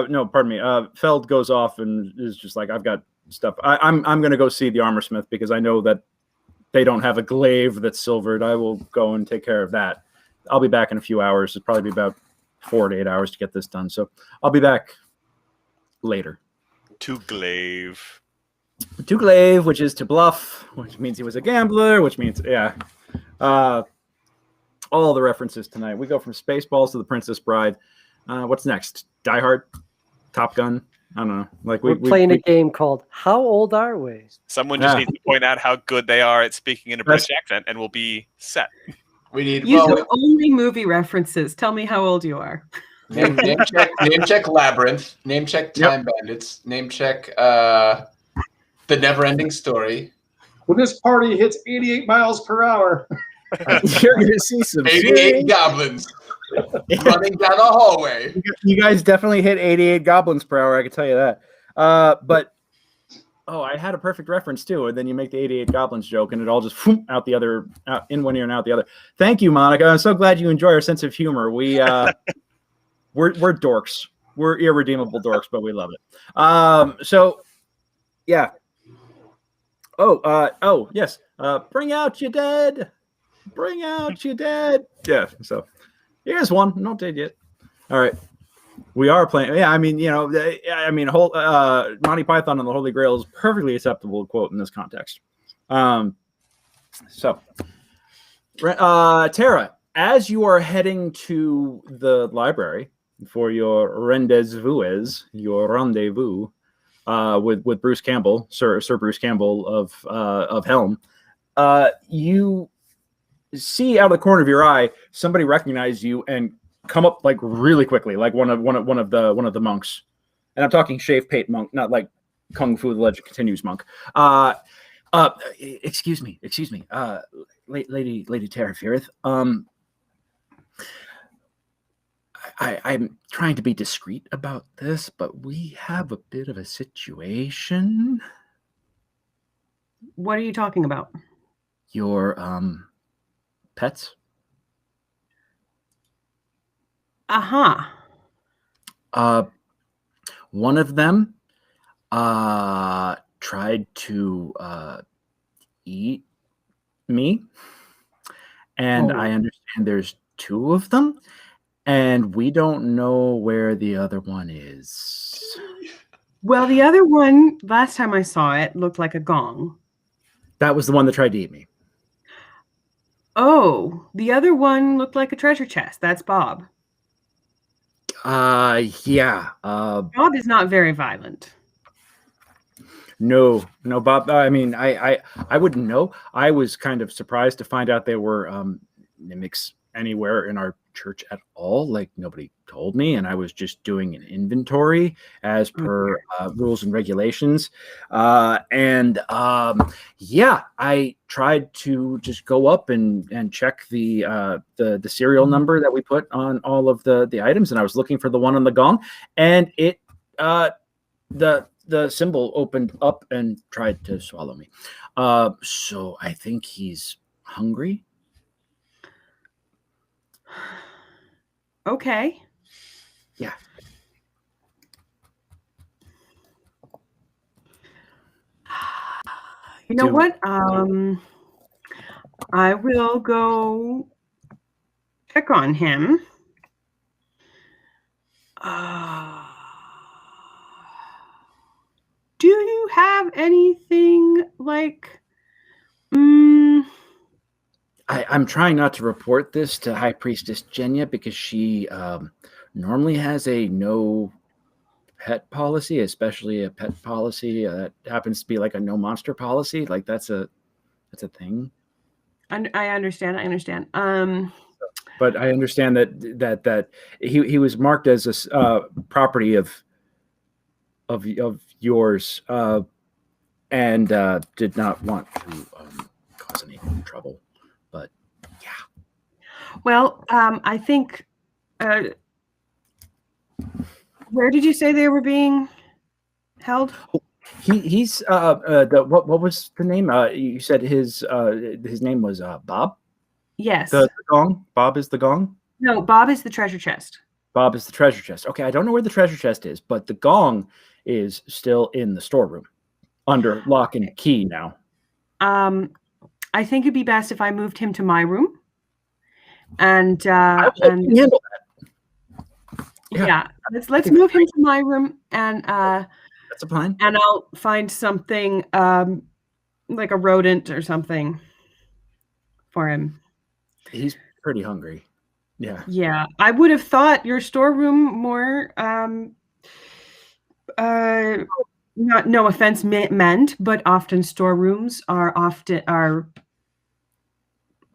no, pardon me. Feld goes off and is just like, I've got stuff. I'm going to go see the armorsmith because I know that they don't have a glaive that's silvered. I will go and take care of that. I'll be back in a few hours. It'll probably be about 4 to 8 hours to get this done. So I'll be back later. To glaive, which is to bluff, which means he was a gambler, which means, yeah. All the references tonight. We go from Spaceballs to The Princess Bride. What's next? Die Hard? Top Gun? I don't know. Like we're playing a game called How Old Are We? Someone just needs to point out how good they are at speaking in a British accent, and we'll be set. We need only movie references. Tell me how old you are. Name check Labyrinth. Name check Time Bandits. Name check The Never-Ending Story. When this party hits 88 miles per hour, you're going to see some 88 goblins running down the hallway. You guys definitely hit 88 goblins per hour, I can tell you that. But I had a perfect reference too, and then you make the 88 goblins joke, and it all just out the other, out in one ear and out the other. Thank you, Monica. I'm so glad you enjoy our sense of humor. We're dorks. We're irredeemable dorks, but we love it. So, yeah. Yes. Bring out your dead. Bring out your dead. Yeah. So here's one. Not dead yet. All right. We are playing. Yeah. I mean, Monty Python and the Holy Grail is a perfectly acceptable quote in this context. So, Tara, as you are heading to the library for your rendezvous with Bruce Campbell, Sir Bruce Campbell of Helm, you see out of the corner of your eye somebody recognize you and come up like really quickly, like one of the monks, and I'm talking shave pate monk, not like Kung Fu: The Legend Continues monk. Excuse me, Lady Tara Firth. I'm trying to be discreet about this, but we have a bit of a situation. What are you talking about? Your pets. Uh-huh. One of them tried to eat me, and I understand there's two of them, and we don't know where the other one is. Well, the other one, last time I saw it, looked like a gong. That was the one that tried to eat me. Oh, the other one looked like a treasure chest. That's Bob. Yeah. Bob is not very violent. No, Bob. I mean, I wouldn't know. I was kind of surprised to find out there were mimics anywhere in our church at all. Like, nobody told me, and I was just doing an inventory as per rules and regulations. Yeah, I tried to just go up and check the serial number that we put on all of the items, and I was looking for the one on the gong, and it the symbol opened up and tried to swallow me. So I think he's hungry. Okay. Yeah. You know what? I will go check on him. Do you have anything like... I'm trying not to report this to High Priestess Jenya because she normally has a no pet policy, especially a pet policy that happens to be like a no monster policy. Like that's a thing. I understand. But I understand that he was marked as a property of yours, and did not want to cause any trouble. But yeah. Well, I think. Where did you say they were being held? He's what was the name? You said his name was Bob. Yes. The gong. Bob is the gong. No, Bob is the treasure chest. Bob is the treasure chest. Okay, I don't know where the treasure chest is, but the gong is still in the storeroom, under lock and key now. I think it'd be best if I moved him to my room. And handle that. Yeah, let's move him to my room, and that's a plan. And I'll find something like a rodent or something for him. He's pretty hungry. Yeah. Yeah, I would have thought your storeroom more. Not no offense meant, but often storerooms are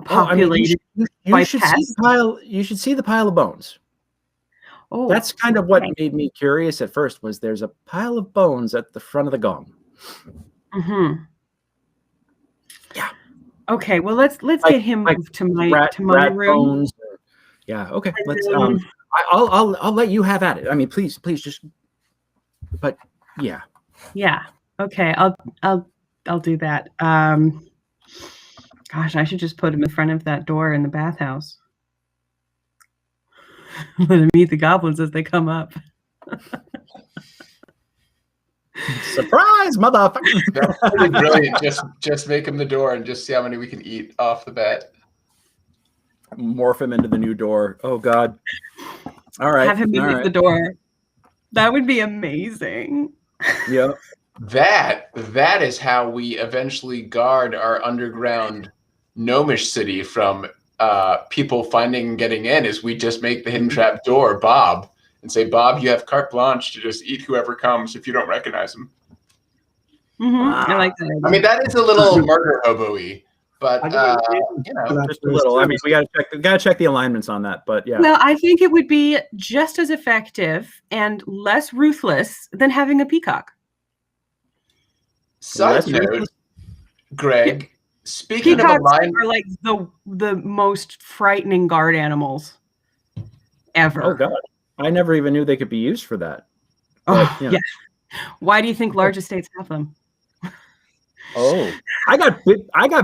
populated by pests. You should see the pile of bones. Oh, that's kind of what made me curious at first. Was there's a pile of bones at the front of the gong? Mm-hmm. Yeah. Okay. Well, let's get him to my room. Bones. Yeah. Okay. Let's. I'll let you have at it. I mean, please, just. But yeah. Yeah. Okay. I'll do that. Gosh, I should just put him in front of that door in the bathhouse. Let him meet the goblins as they come up. Surprise, motherfucker! That's really brilliant. Just make him the door and just see how many we can eat off the bat. Morph him into the new door. Oh God! All right, have him meet the door. That would be amazing. Yeah. That is how we eventually guard our underground gnomish city from people finding and getting in. Is we just make the hidden trap door Bob and say, Bob, you have carte blanche to just eat whoever comes if you don't recognize him. Mm-hmm. I like that. I mean, that is a little murder hobo-y, but you know, just a little. I mean, we gotta check the alignments on that. But yeah. Well, I think it would be just as effective and less ruthless than having a peacock. Side note, Greg. Speaking Peacocks of alignment, are like the most frightening guard animals ever. Oh God, I never even knew they could be used for that. Oh yeah. Why do you think large estates have them? Oh, I got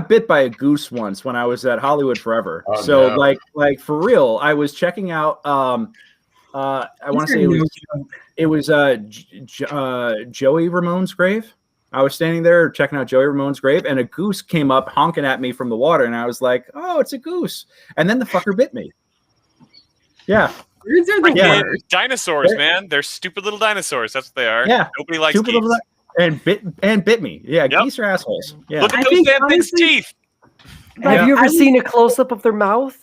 bit by a goose once when I was at Hollywood Forever. Oh, so no. like for real, I was checking out. I want to say it was Joey Ramone's grave. I was standing there checking out Joey Ramone's grave, and a goose came up honking at me from the water, and I was like, "Oh, it's a goose!" And then the fucker bit me. Yeah, birds are the worst. Dinosaurs, man. They're stupid little dinosaurs. That's what they are. Yeah, nobody likes geese. And bit me. Yeah, yep. Geese are assholes. Yeah. Look at those damn things' teeth. Have you ever seen a close up of their mouth?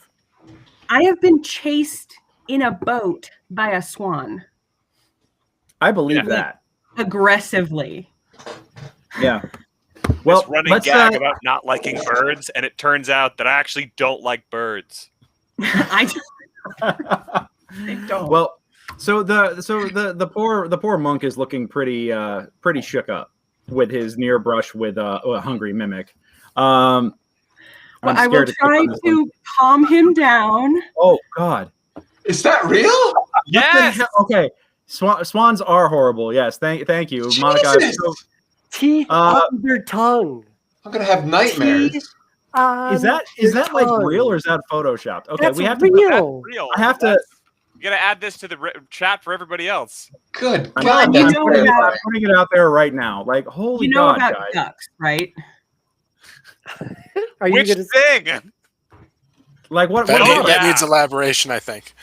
I have been chased in a boat by a swan. I believe that aggressively. Yeah. Well, this running gag about not liking birds, and it turns out that I actually don't like birds. I don't. Well, so the poor monk is looking pretty shook up with his near brush with a hungry mimic. Well, I will try to calm him down. Oh God, is that real? Yes. Okay. Swans are horrible. Yes. Thank you, Monica. Teeth on their tongue. I'm gonna have nightmares. Is that like real or is that photoshopped? Okay, that's we have real. Real. I have to. You gotta add this to the chat for everybody else. Good God, God, you that's know great. about- I'm putting it out there right now. Like, holy you know God, about guys. ducks, right? Are you Which gonna thing? Like what? That needs elaboration, I think.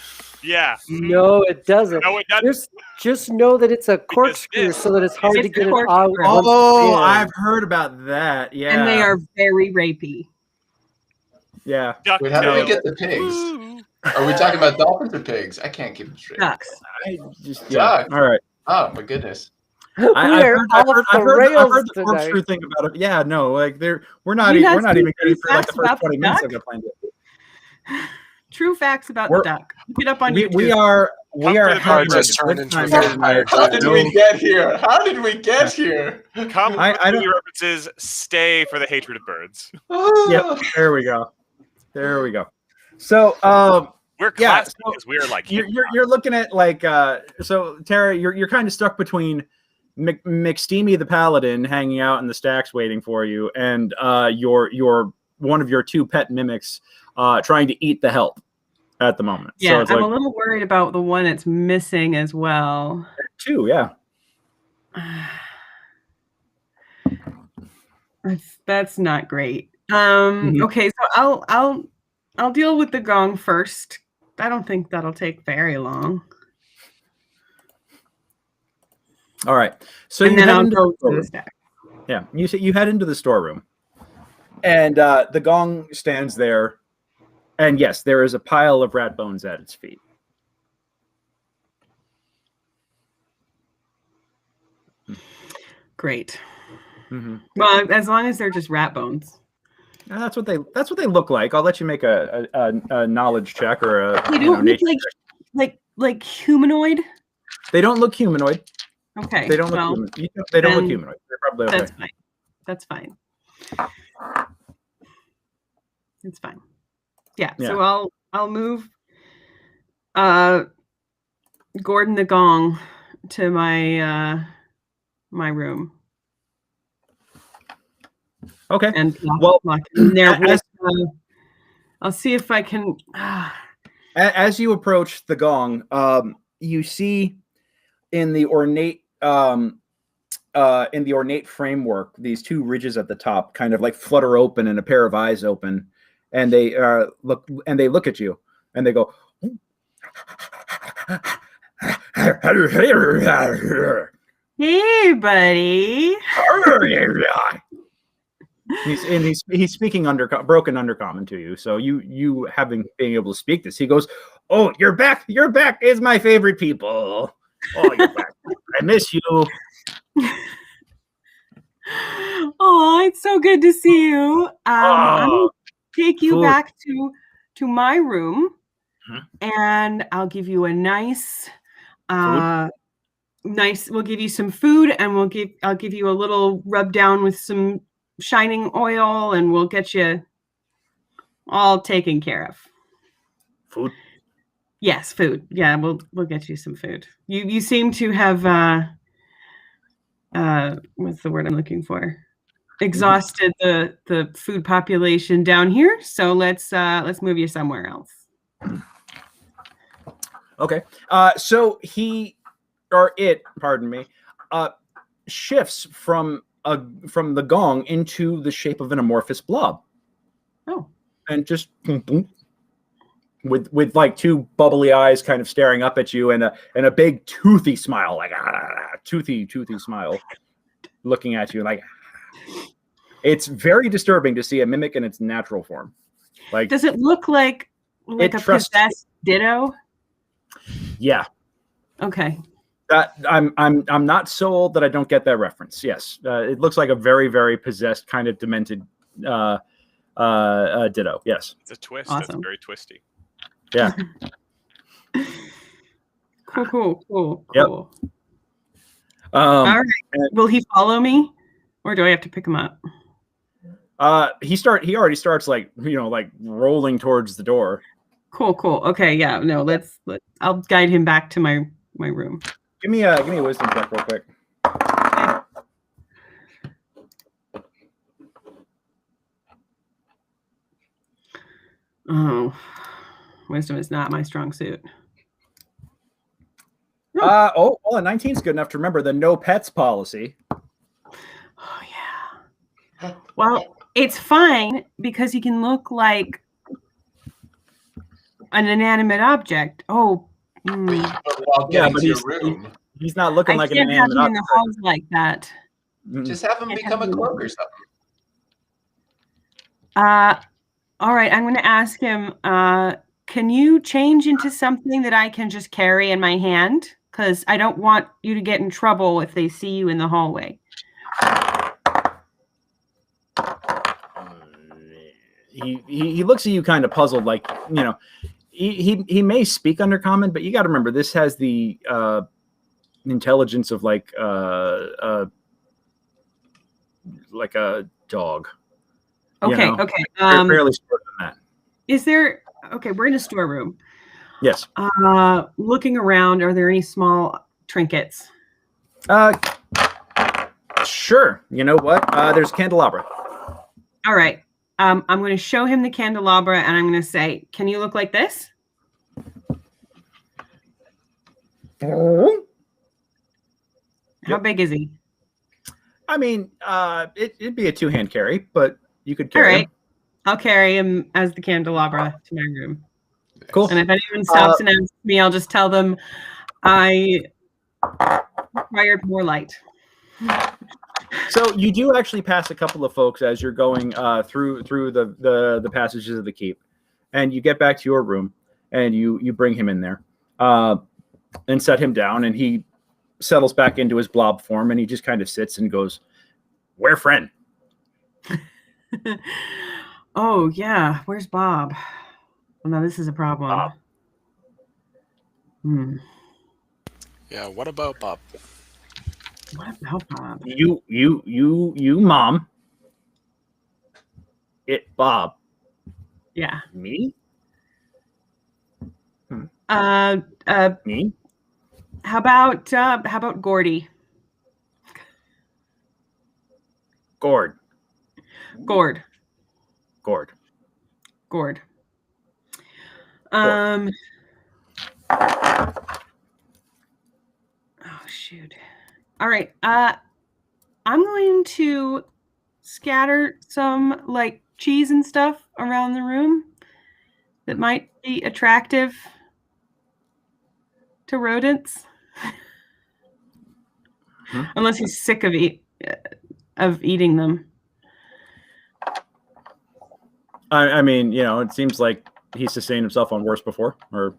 Yeah. No, it doesn't. No, it doesn't. Just know that it's a corkscrew so that it's hard to get it out. Oh, I've heard about that. Yeah. And they are very rapey. Yeah. Wait, how do we get the pigs? Are we talking about dolphins or pigs? I can't keep them straight. Ducks. All right. Oh my goodness. I've heard the corkscrew thing about it. Yeah, no, like we're not even getting for like the first 20 minutes of the plan. True facts about the duck. Look it up on YouTube. We are having just turned into a How did we get here? How did we get here? Common references stay for the hatred of birds. Yep, there we go. So we're classy because we're like you're looking at like so Tara, you're kind of stuck between McSteamy the Paladin hanging out in the stacks waiting for you, and your one of your two pet mimics trying to eat the help at the moment. Yeah, so I'm a little worried about the one that's missing as well. Too, yeah. That's not great. Okay, so I'll deal with the gong first. I don't think that'll take very long. All right. So and then I'll go to the stack. Yeah, you head into the storeroom, and the gong stands there, and yes, there is a pile of rat bones at its feet. Great. Well, as long as they're just rat bones. That's what they look like. I'll let you make a knowledge check or a they don't look like humanoid. They don't look humanoid. Okay. They don't look humanoid. They don't look humanoid. They're probably okay. That's fine. That's fine. It's fine. Yeah. So I'll move Gordon the Gong to my my room. Okay. And lock in there. I'll see if I can. As you approach the gong, you see in the ornate framework these two ridges at the top kind of like flutter open and a pair of eyes open, and they look at you and they go. Hey, buddy. He's speaking broken undercommon to you. So you having being able to speak this, he goes, "Oh, you're back. You're back is my favorite people. Oh, you're back. I miss you." Oh, it's so good to see you. I'm gonna take you back to my room, and I'll give you a nice. We'll give you some food, and I'll give you a little rub down with some shining oil, and we'll get you all taken care of. Food? Yes, food. Yeah, we'll get you some food. You seem to have what's the word I'm looking for? Exhausted the food population down here, so let's move you somewhere else. Okay. So pardon me, shifts from the gong into the shape of an amorphous blob. Oh. And just with like two bubbly eyes kind of staring up at you and a big toothy smile, like toothy smile looking at you, like it's very disturbing to see a mimic in its natural form. Like, does it look like a possessed ditto? Yeah. Okay. I'm not so old that I don't get that reference. Yes, it looks like a very, very possessed kind of demented ditto. Yes, it's a twist. Awesome. That's very twisty. Yeah. Cool. Yep. All right. Will he follow me, or do I have to pick him up? He already starts like rolling towards the door. Cool. Okay. Yeah. No. Let's. I'll guide him back to my room. Give me a wisdom check real quick. Oh, wisdom is not my strong suit. Well, a 19 is good enough to remember the no pets policy. Oh yeah. Well, it's fine because he can look like an inanimate object. Oh. But he's not looking like an inanimate object. In the halls like that. Just have him become a cloak or something. All right, I'm going to ask him. Can you change into something that I can just carry in my hand? because I don't want you to get in trouble if they see you in the hallway. He looks at you kind of puzzled, like, you know, he may speak Undercommon, but you got to remember this has the intelligence of like a dog. Okay, okay. Fairly short than that. Is there? Okay, we're in a storeroom. Yes. Looking around, are there any small trinkets? Sure. You know what? There's a candelabra. All right. I'm going to show him the candelabra, and I'm going to say, "Can you look like this?" How big is he? I mean, it'd be a two-hand carry, but you could carry him. I'll carry him as the candelabra to my room. Cool. And if anyone stops and asks me, I'll just tell them I required more light. So you do actually pass a couple of folks as you're going through the passages of the keep, and you get back to your room, and you bring him in there, and set him down, and he settles back into his blob form, and he just kind of sits and goes, "Where, friend?" Oh yeah, where's Bob? Oh, no, this is a problem. Bob. Yeah, what about Bob? What about Bob? You, mom. It, Bob. Yeah. Me? Me? How about Gordy? Gord. Gord. Gord. Gord. Gord. Oh shoot. All right. I'm going to scatter some like cheese and stuff around the room that might be attractive to rodents. Unless he's sick of eating them. I mean, you know, it seems like he's sustained himself on worse before, or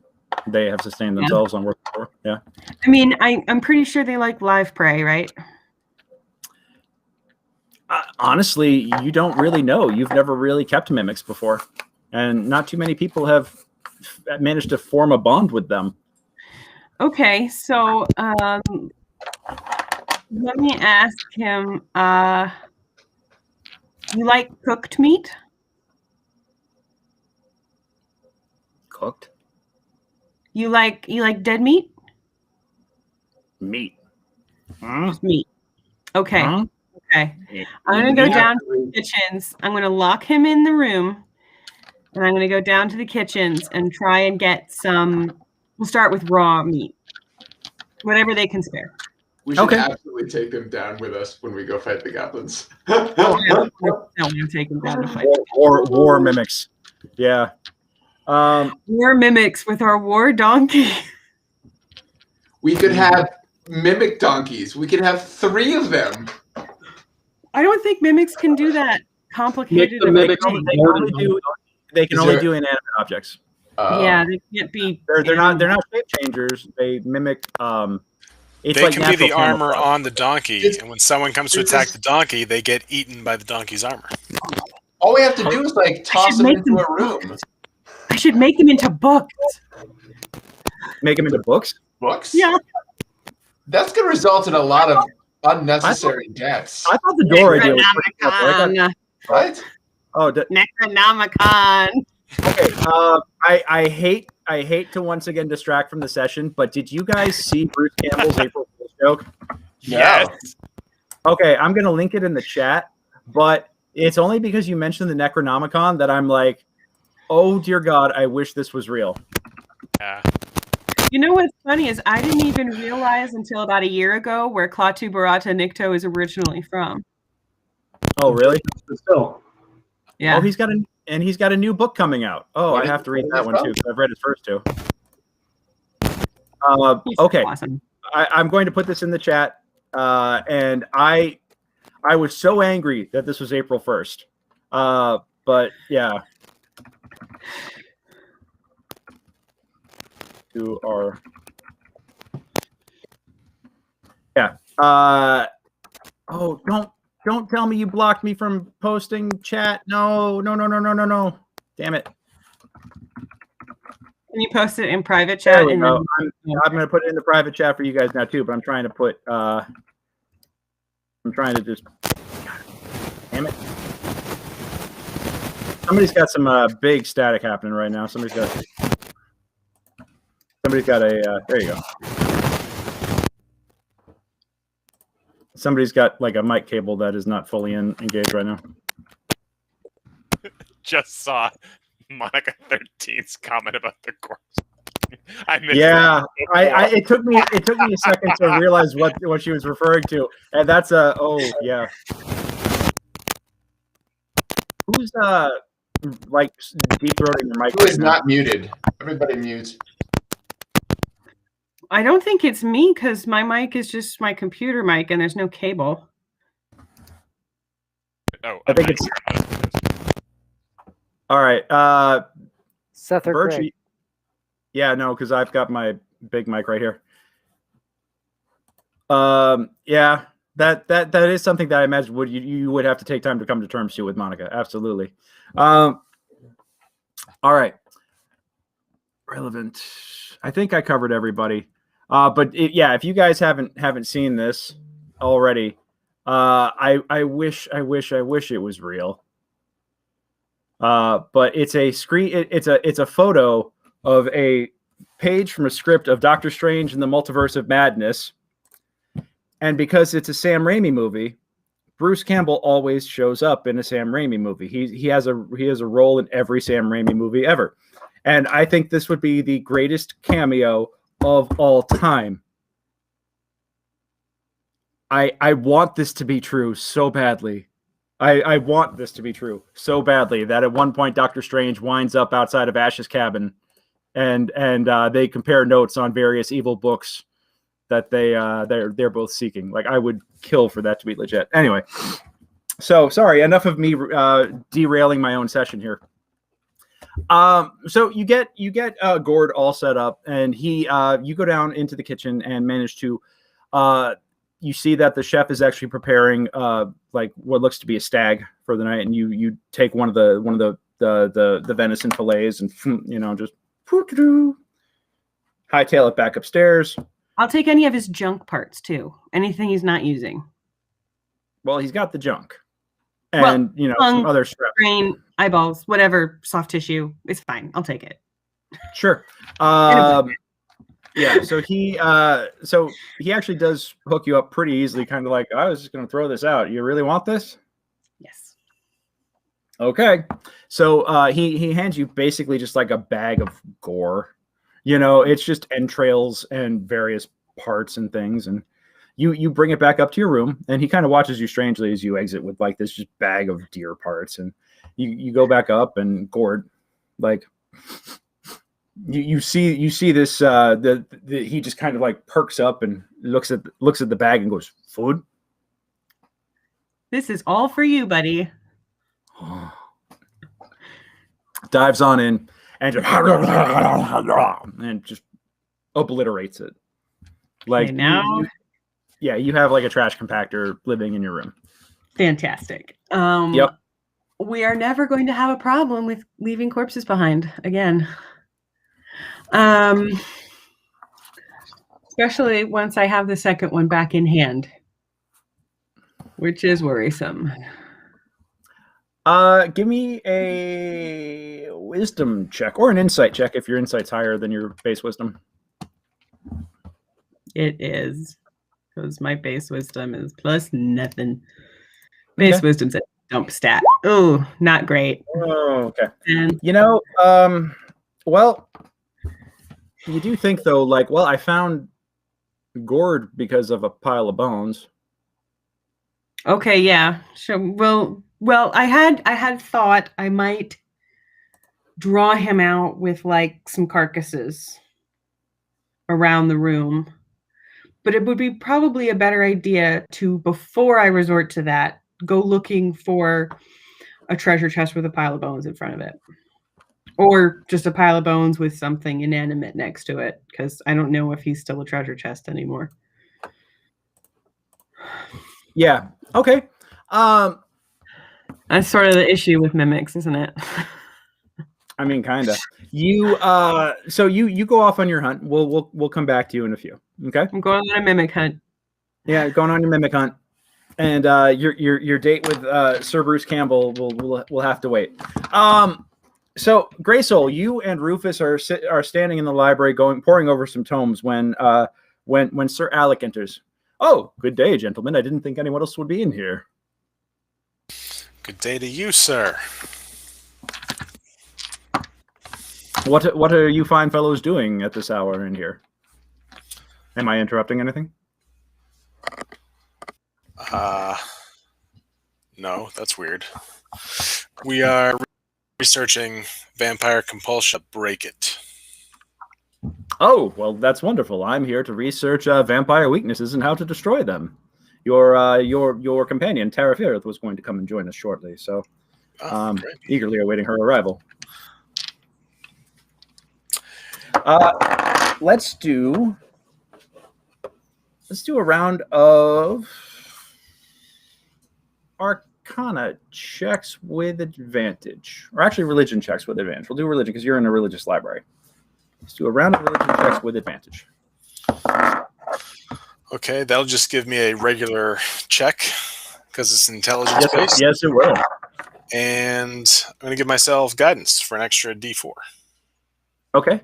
they have sustained themselves on worse before. Yeah. I mean, I'm pretty sure they like live prey, right? Honestly, you don't really know. You've never really kept mimics before, and not too many people have managed to form a bond with them. Okay, so let me ask him. You like cooked meat? Cooked? You like dead meat? Meat. Just meat. Okay. Okay. I'm going to go down to the kitchens. I'm going to lock him in the room. And I'm going to go down to the kitchens and try and get some. We'll start with raw meat. Whatever they can spare. We should absolutely take them down with us when we go fight the goblins. I don't want to take them down to fight. War mimics. Yeah. War mimics with our war donkey. We could have mimic donkeys. We could have 3 of them. I don't think mimics can do that complicated. They can only do inanimate objects. Yeah, they can't be. They're not shape changers. They mimic. They like can be the armor on the donkey, and when someone comes to attack the donkey, they get eaten by the donkey's armor. All we have to do is like toss them into a room. I should make them into books. Make them into books? Books? Yeah. That's going to result in a lot of unnecessary deaths. I thought the door idea was pretty cool. What? Oh, Necronomicon. Okay. I hate to once again distract from the session, but did you guys see Bruce Campbell's April Fool's joke? Yes. Okay, I'm gonna link it in the chat, but it's only because you mentioned the Necronomicon that I'm like, oh dear God, I wish this was real. Yeah. You know what's funny is I didn't even realize until about a year ago where Klaatu Barada Nikto is originally from. Oh, really? Still. Yeah. Oh, he's got a new book coming out. Oh, I have to read that one too. I've read his first 2. Okay. Awesome. I'm going to put this in the chat. And I was so angry that this was April 1st. But yeah. To our Oh, don't tell me you blocked me from posting chat. No. Damn it. Can you post it in private chat? I'm going to put it in the private chat for you guys now too, but I'm trying to put I'm trying to just damn it. Somebody's got some big static happening right now. Somebody's got a there you go. Somebody's got like a mic cable that is not fully engaged right now. Just saw Monica 13's comment about the corpse. I missed it took me a second to realize what she was referring to, and that's yeah. Who's like deep throating the mic? Who is not muted? Everybody mute. I don't think it's me because my mic is just my computer mic and there's no cable. Oh, I think it's all right. Seth or Birchie. Greg? Yeah, no, because I've got my big mic right here. Yeah, that is something that I imagine you would have to take time to come to terms to with Monica. Absolutely. All right. Relevant. I think I covered everybody. But if you guys haven't seen this already, I wish it was real. But it's a screen. It's a photo of a page from a script of Doctor Strange in the Multiverse of Madness. And because it's a Sam Raimi movie, Bruce Campbell always shows up in a Sam Raimi movie. He has a role in every Sam Raimi movie ever. And I think this would be the greatest cameo of all time. I want this to be true so badly. I want this to be true so badly that at one point Doctor Strange winds up outside of Ash's cabin and they compare notes on various evil books that they're both seeking. Like, I would kill for that to be legit. Anyway, so sorry, enough of me derailing my own session here. So you get Gord all set up, and you go down into the kitchen and manage to you see that the chef is actually preparing like what looks to be a stag for the night, and you take one of the venison fillets and just hightail it back upstairs. I'll take any of his junk parts too. Anything he's not using. Well, he's got the junk. And some other strap. Brain, eyeballs, whatever, soft tissue. It's fine. I'll take it. Sure. Yeah, so he actually does hook you up pretty easily, kind of like, I was just gonna throw this out. You really want this? Yes. Okay. So he hands you basically just like a bag of gore. It's just entrails and various parts and things, and you bring it back up to your room, and he kind of watches you strangely as you exit with like this just bag of deer parts, and you go back up, and Gord, like you see this he just kind of like perks up and looks at the bag and goes, "Food? This is all for you, buddy." Dives on in and just obliterates it. Like, now. You have like a trash compactor living in your room. Fantastic. Yep. We are never going to have a problem with leaving corpses behind again. Especially once I have the second one back in hand, which is worrisome. Give me a wisdom check or an insight check if your insight's higher than your base wisdom. It is, because my base wisdom is plus nothing. Base wisdom's a dump stat. Oh, not great. Oh, okay. And well, you do think though, like, well, I found Gord because of a pile of bones. Okay, yeah. Sure. Well, I had thought I might draw him out with like some carcasses around the room. But it would be probably a better idea to, before I resort to that, go looking for a treasure chest with a pile of bones in front of it. Or just a pile of bones with something inanimate next to it, because I don't know if he's still a treasure chest anymore. Yeah. Okay. That's sort of the issue with mimics, isn't it? I mean, kind of. You so you go off on your hunt. We'll come back to you in a few. Okay. I'm going on a mimic hunt. Yeah, going on your mimic hunt, and your date with Sir Bruce Campbell will have to wait. So Graysoul, you and Rufus are standing in the library, poring over some tomes when Sir Alec enters. Oh, good day, gentlemen. I didn't think anyone else would be in here. Good day to you, sir. What are you fine fellows doing at this hour in here? Am I interrupting anything? No, that's weird. We are researching vampire compulsion. Break it. Oh, well, that's wonderful. I'm here to research vampire weaknesses and how to destroy them. Your companion, Tara Firth, was going to come and join us shortly, so eagerly awaiting her arrival. Let's do a round of Arcana checks with advantage, or actually religion checks with advantage. We'll do religion because you're in a religious library. Let's do a round of religion checks with advantage. Okay, that'll just give me a regular check because it's intelligence based. Yes, it will. And I'm going to give myself guidance for an extra D4. Okay.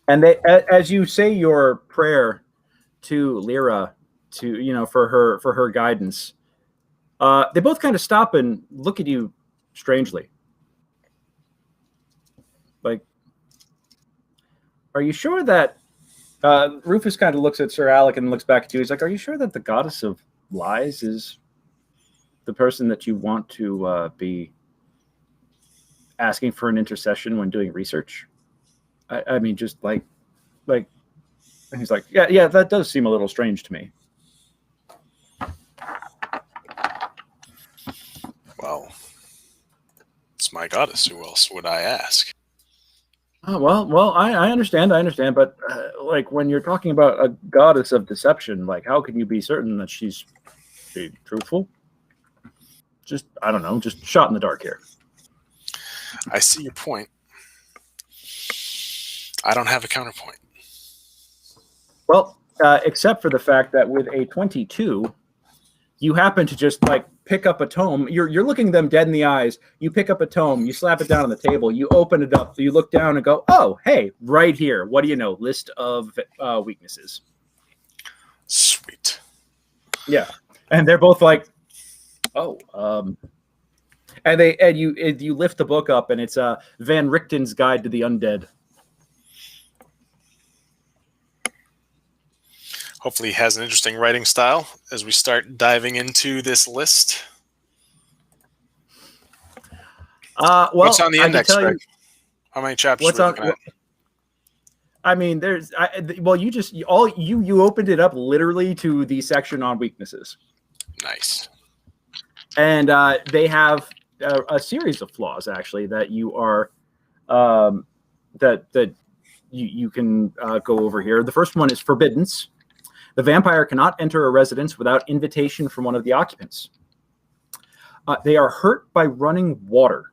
And as you say your prayer to Lyra, for her guidance, they both kind of stop and look at you strangely. Like, are you sure that Rufus kind of looks at Sir Alec and looks back at you? He's like, are you sure that the goddess of lies is the person that you want to be asking for an intercession when doing research? I mean, just like, and he's like, yeah, that does seem a little strange to me. Well, it's my goddess. Who else would I ask? Oh, well, I understand, but like when you're talking about a goddess of deception, like how can you be certain that she's being truthful? Just, I don't know, just shot in the dark here. I see your point. I don't have a counterpoint. Well, except for the fact that with a 22, you happen to just like pick up a tome. You're looking them dead in the eyes. You pick up a tome. You slap it down on the table. You open it up. You look down and go, oh, hey, right here. What do you know? List of weaknesses. Sweet. Yeah. And they're both like, oh, and you lift the book up and it's Van Richten's Guide to the Undead. Hopefully he has an interesting writing style as we start diving into this list. Well, what's on the index, Greg? How many chapters are we looking at? I mean, you opened it up literally to the section on weaknesses. Nice. And they have a series of flaws actually that you are that you can go over here. The first one is forbiddance. The vampire cannot enter a residence without invitation from one of the occupants. They are hurt by running water.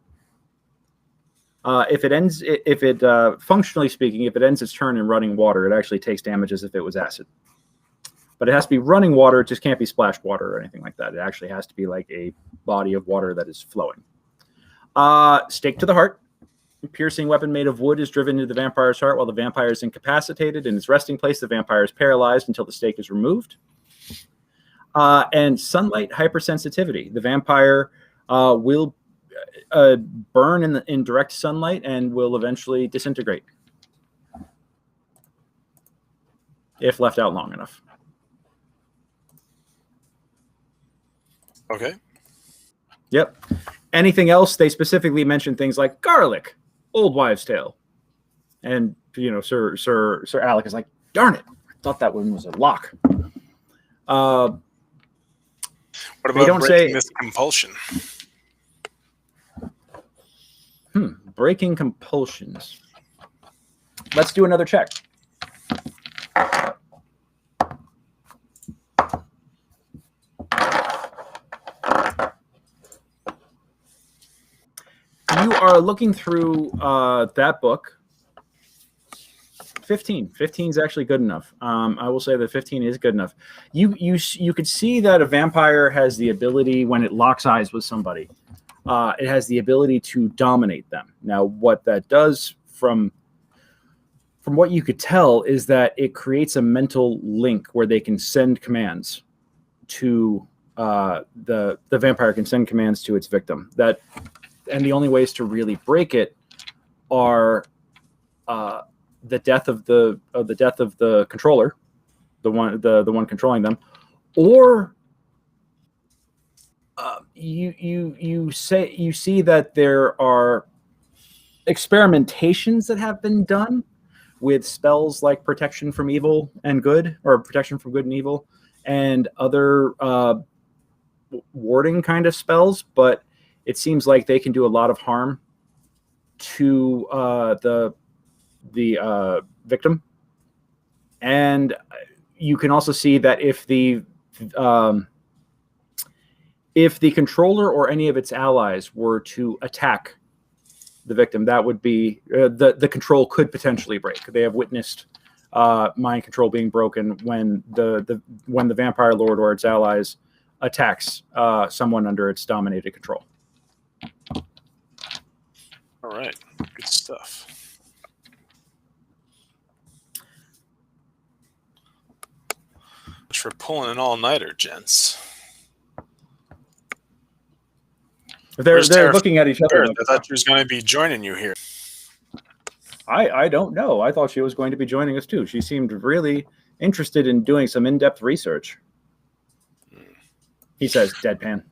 Functionally speaking, if it ends its turn in running water, it actually takes damage as if it was acid. But it has to be running water. It just can't be splashed water or anything like that. It actually has to be like a body of water that is flowing. Stake to the heart. A piercing weapon made of wood is driven into the vampire's heart while the vampire is incapacitated. In its resting place, the vampire is paralyzed until the stake is removed. And sunlight hypersensitivity. The vampire will burn in direct sunlight and will eventually disintegrate if left out long enough. Okay. Yep. Anything else? They specifically mention things like garlic, old wives' tale, and Sir Alec is like, darn it, I thought that one was a lock. What about breaking this compulsion? Breaking compulsions. Let's do another check. looking through that book, 15 is actually good enough. I will say that 15 is good enough. You could see that a vampire has the ability, when it locks eyes with somebody, it has the ability to dominate them. Now, what that does from what you could tell is that it creates a mental link where they can send commands to the vampire can send commands to its victim. And the only ways to really break it are the death of the controller, the one controlling them, or you see that there are experimentations that have been done with spells like protection from evil and good, or protection from good and evil, and other warding kind of spells, but it seems like they can do a lot of harm to the victim. And you can also see that if the controller or any of its allies were to attack the victim, that would be the control could potentially break. They have witnessed mind control being broken when the vampire lord or its allies attacks someone under its dominated control. All right, good stuff. For pulling an all-nighter, gents. They're looking at each other. I thought she was going to be joining you here. I don't know. I thought she was going to be joining us too. She seemed really interested in doing some in-depth research. He says, deadpan.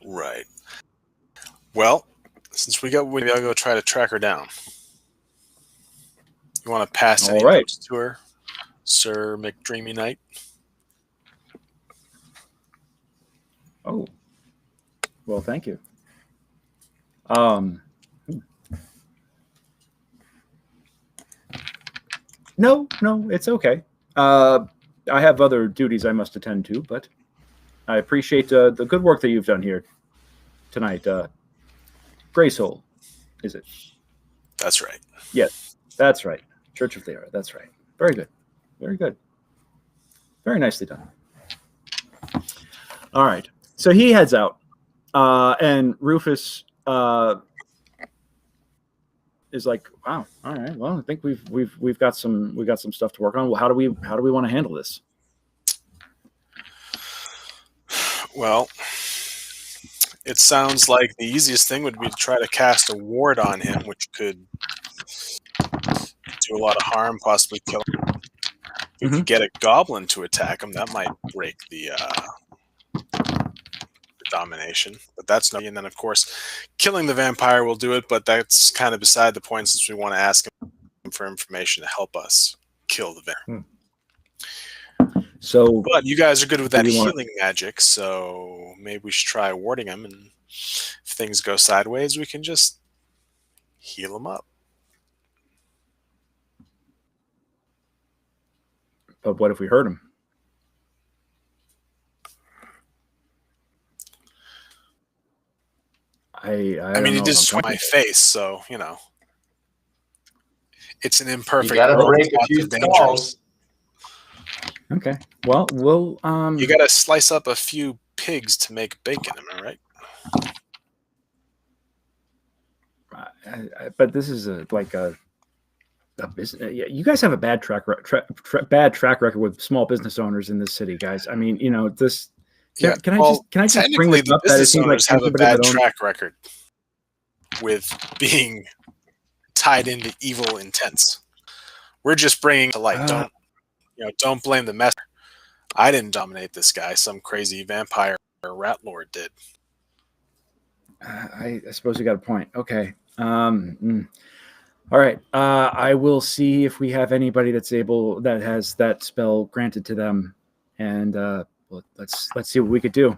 Right. Well, since maybe I'll go try to track her down. You want to pass any notes to her, Sir McDreamy Knight? Oh. Well, thank you. No, it's okay. I have other duties I must attend to, but I appreciate the good work that you've done here tonight. Grey Soul, is it? That's right. Yes, that's right. Church of Lyra, that's right. Very good. Very good. Very nicely done. All right. So he heads out. And Rufus is like, "Wow, all right. Well, I think we've got some stuff to work on. Well, how do we want to handle this?" Well, it sounds like the easiest thing would be to try to cast a ward on him, which could do a lot of harm, possibly kill him. If we could get a goblin to attack him, that might break the domination, but that's not. And then, of course, killing the vampire will do it, but that's kind of beside the point, since we want to ask him for information to help us kill the vampire. So, but you guys are good with that healing magic, so maybe we should try warding him, and if things go sideways, we can just heal him up. But what if we hurt him? I mean, he did swing my face, so it's an imperfect. You gotta break a few balls. Okay. Well, we'll. You gotta slice up a few pigs to make bacon. Am I right? But this is like a business. You guys have a bad track record with small business owners in this city, guys. I mean, this. Can I just bring this up? That it seems like have a bad track record with being tied into evil intents. We're just bringing to light. Don't blame the messenger. I didn't dominate this guy. Some crazy vampire or rat lord did. I suppose you got a point. Okay. All right. I will see if we have anybody that has that spell granted to them, and let's see what we could do.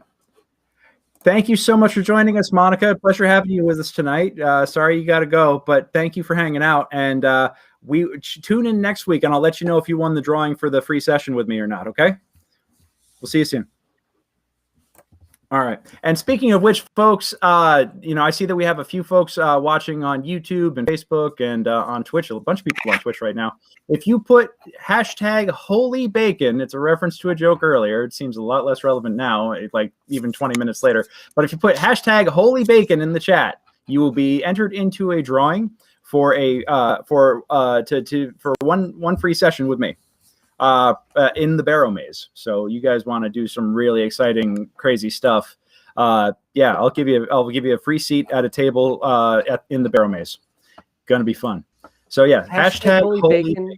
Thank you so much for joining us, Monica. Pleasure having you with us tonight. Sorry you got to go, but thank you for hanging out. And we tune in next week, and I'll let you know if you won the drawing for the free session with me or not. Okay? We'll see you soon. All right. And speaking of which, folks, I see that we have a few folks watching on YouTube and Facebook and on Twitch. A bunch of people on Twitch right now. If you put hashtag Holy Bacon, it's a reference to a joke earlier. It seems a lot less relevant now, like even 20 minutes later. But if you put hashtag Holy Bacon in the chat, you will be entered into a drawing for one free session with me. In the Barrowmaze. So you guys want to do some really exciting, crazy stuff? I'll give you a free seat at a table in the Barrowmaze. Gonna be fun. So yeah, hashtag Holy Bacon.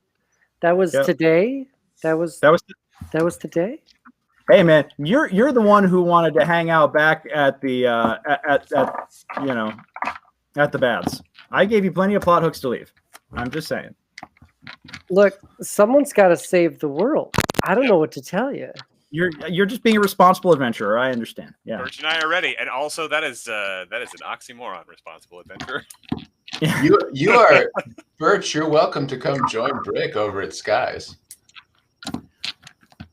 That was today. That was today. Hey man, you're the one who wanted to hang out back at the at the baths. I gave you plenty of plot hooks to leave. I'm just saying. Look, someone's got to save the world. I don't know what to tell you. You're just being a responsible adventurer. I understand. Yeah. Birch and I are ready, and also that is an oxymoron. Responsible adventurer. You are Birch. You're welcome to come join Brick over at Skies.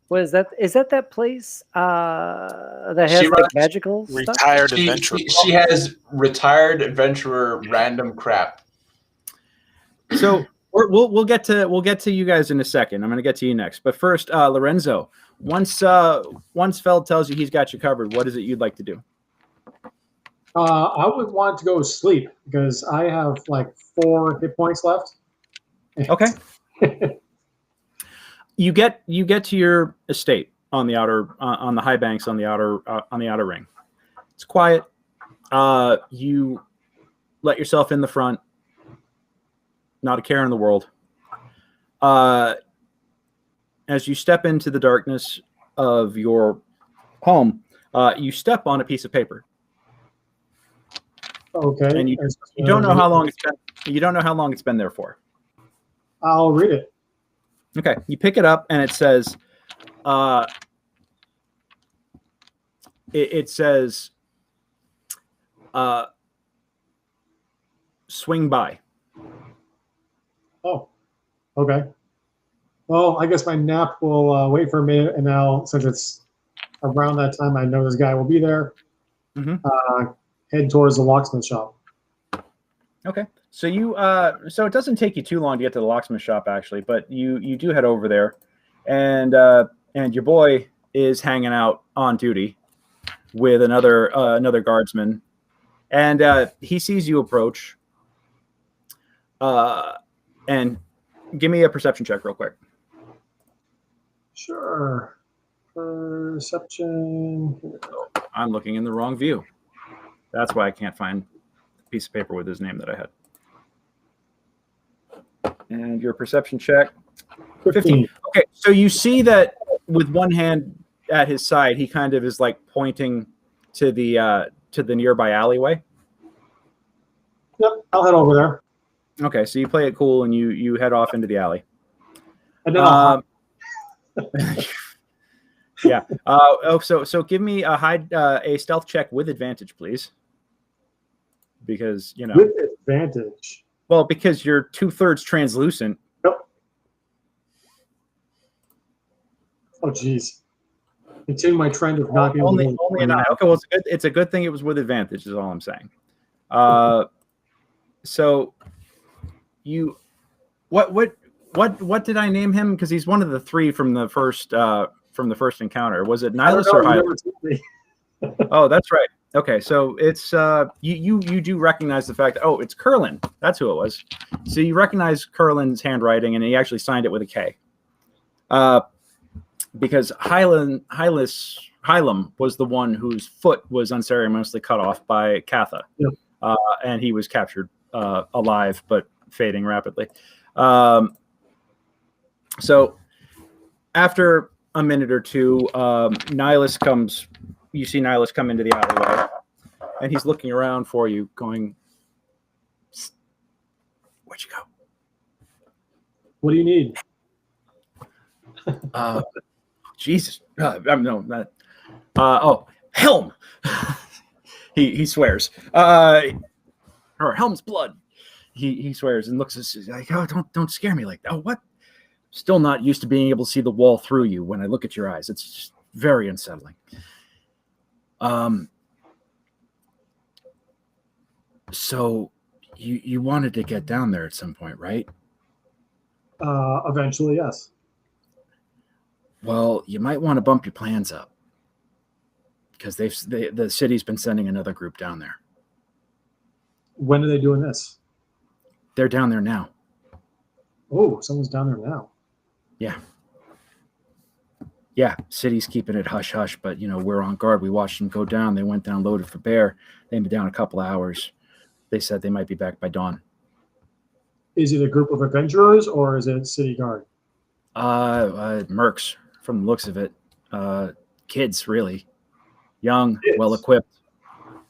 What is that? Is that place that has like magical retired stuff? adventurer? She has retired adventurer random crap. So. We'll get to you guys in a second. I'm going to get to you next, but first, Lorenzo. Once Feld tells you he's got you covered, what is it you'd like to do? I would want to go sleep because I have like 4 hit points left. Okay. You get to your estate on the outer on the high banks on the outer ring. It's quiet. You let yourself in the front. Not a care in the world. As you step into the darkness of your home, you step on a piece of paper. Okay. And you don't know how long it's been. You don't know how long it's been there for. I'll read it. Okay. You pick it up and it says, it says, swing by. Oh, okay. Well, I guess my nap will wait for a minute, and now since it's around that time, I know this guy will be there. Mm-hmm. Head towards the locksmith shop. Okay, so so it doesn't take you too long to get to the locksmith shop, actually, but you do head over there, and your boy is hanging out on duty with another guardsman, and he sees you approach. And give me a perception check real quick. Sure. Perception. I'm looking in the wrong view. That's why I can't find the piece of paper with his name that I had. And your perception check. 15. Okay, so you see that with one hand at his side, he kind of is like pointing to the nearby alleyway. Yep, I'll head over there. Okay, so you play it cool and you head off into the alley. And then yeah. So give me a stealth check with advantage, please. Because with advantage. Well, because you're 2/3 translucent. Yep. Oh, geez. Continue my trend of not being only an eye. Okay, well, it's a good thing it was with advantage. Is all I'm saying. So. What did I name him? Because he's one of the 3 from the first encounter. Was it Nihilus or Hylas? Oh, that's right. Okay, so it's you do recognize the fact that it's Curlin. That's who it was. So you recognize Curlin's handwriting, and he actually signed it with a K. Because Hylam was the one whose foot was unceremoniously cut off by Katha, and he was captured alive, but fading rapidly. So after a minute or two, Nihilus comes. You see Nihilus come into the alleyway, and he's looking around for you, going, "Where'd you go? What do you need?" Jesus, no, not. Helm. he swears. Or Helm's blood. He swears and looks at like, "Oh, don't scare me like that." "Oh, what?" "Still not used to being able to see the wall through you when I look at your eyes. It's just very unsettling." So you wanted to get down there at some point, right? Eventually, yes. Well, you might want to bump your plans up because the city's been sending another group down there. When are they doing this? They're down there now. Oh, someone's down there now. Yeah. Yeah, city's keeping it hush hush, but we're on guard. We watched them go down. They went down loaded for bear. They've been down a couple of hours. They said they might be back by dawn. Is it a group of adventurers or is it city guard? Mercs, from the looks of it. Kids, really. Young, well equipped.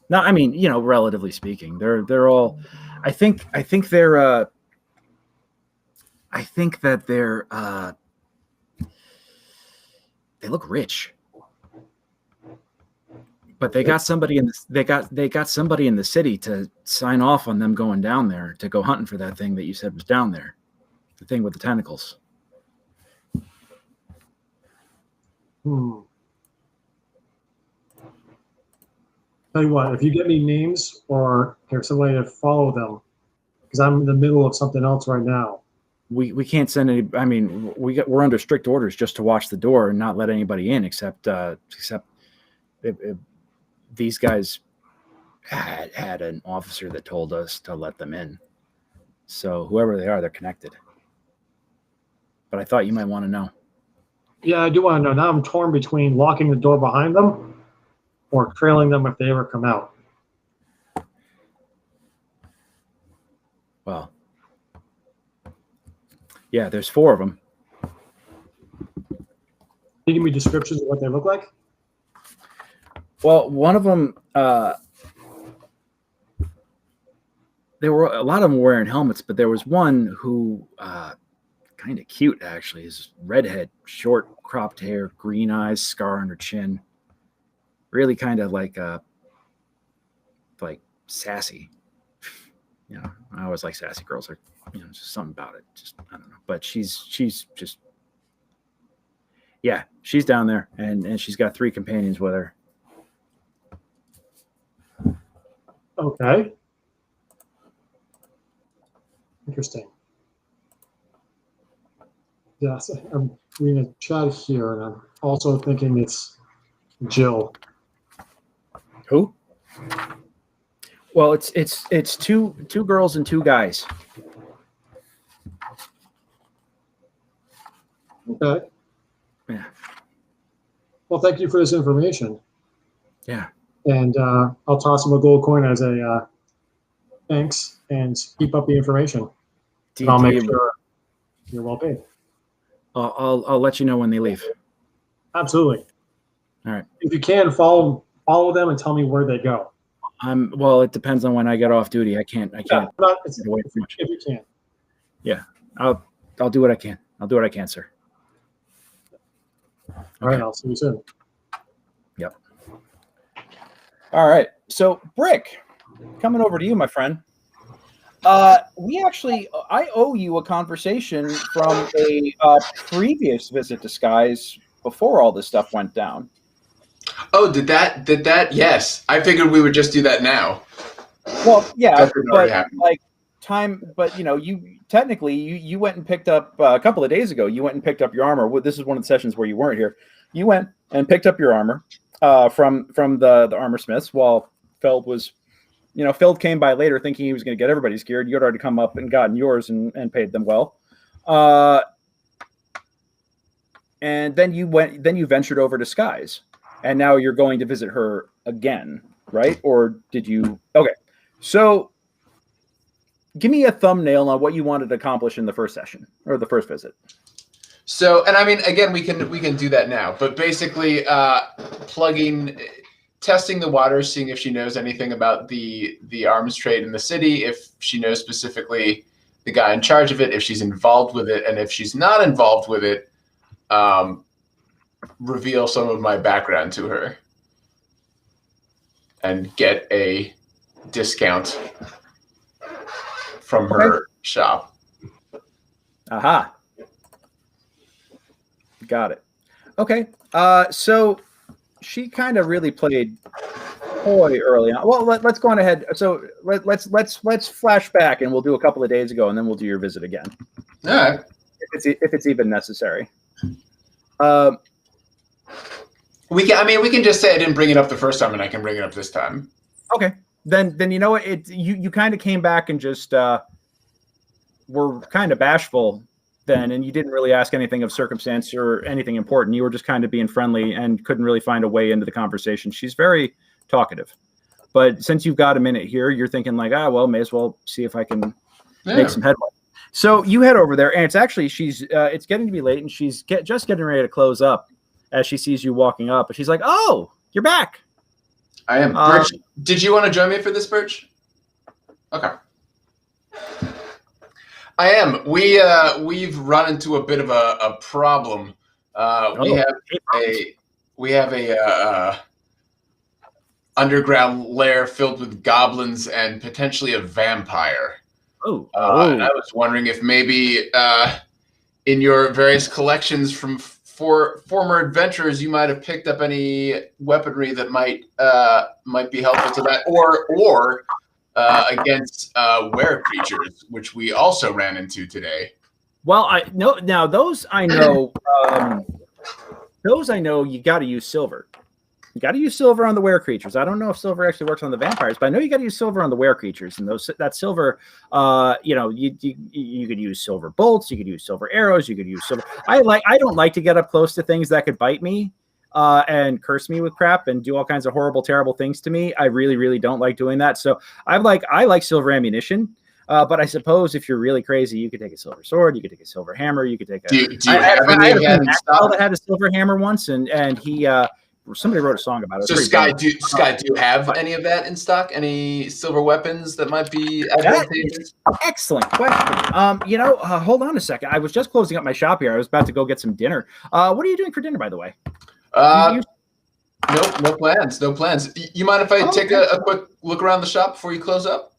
No, I mean, relatively speaking. They're all I think that they're they look rich. But they got somebody in the city to sign off on them going down there to go hunting for that thing that you said was down there. The thing with the tentacles. Tell you what, if you get me names or there's somebody to follow them, because I'm in the middle of something else right now. We can't send any. I mean, we're under strict orders just to watch the door and not let anybody in except if these guys had an officer that told us to let them in. So whoever they are, they're connected. But I thought you might want to know. Yeah, I do want to know. Now I'm torn between locking the door behind them or trailing them if they ever come out. Well, yeah, there's 4 of them. Can you give me descriptions of what they look like? Well, one of them, a lot of them were wearing helmets, but there was one who, kind of cute actually, is redhead, short cropped hair, green eyes, scar on her chin, really kind of like sassy. I always like sassy girls. Or just something about it. Just I don't know. But she's just she's down there, and she's got 3 companions with her. Okay. Interesting. Yes, I'm reading a chat here, and I'm also thinking it's Jill. Who? Well, it's two girls and 2 guys. Okay. Yeah. Well, thank you for this information. Yeah. And I'll toss them a gold coin as a thanks and keep up the information. I'll make sure you're well paid. I'll let you know when they leave. Absolutely. All right. If you can, follow them and tell me where they go. Well, it depends on when I get off duty. I can't. Yeah, if you can. Yeah, I'll do what I can. I'll do what I can, sir. All right. I'll see you soon. Yep. All right. So, Brick, coming over to you, my friend. I owe you a conversation from a previous visit to Skies before all this stuff went down. Oh, did that? Yes. I figured we would just do that now. Well, yeah, but you technically you went and picked up a couple of days ago. You went and picked up your armor. Well, this is one of the sessions where you weren't here. You went and picked up your armor from the armor smiths while Feld was, Feld came by later thinking he was going to get everybody's gear. You had already come up and gotten yours and paid them well. And then you ventured over to Skies. And now you're going to visit her again, right? Or did you? Okay. So give me a thumbnail on what you wanted to accomplish in the first session or the first visit. So, and I mean, again, we can do that now, but basically testing the waters, seeing if she knows anything about the arms trade in the city, if she knows specifically the guy in charge of it, if she's involved with it, and if she's not involved with it, reveal some of my background to her and get a discount from her shop. Aha. Got it. Okay. So she kind of really played coy early on. Well, let's go on ahead. So let's flash back, and we'll do a couple of days ago, and then we'll do your visit again. All right. If it's even necessary. We can just say I didn't bring it up the first time, and I can bring it up this time. Okay. Then you know what? You kind of came back and just were kind of bashful then, and you didn't really ask anything of circumstance or anything important. You were just kind of being friendly and couldn't really find a way into the conversation. She's very talkative, but since you've got a minute here, you're thinking like, well, may as well see if I can make some headway. So you head over there, and it's actually it's getting to be late, and she's just getting ready to close up as she sees you walking up, and she's like, "Oh, you're back." I am. Birch, did you want to join me for this, Birch? Okay. I am. We've run into a bit of a problem. We have a underground lair filled with goblins and potentially a vampire. And I was wondering if maybe in your various collections from former adventurers, you might have picked up any weaponry that might be helpful to that, or against were creatures, which we also ran into today. Well, I know now those I know. Those I know you got to use silver. You got to use silver on the were creatures. I don't know if silver actually works on the vampires, but I know you got to use silver on the were creatures. And that silver, you could use silver bolts, you could use silver arrows, you could use silver. I don't like to get up close to things that could bite me and curse me with crap and do all kinds of horrible, terrible things to me. I really, really don't like doing that. So I like silver ammunition. But I suppose if you're really crazy, you could take a silver sword, you could take a silver hammer, you could take a. Do you have any of that in stock? That had a silver hammer once, and he somebody wrote a song about it. So Sky, do you have any of that in stock? Any silver weapons that might be advantageous? Excellent question. Hold on a second. I was just closing up my shop here. I was about to go get some dinner. What are you doing for dinner, by the way? No plans. You mind if I take a quick look around the shop before you close up?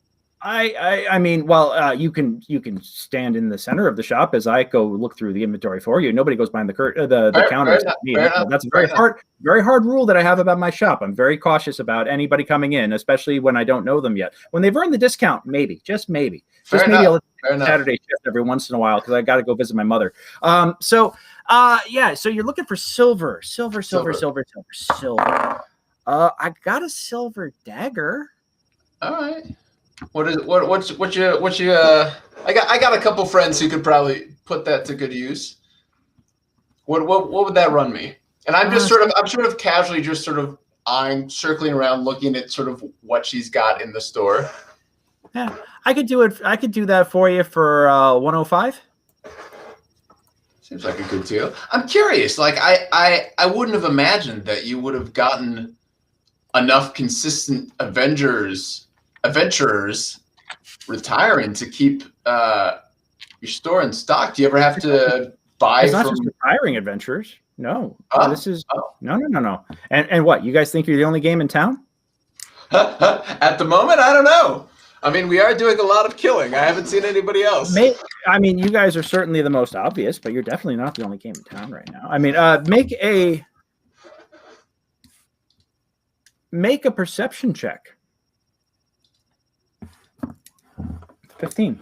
You can stand in the center of the shop as I go look through the inventory for you. Nobody goes behind the counter. That's a very hard rule that I have about my shop. I'm very cautious about anybody coming in, especially when I don't know them yet. When they've earned the discount, maybe, just maybe I'll take Saturday shift every once in a while because I got to go visit my mother. So you're looking for silver. I got a silver dagger. All right. What you I got a couple friends who could probably put that to good use. What would that run me? And I'm just sort of casually just sort of circling around looking at sort of what she's got in the store. Yeah, I could do it. I could do that for you for 105. Seems like a good deal. I'm curious. Like I wouldn't have imagined that you would have gotten enough consistent adventurers retiring to keep your store in stock. Do you ever have to buy? It's not just retiring adventurers. No, this is no. And what? You guys think you're the only game in town? At the moment, I don't know. I mean, we are doing a lot of killing. I haven't seen anybody else. You guys are certainly the most obvious, but you're definitely not the only game in town right now. I mean, make a perception check. 15.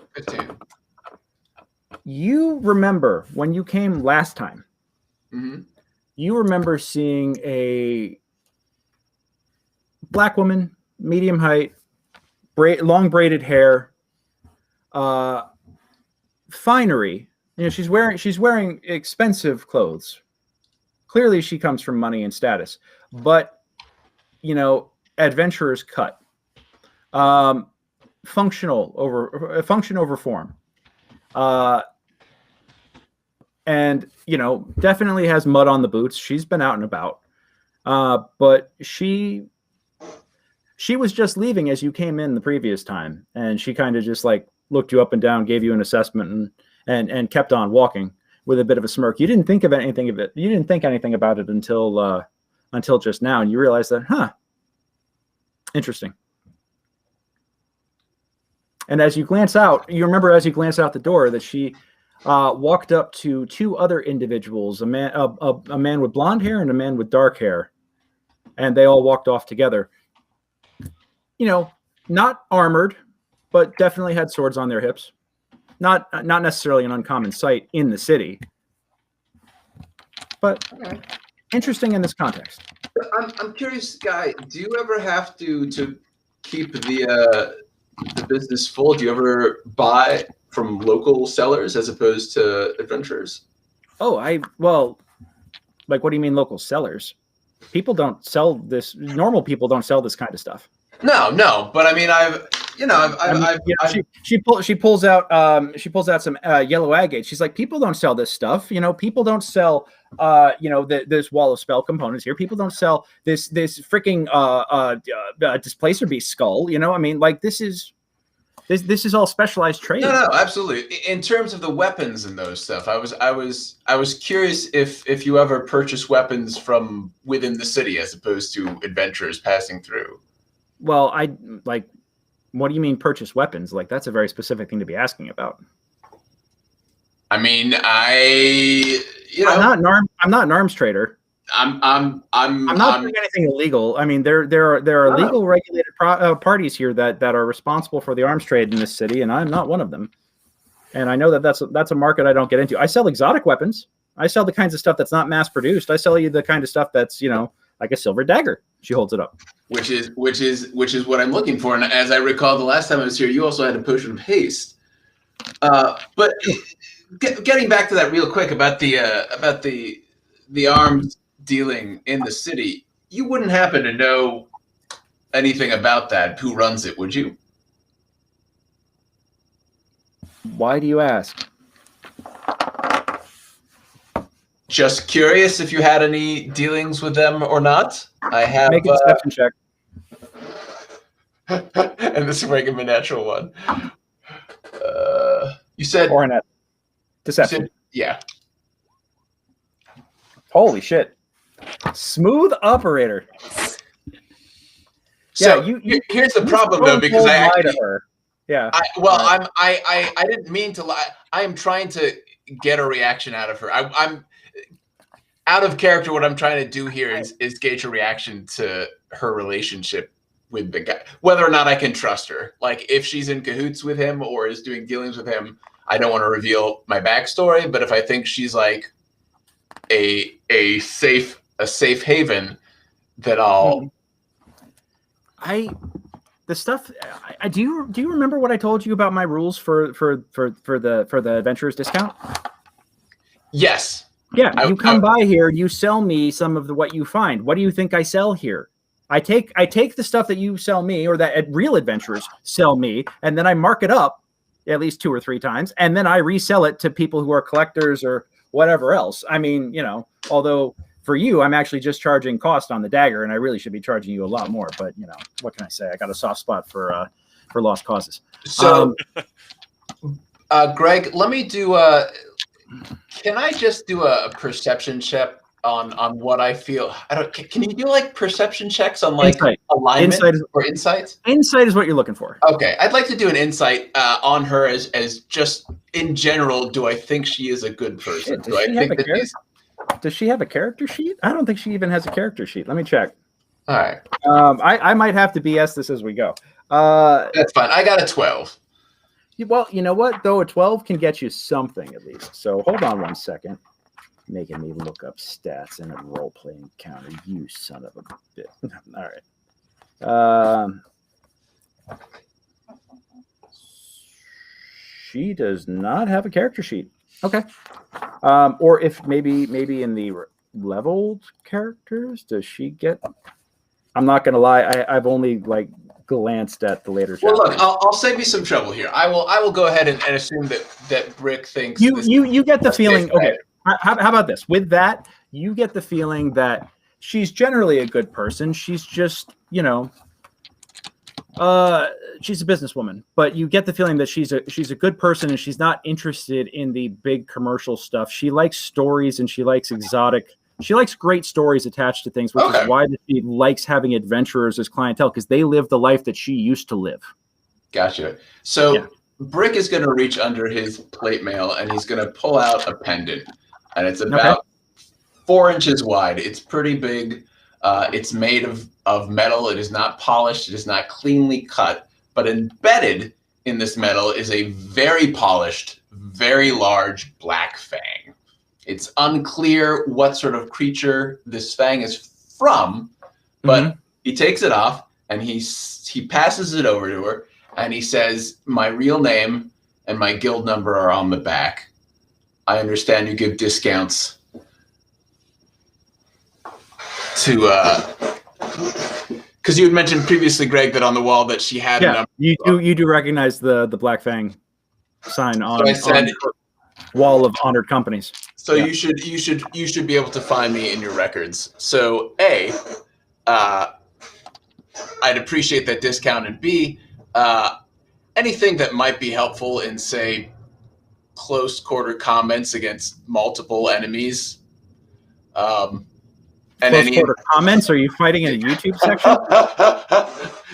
You remember when you came last time, you remember seeing a black woman, medium height, long braided hair, finery. She's wearing expensive clothes. Clearly she comes from money and status, but adventurer's cut. Function over form, and definitely has mud on the boots. She's been out and about, but she was just leaving as you came in the previous time, and she kind of just like looked you up and down, gave you an assessment, and kept on walking with a bit of a smirk. You didn't think anything about it until just now, and you realized that, interesting. And as you glance out, the door that she walked up to two other individuals, a man with blonde hair and a man with dark hair. and they all walked off together. You know, not armored, but definitely had swords on their hips. Not necessarily an uncommon sight in the city, but interesting in this context. I'm curious, Guy. Do you ever have to keep the business full? Do you ever buy from local sellers as opposed to adventurers? Oh, like, what do you mean local sellers? People don't sell this. Normal people don't sell this kind of stuff. No, but I mean, she pulls out some yellow agate. She's like, people don't sell this stuff. You know, people don't sell this wall of spell components here. People don't sell this freaking displacer beast skull. You know, I mean, like, this is all specialized trade. No, absolutely. In terms of the weapons and those stuff, I was curious if you ever purchase weapons from within the city as opposed to adventurers passing through. Well, what do you mean purchase weapons? Like, that's a very specific thing to be asking about. I mean, I'm not an arms trader. I'm not doing anything illegal. I mean, there are legal regulated parties here that are responsible for the arms trade in this city, and I'm not one of them. And I know that's a market I don't get into. I sell exotic weapons. I sell the kinds of stuff that's not mass produced. I sell you the kind of stuff that's, you know, like a silver dagger. She holds it up. Which is what I'm looking for. And as I recall, the last time I was here, you also had a potion of haste. But getting back to that real quick about the arms dealing in the city, you wouldn't happen to know anything about that? Who runs it? Would you? Why do you ask? Just curious if you had any dealings with them or not. I have. Make a deception check. And this is where I give him a natural one. You said. Or a net. Deception. Said, yeah. Holy shit. Smooth operator. So yeah, here's the problem though, because I actually, to her. Yeah. I didn't mean to lie. I am trying to get a reaction out of her. I'm out of character. What I'm trying to do here is gauge a reaction to her relationship with the guy, whether or not I can trust her. Like, if she's in cahoots with him or is doing dealings with him, I don't want to reveal my backstory. But if I think she's like a safe haven, then I'll. The stuff. Do you remember what I told you about my rules for the adventurers discount? Yes. Yeah, you come by here, you sell me some of what you find. What do you think I sell here? I take the stuff that you sell me, or that real adventurers sell me, and then I mark it up at least 2 or 3 times, and then I resell it to people who are collectors or whatever else. I mean, you know, although for you, I'm actually just charging cost on the dagger, and I really should be charging you a lot more. But you know, what can I say? I got a soft spot for lost causes. So, Greg, let me do can I just do a perception check on what I feel? Can you do like perception checks on like alignment or insight? Insight is what you're looking for. Okay, I'd like to do an insight on her as just in general. Do I think she is a good person? Does she have a character sheet? I don't think she even has a character sheet. Let me check. All right. I might have to BS this as we go. That's fine. I got a 12. Well, you know what, though? A 12 can get you something at least. So hold on 1 second. Making me look up stats in a role-playing counter. You son of a bitch. All right. She does not have a character sheet. Okay. Or if maybe in the leveled characters, does she get... I'm not going to lie. I've only glanced at the later chapters. Well, look, I'll save you some trouble here. I will go ahead and assume that Brick thinks you get the feeling. Okay, how about this? With that, you get the feeling that she's generally a good person. She's just, you know, she's a businesswoman, but you get the feeling that she's a good person and she's not interested in the big commercial stuff. She likes stories and she likes She likes great stories attached to things, which is why she likes having adventurers as clientele, because they live the life that she used to live. Gotcha. So yeah. Brick is going to reach under his plate mail and he's going to pull out a pendant, and it's about 4 inches wide. It's pretty big. It's made of metal. It is not polished. It is not cleanly cut. But embedded in this metal is a very polished, very large black fang. It's unclear what sort of creature this fang is from, but he takes it off and he passes it over to her and he says, "My real name and my guild number are on the back. I understand you give discounts to because you had mentioned previously, Greg, that on the wall that she had a number. You do recognize the black fang sign on, so I said, on wall of honored companies. So you should be able to find me in your records. So A, I'd appreciate that discount, and B, anything that might be helpful in, say, close quarter comments against multiple enemies. And close quarter comments? Are you fighting in a YouTube section?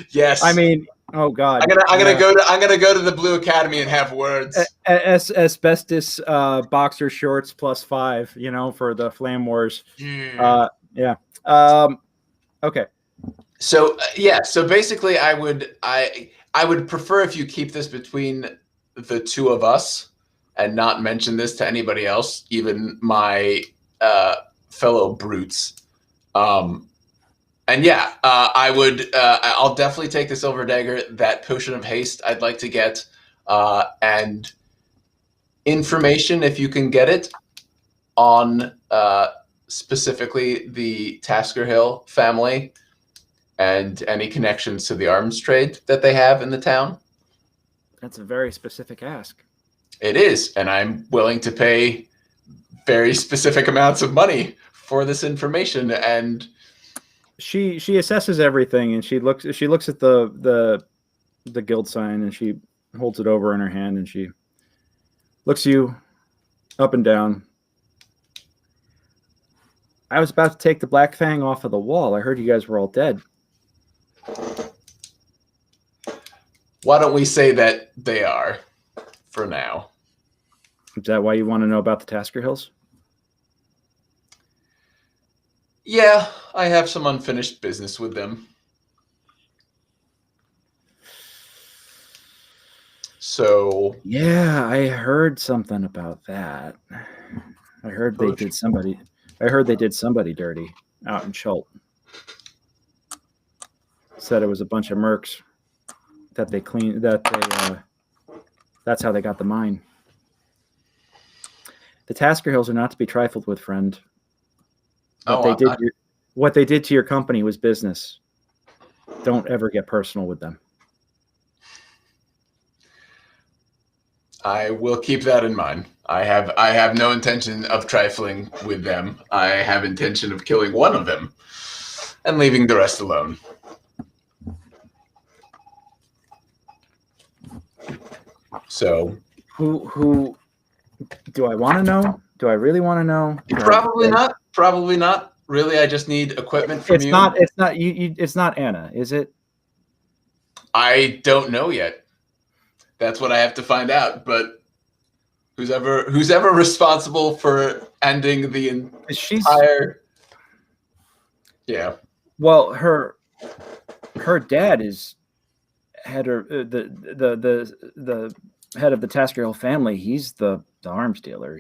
Yes. I mean, oh God. I'm gonna go to the Blue Academy and have words. Asbestos boxer shorts +5, you know, for the Flame Wars. Yeah. Okay. So so basically I would prefer if you keep this between the two of us and not mention this to anybody else, even my fellow brutes. And yeah, I'll definitely take the silver dagger. That potion of haste I'd like to get, and information, if you can get it, on specifically the Tasker Hill family and any connections to the arms trade that they have in the town. That's a very specific ask. It is, and I'm willing to pay very specific amounts of money for this information. And she assesses everything, and she looks at the guild sign, and she holds it over in her hand, and she looks you up and down. I was about to take the Black Fang off of the wall. I heard you guys were all dead. Why don't we say that they are for now? Is that why you want to know about the Tasker Hills? Yeah, I have some unfinished business with them. So yeah, I heard something about that. I heard they did somebody dirty out in Schult. Said it was a bunch of mercs that they cleaned. That's how they got the mine. The Tasker Hills are not to be trifled with, friend. What they did to your company was business. Don't ever get personal with them. I will keep that in mind. I have no intention of trifling with them. I have intention of killing one of them and leaving the rest alone. So who do I want to know? Do I really want to know? Probably not. Probably not. Really, I just need equipment from you. It's not Anna, is it? I don't know yet. That's what I have to find out. But who's ever responsible for ending the entire? Yeah. Well, her dad is head of the head of the Tasker Hill family. He's the arms dealer.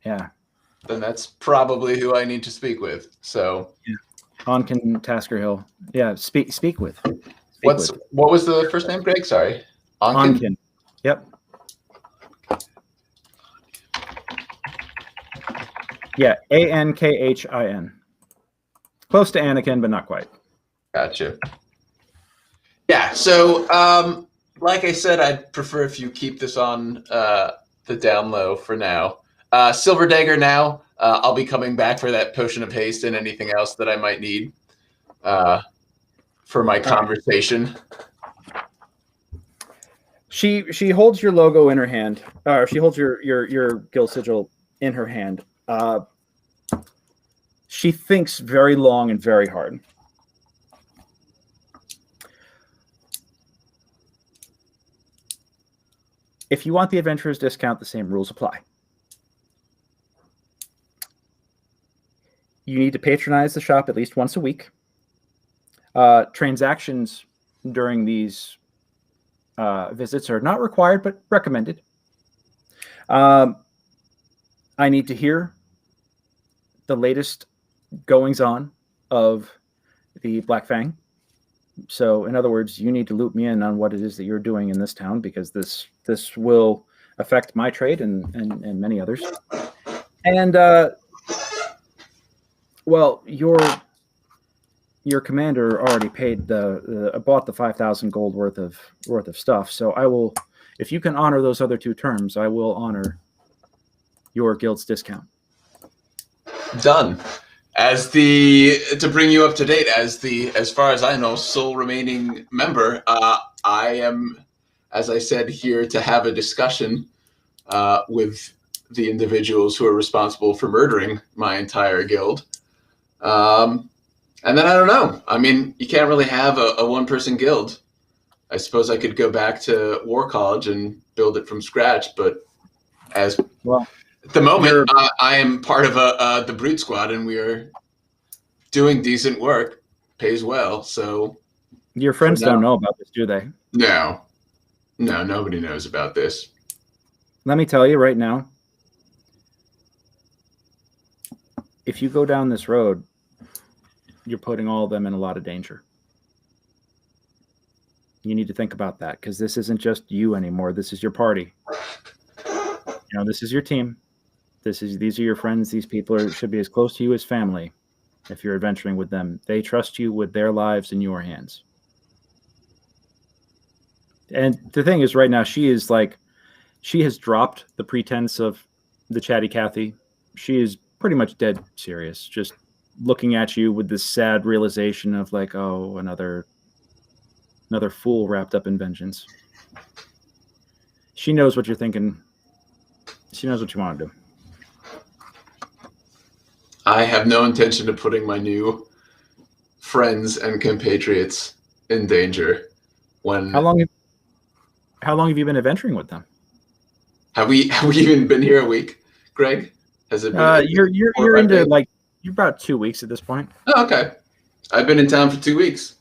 Yeah. Then that's probably who I need to speak with. So yeah. Onken Tasker Hill. Yeah, speak with. What was the first name, Greg? Sorry. Onken. Yep. Yeah, Ankhin. Close to Anakin, but not quite. Gotcha. Yeah, so like I said, I'd prefer if you keep this on the down low for now. Silver Dagger now. I'll be coming back for that potion of haste and anything else that I might need for my conversation. She holds your logo in her hand. She holds your guild sigil in her hand. She thinks very long and very hard. If you want the adventurer's discount, the same rules apply. you need to patronize the shop at least once a week. Transactions during these visits are not required, but recommended. I need to hear the latest goings-on of the Black Fang. So, in other words, you need to loop me in on what it is that you're doing in this town, because this will affect my trade and many others. And well, your commander already paid bought the 5,000 gold worth of stuff. So I will, if you can honor those other two terms, I will honor your guild's discount. Done. To bring you up to date, as far as I know, sole remaining member, I am, as I said, here to have a discussion with the individuals who are responsible for murdering my entire guild. And then I don't know. I mean, you can't really have a one-person guild. I suppose I could go back to War College and build it from scratch, but at the moment, I am part of the Brute Squad, and we are doing decent work, pays well. So your friends don't know about this, do they? No, nobody knows about this. Let me tell you right now, if you go down this road, you're putting all of them in a lot of danger. You need to think about that, because this isn't just you anymore. This is your party. This is your team. These are your friends. These people should be as close to you as family. If you're adventuring with them, they trust you with their lives in your hands. And the thing is, right now, she has dropped the pretense of the chatty Cathy. She is pretty much dead serious, just looking at you with this sad realization of like, oh, another fool wrapped up in vengeance. She knows what you're thinking. She knows what you want to do. I have no intention of putting my new friends and compatriots in danger. How long have you been adventuring with them? Have we even been here a week, Greg? Has it been? You're into days? You're about 2 weeks at this point. Oh, okay. I've been in town for 2 weeks.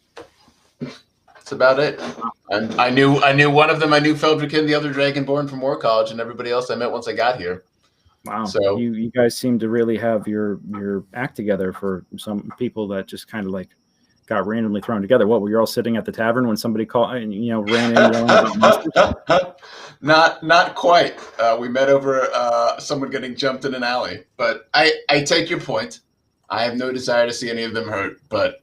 That's about it. And I knew one of them. I knew Feldricken, the other Dragonborn from War College, and everybody else I met once I got here. Wow. So you guys seem to really have your act together for some people that just kind of got randomly thrown together. What, were you all sitting at the tavern when somebody called ran in yelling about monsters? Not quite. We met over someone getting jumped in an alley. But I take your point. I have no desire to see any of them hurt. But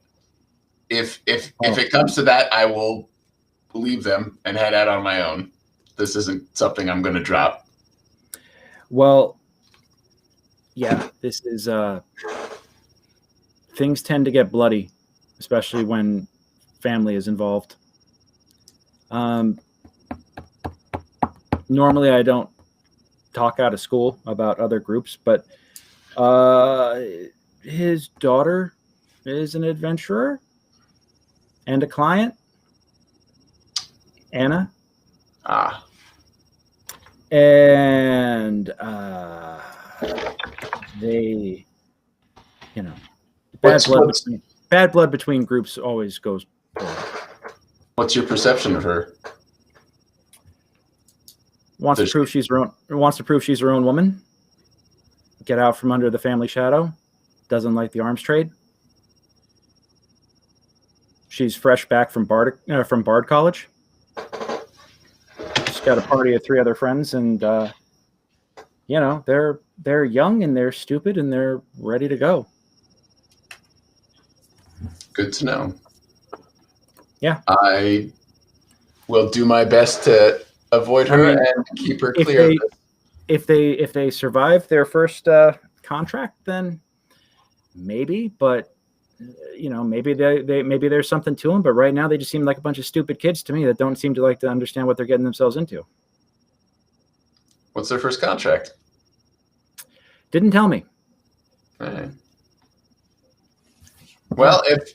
if it comes to that, I will leave them and head out on my own. This isn't something I'm going to drop. Well, yeah, this is things tend to get bloody, especially when family is involved. Normally I don't talk out of school about other groups, but his daughter is an adventurer and a client, Anna. And they, bad blood between groups always goes poorly. What's your perception of her? Wants to prove she's her own woman. Get out from under the family shadow. Doesn't like the arms trade. She's fresh back from Bard College. She's got a party of 3 other friends, and they're young and they're stupid and they're ready to go. Good to know. Yeah, I will do my best to avoid her and keep her clear. If they survive their first contract, then maybe. But maybe maybe there's something to them. But right now, they just seem like a bunch of stupid kids to me that don't seem to like to understand what they're getting themselves into. What's their first contract? Didn't tell me. Right. Well, if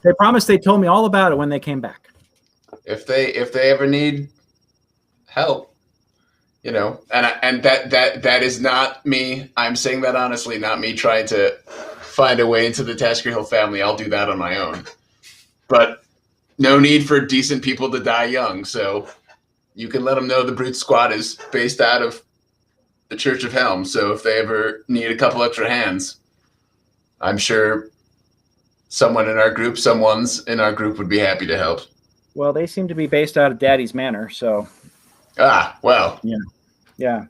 they promised, they told me all about it when they came back. If they ever need help, and that is not me. I'm saying that honestly, not me trying to find a way into the Tasker Hill family, I'll do that on my own. But no need for decent people to die young, so you can let them know the Brute Squad is based out of the Church of Helm, so if they ever need a couple extra hands, I'm sure someone's in our group would be happy to help. Well, they seem to be based out of Daddy's Manor, so... Well. Yeah.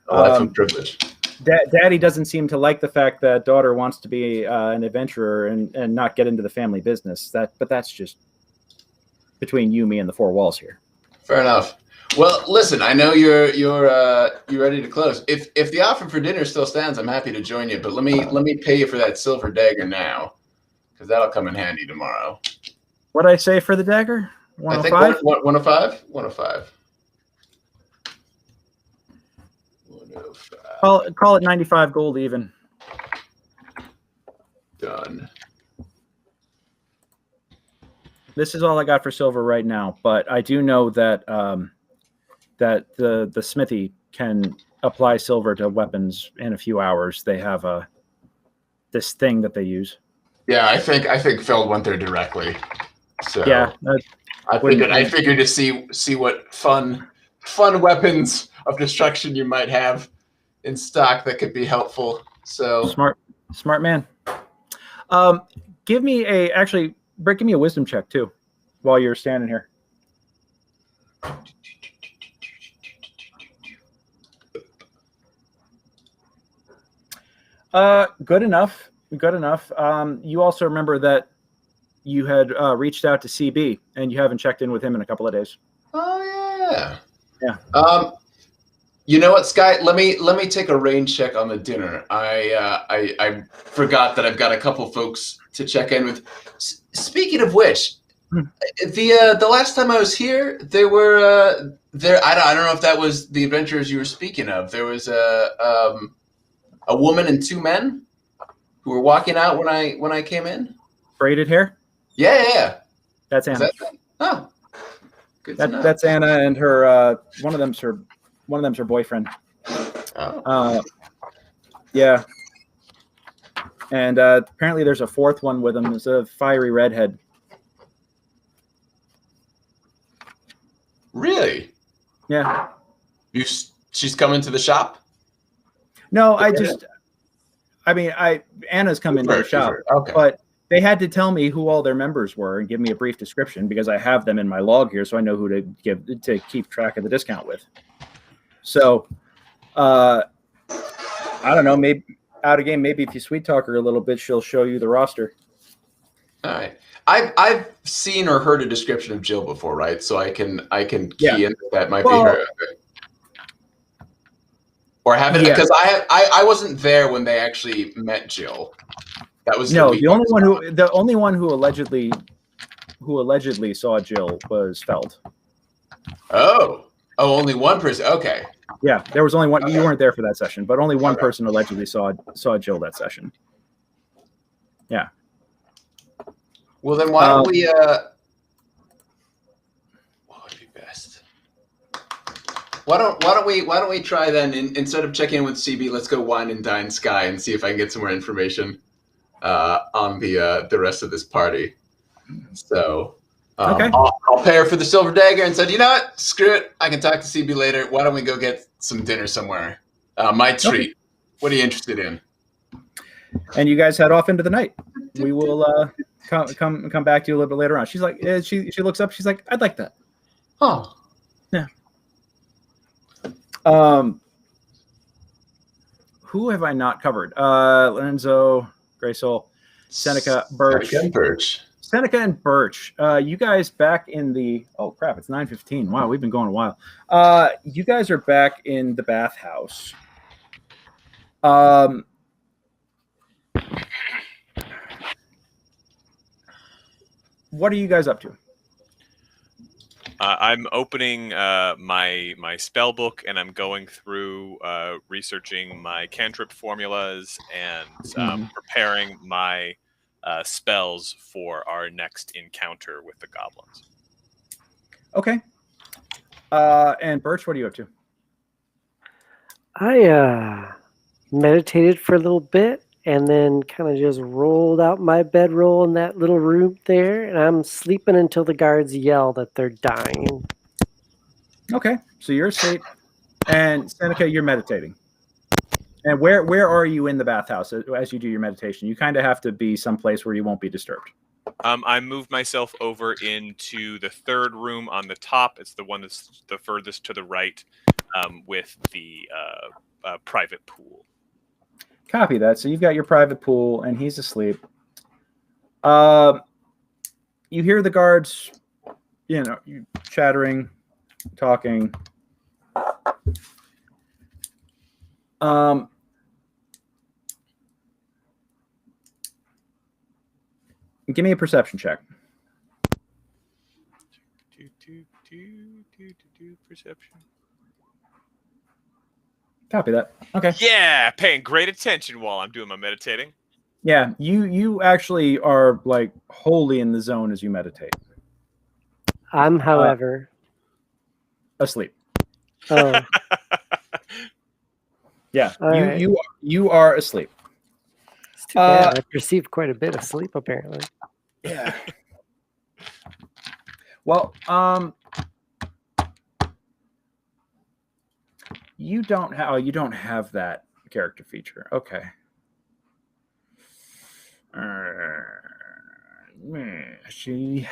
A life of privilege. Daddy doesn't seem to like the fact that daughter wants to be an adventurer and not get into the family business. But that's just between you, me, and the four walls here. Fair enough. Well, listen, I know you're ready to close. If the offer for dinner still stands, I'm happy to join you. But let me pay you for that silver dagger now, because that'll come in handy tomorrow. What'd I say for the dagger? 105? I think 105. 105. Call it 95 gold even. Done. This is all I got for silver right now, but I do know that that the smithy can apply silver to weapons in a few hours. They have this thing that they use. Yeah, I think Feld went there directly. So yeah, I figured to see what fun weapons of destruction you might have in stock that could be helpful. So smart man. Give me a wisdom check too, while you're standing here. Good enough. You also remember that you had reached out to CB and you haven't checked in with him in a couple of days. Oh yeah. Yeah. You know what, Sky? Let me take a range check on the dinner. I forgot that I've got a couple folks to check in with. Speaking of which, the last time I was here, there were there. I don't know if that was the adventurers you were speaking of. There was a woman and two men who were walking out when I came in. Braided hair. Yeah. That's Anna. Good to know. That's Anna and her. One of them's her boyfriend. Oh. Yeah. And apparently there's a fourth one with him. It's a fiery redhead. Really? Yeah. She's coming to the shop? No, Anna's come into the shop. Okay. But they had to tell me who all their members were and give me a brief description because I have them in my log here, so I know who to keep track of the discount with. So, I don't know. Maybe out of game. Maybe if you sweet talk her a little bit, she'll show you the roster. All right. I've seen or heard a description of Jill before, right? So I can key in that might be her. Or have it because I wasn't there when they actually met Jill. That was the only one who allegedly saw Jill was Feld. Oh, only one person. Okay. Yeah, there was only one. Okay. You weren't there for that session, but only one person allegedly saw Jill that session. Yeah. Well, then why don't we? What would be best? Why don't we try then? Instead of checking in with CB, let's go wine and dine Sky and see if I can get some more information on the rest of this party. So. Okay. I'll pay her for the silver dagger and said, you know what? Screw it. I can talk to CB later. Why don't we go get some dinner somewhere? My treat. Okay. What are you interested in? And you guys head off into the night. We will come back to you a little bit later on. She's like, she looks up. She's like, I'd like that. Oh, yeah. Who have I not covered? Lorenzo, Graysoul, Seneca, Birch. Seneca and Birch, you guys back in the... Oh, crap, it's 9:15. Wow, we've been going a while. You guys are back in the bathhouse. What are you guys up to? I'm opening my spell book, and I'm going through researching my cantrip formulas and preparing my... spells for our next encounter with the goblins. Okay. And Birch, what are you up to? I meditated for a little bit and then kind of just rolled out my bedroll in that little room there, and I'm sleeping until the guards yell that they're dying. Okay, so you're asleep, and Seneca, you're meditating. And where are you in the bathhouse as you do your meditation? You kind of have to be someplace where you won't be disturbed. I moved myself over into the third room on the top. It's the one that's the furthest to the right, with the private pool. Copy that. So you've got your private pool, and he's asleep. You hear the guards, chattering, talking. Give me a perception check. Perception. Copy that. Okay. Yeah, paying great attention while I'm doing my meditating. Yeah, you actually are like wholly in the zone as you meditate. I'm, however, asleep. Oh. Yeah, right. you are asleep. It's too bad. I perceive quite a bit of sleep apparently. Yeah. Well, you don't have that character feature. Okay. She.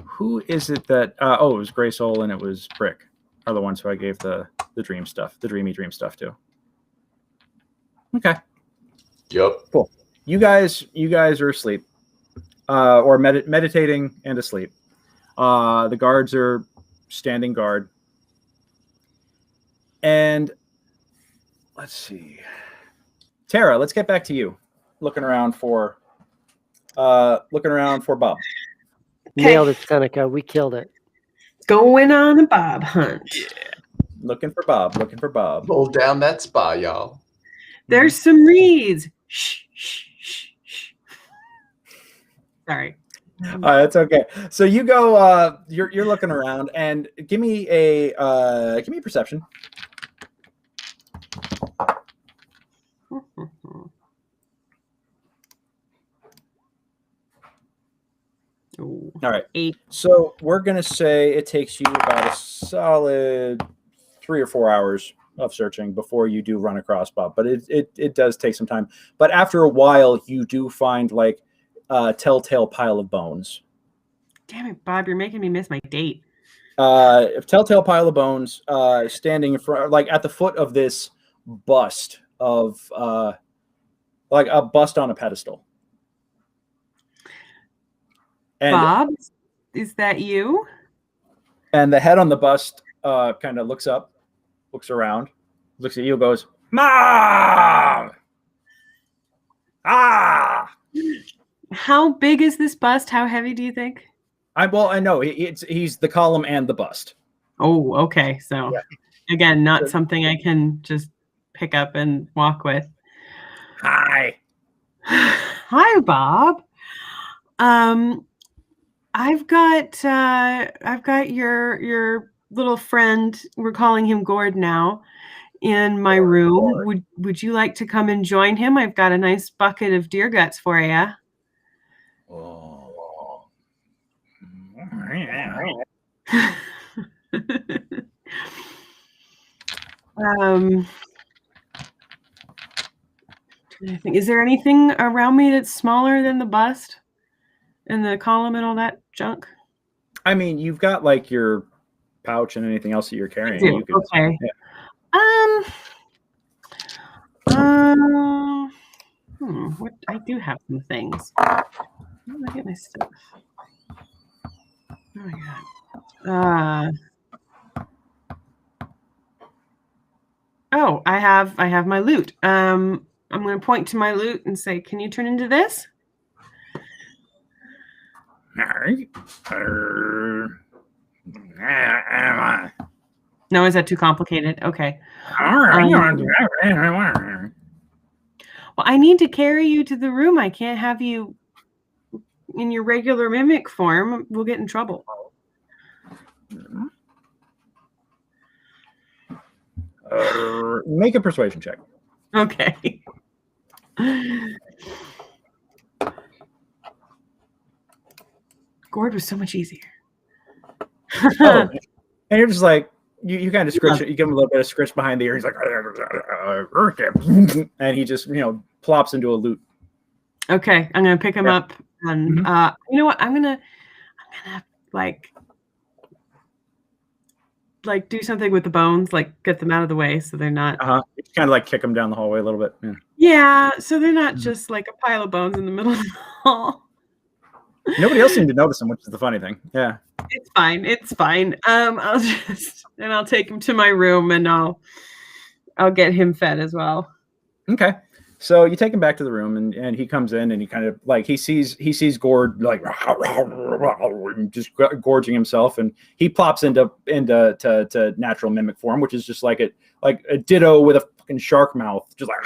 Who is it that? It was Grey Soul and it was Brick. Are the ones who I gave the dream stuff, the dreamy dream stuff to. Okay. Yep. Cool. You guys are asleep, or meditating and asleep. The guards are standing guard. And let's see, Tara. Let's get back to you. Looking around for Bob. Nailed it, Seneca. We killed it. Going on a Bob hunt. Yeah. Looking for Bob. Hold down that spa, y'all. There's some reeds. Shh, shh, shh, shh. Sorry. That's okay. So you go. You're looking around, and give me a perception. Ooh, All right. 8. So we're gonna say it takes you about a solid 3 or 4 hours of searching before you do run across Bob. But it does take some time. But after a while, you do find like a telltale pile of bones. Damn it, Bob! You're making me miss my date. Telltale pile of bones, standing in front, like at the foot of this bust of, like a bust on a pedestal. And, Bob, is that you? And the head on the bust kind of looks up, looks around, looks at you, goes, "Mom! Ah!" How big is this bust? How heavy do you think? I know he's the column and the bust. Oh, okay. So again, not something I can just pick up and walk with. Hi. Hi, Bob. I've got your little friend. We're calling him Gord now. In my room. Would you like to come and join him? I've got a nice bucket of deer guts for you. Oh. I think, is there anything around me that's smaller than the bust and the column and all that junk? I mean, you've got like your pouch and anything else that you're carrying. You could, okay. Yeah. What I do have some things. Where did I get my stuff? Oh my god. I have my loot. I'm going to point to my loot and say, "Can you turn into this?" No, is that too complicated? Okay. Well, I need to carry you to the room. I can't have you in your regular mimic form. We'll get in trouble. Make a persuasion check. Okay. Gourd was so much easier. Oh, and you're just like, you kind of scritch it. You give him a little bit of scritch behind the ear. He's like, and he just, plops into a loot. Okay, I'm gonna pick him up, and you know what? I'm gonna like do something with the bones, like get them out of the way so they're not. You kind of like kick them down the hallway a little bit. Yeah, so they're not just like a pile of bones in the middle of the hall. Nobody else seemed to notice them, which is the funny thing. Yeah, it's fine. It's fine. I'll take him to my room, and I'll get him fed as well. Okay. So you take him back to the room, and he comes in, and he kind of like he sees Gord like just gorging himself, and he plops into natural mimic form, which is just like a ditto with a fucking shark mouth, just like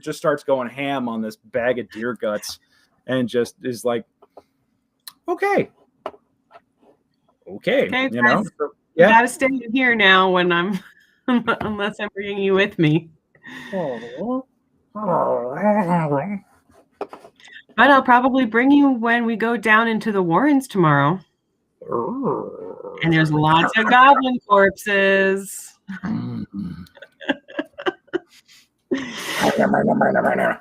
just starts going ham on this bag of deer guts, and just is like, okay, you know, so, you gotta stay in here now when I'm. Unless I'm bringing you with me. But I'll probably bring you when we go down into the Warrens tomorrow. And there's lots of goblin corpses.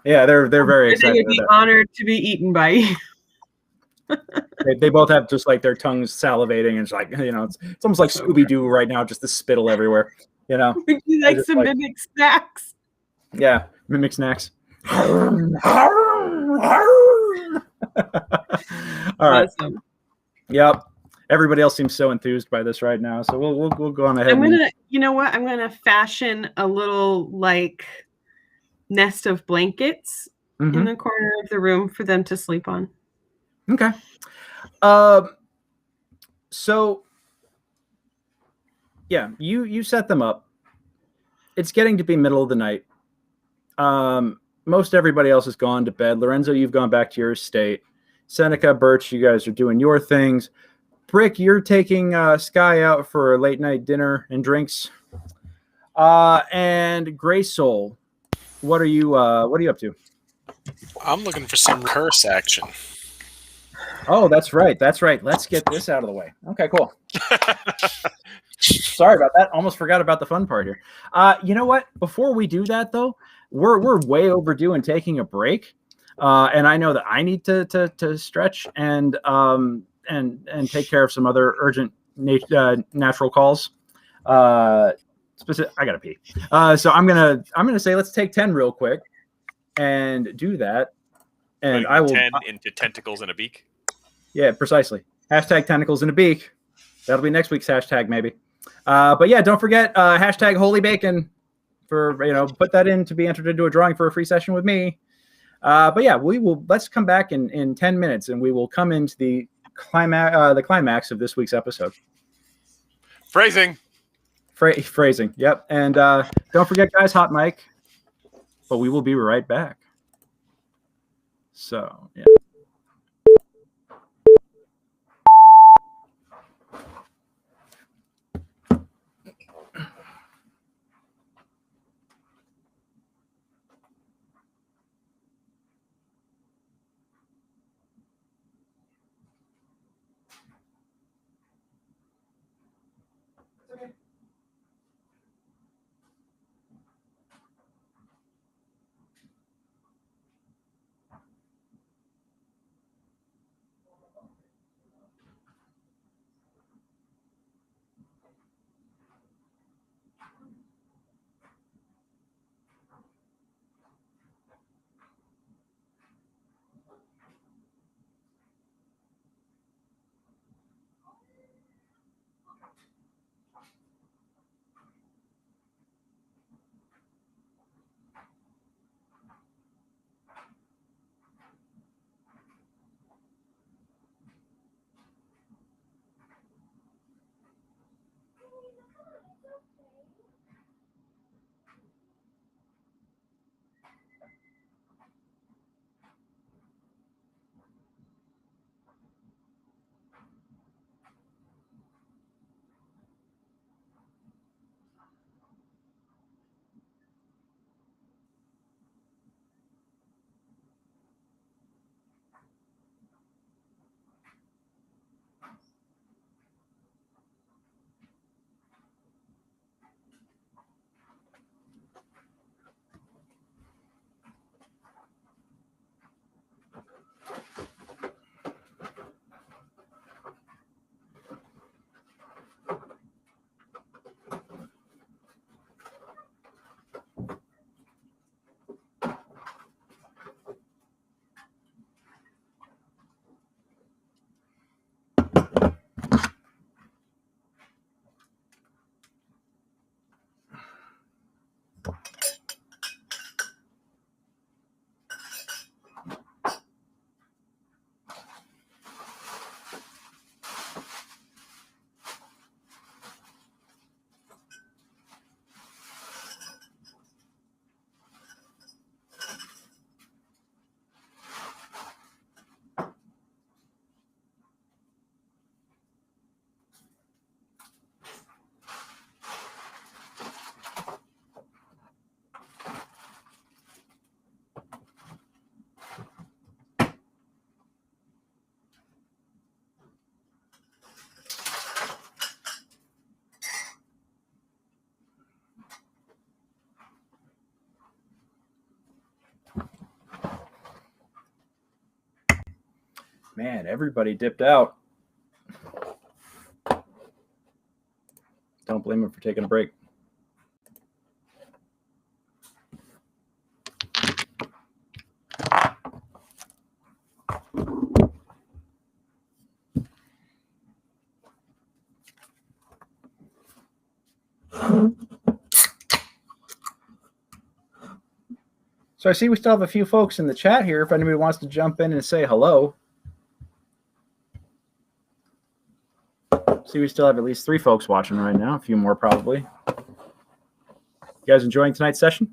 Yeah, they're very excited. They would be honored to be eaten by you. They both have just like their tongues salivating, and it's like, it's almost like Scooby-Doo right now, just the spittle everywhere. Would you like some mimic snacks? Yeah, mimic snacks. All right. Awesome. Yep. Everybody else seems so enthused by this right now, so we'll go on ahead. I'm gonna fashion a little like nest of blankets in the corner of the room for them to sleep on. Okay. So yeah, you set them up. It's getting to be middle of the night. Most everybody else has gone to bed. Lorenzo, you've gone back to your estate. Seneca, Birch, you guys are doing your things. Brick, you're taking Sky out for a late night dinner and drinks. And Gray Soul, what are you up to? I'm looking for some curse action. Oh, that's right. Let's get this out of the way. Okay, cool. Sorry about that. Almost forgot about the fun part here. You know what? Before we do that, though, we're way overdue in taking a break. And I know that I need to stretch and take care of some other urgent natural calls. I gotta pee. So I'm gonna say let's take 10 real quick and do that. And I will 10 into tentacles and a beak. Yeah, precisely. Hashtag tentacles in a beak. That'll be next week's hashtag, maybe. But yeah, don't forget hashtag holy bacon for put that in to be entered into a drawing for a free session with me. But yeah, let's come back in 10 minutes and we will come into the climax of this week's episode. Phrasing. Phrasing. Yep. And don't forget, guys, hot mic. But we will be right back. So yeah. Man, everybody dipped out. Don't blame him for taking a break. So I see we still have a few folks in the chat here. If anybody wants to jump in and say hello. See, we still have at least 3 folks watching right now. A few more probably. You guys enjoying tonight's session?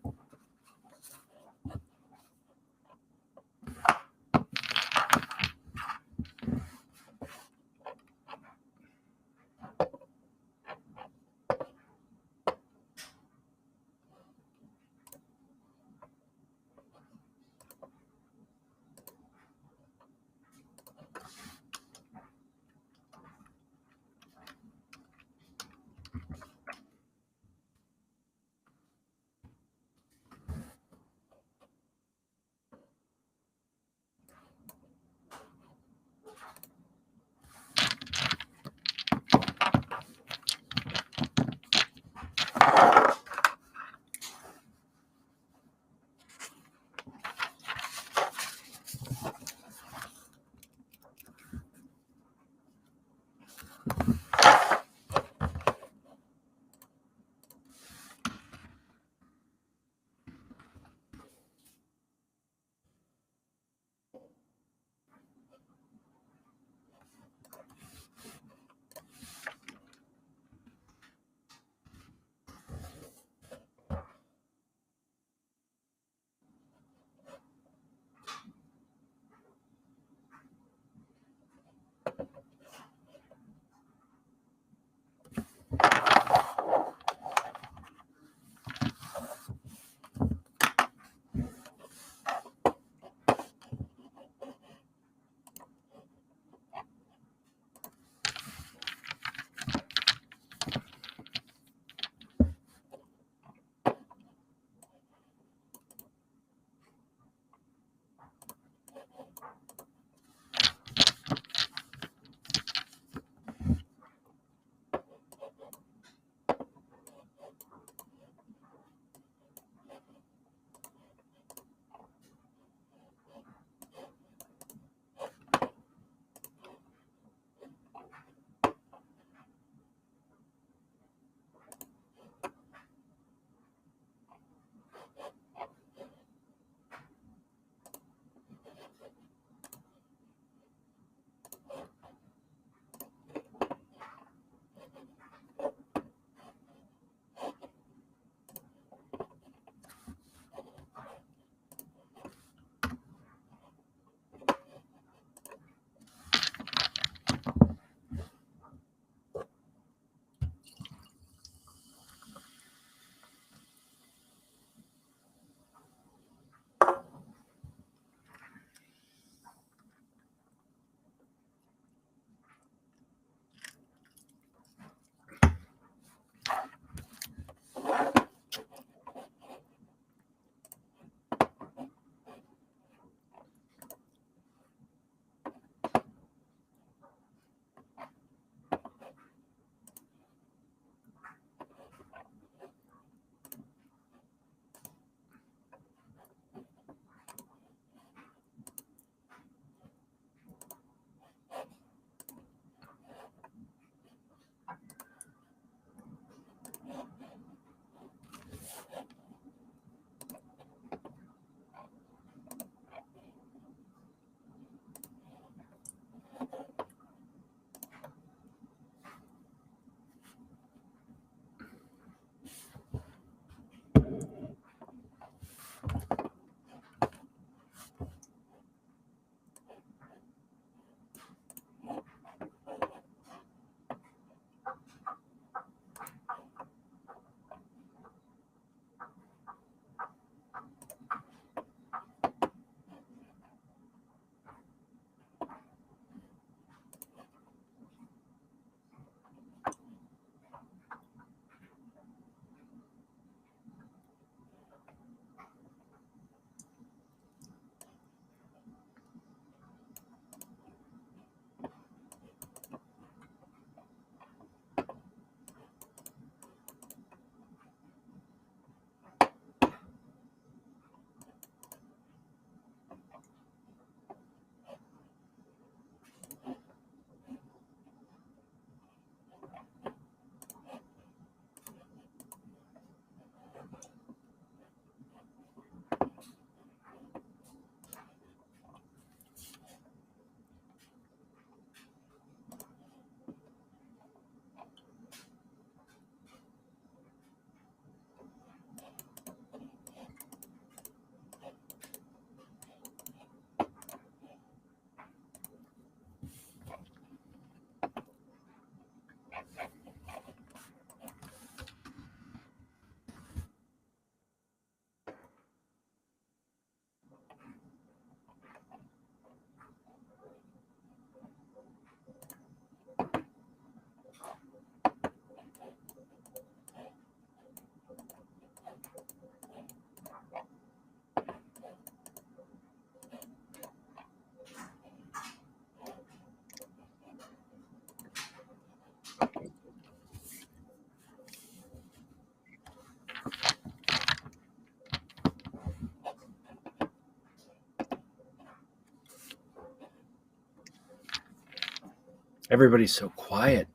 Everybody's so quiet.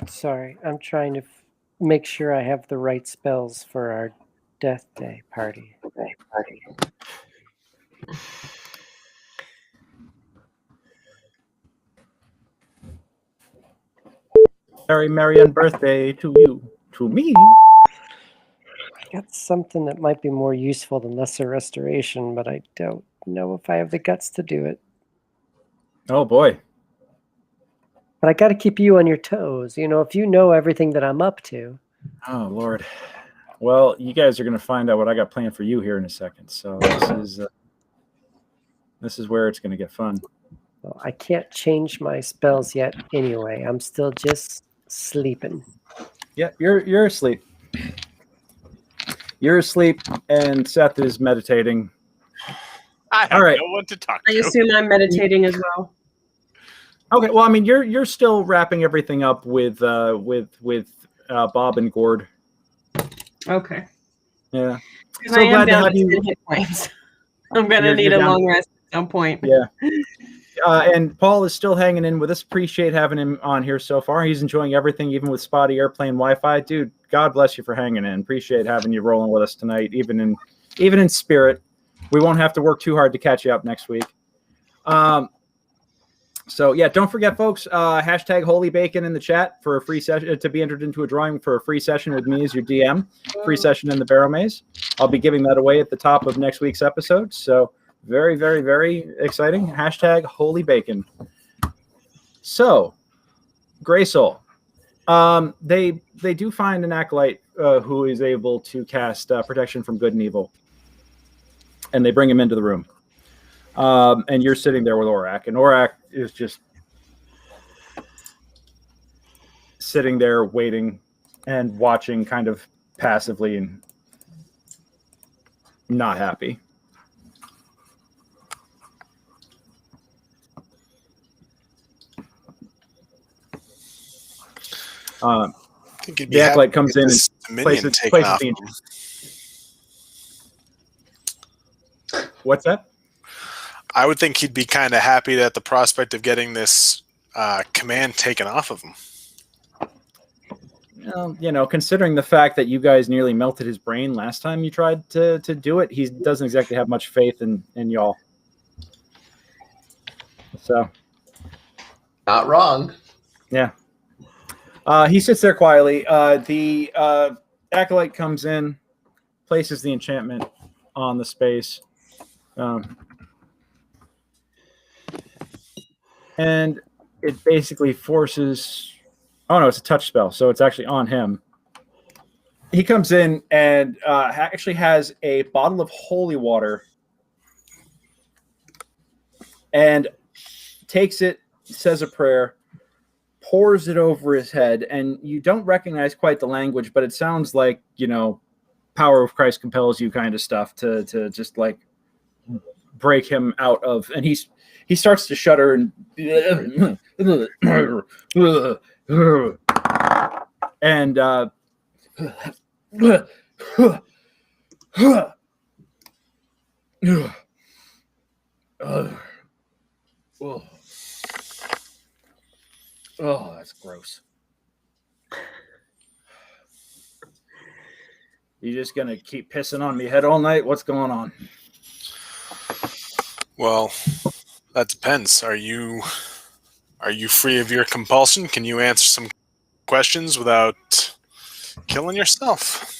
Sorry, I'm trying to make sure I have the right spells for our Death Day party. Very merry and birthday to you, to me. I got something that might be more useful than lesser restoration, but I don't know if I have the guts to do it. Oh boy. But I got to keep you on your toes. You know, if you know everything that I'm up to. Oh Lord. Well, you guys are going to find out what I got planned for you here in a second. So this is where it's going to get fun. Well, I can't change my spells yet anyway. I'm still just sleeping. Yeah, you're asleep. You're asleep, and Seth is meditating. I have no one to talk to. I assume I'm meditating as well. Okay, well, I mean, you're still wrapping everything up with Bob and Gord. Okay. Yeah. So glad to have you. Hit points. I'm gonna need a long rest at some point. Yeah. And Paul is still hanging in with us. Appreciate having him on here so far. He's enjoying everything, even with spotty airplane Wi-Fi. Dude, God bless you for hanging in. Appreciate having you rolling with us tonight, even in spirit. We won't have to work too hard to catch you up next week. So yeah, don't forget, folks. Hashtag Holy Bacon in the chat for a free session to be entered into a drawing for a free session with me as your DM. Free session in the Barrowmaze. I'll be giving that away at the top of next week's episode. So very, very, very exciting. Hashtag Holy Bacon. So, Grey Soul. They do find an acolyte who is able to cast protection from good and evil, and they bring him into the room. And you're sitting there with Orak, and Orak is just sitting there waiting and watching kind of passively and not happy. The acolyte comes in and places the... What's that? I would think he'd be kind of happy at the prospect of getting this command taken off of him. You know, considering the fact that you guys nearly melted his brain last time you tried to do it, he doesn't exactly have much faith in y'all. So, not wrong. Yeah. He sits there quietly. The acolyte comes in, places the enchantment on the space. And it basically forces... Oh, no, it's a touch spell, so it's actually on him. He comes in and actually has a bottle of holy water and takes it, says a prayer, pours it over his head, and you don't recognize quite the language, but it sounds like, you know, power of Christ compels you kind of stuff to just like break him out of... And he starts to shudder and and oh, that's gross. You just gonna keep pissing on me head all night? What's going on? Well, that depends. Are you free of your compulsion? Can you answer some questions without killing yourself?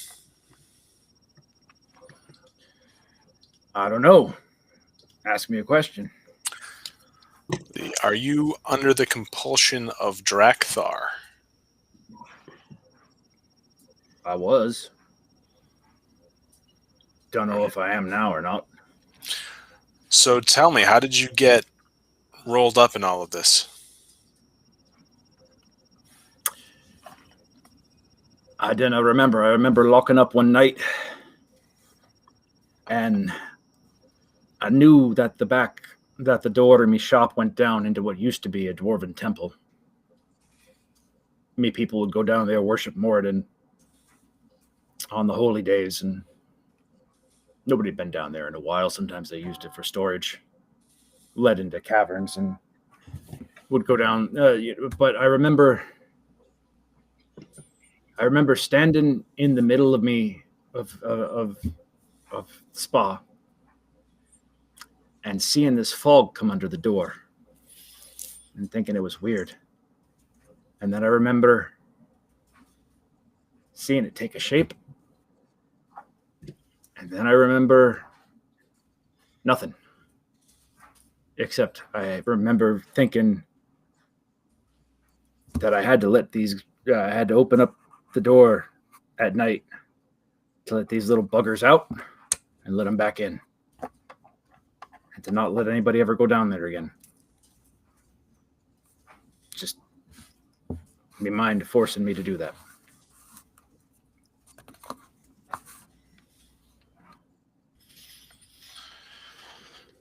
I don't know. Ask me a question. Are you under the compulsion of Drakthar? I was. Don't know if I am now or not. So tell me, how did you get rolled up in all of this? I didn't remember. I remember locking up one night, and I knew that the door in my shop went down into what used to be a dwarven temple. Me people would go down there, worship Moradin, on the holy days, and nobody had been down there in a while. Sometimes they used it for storage, led into caverns, and would go down. But I remember standing in the middle of spa and seeing this fog come under the door and thinking it was weird. And then I remember seeing it take a shape. And then I remember nothing. Except I remember thinking that I had to I had to open up the door at night to let these little buggers out and let them back in. And to not let anybody ever go down there again. Just my mind forcing me to do that.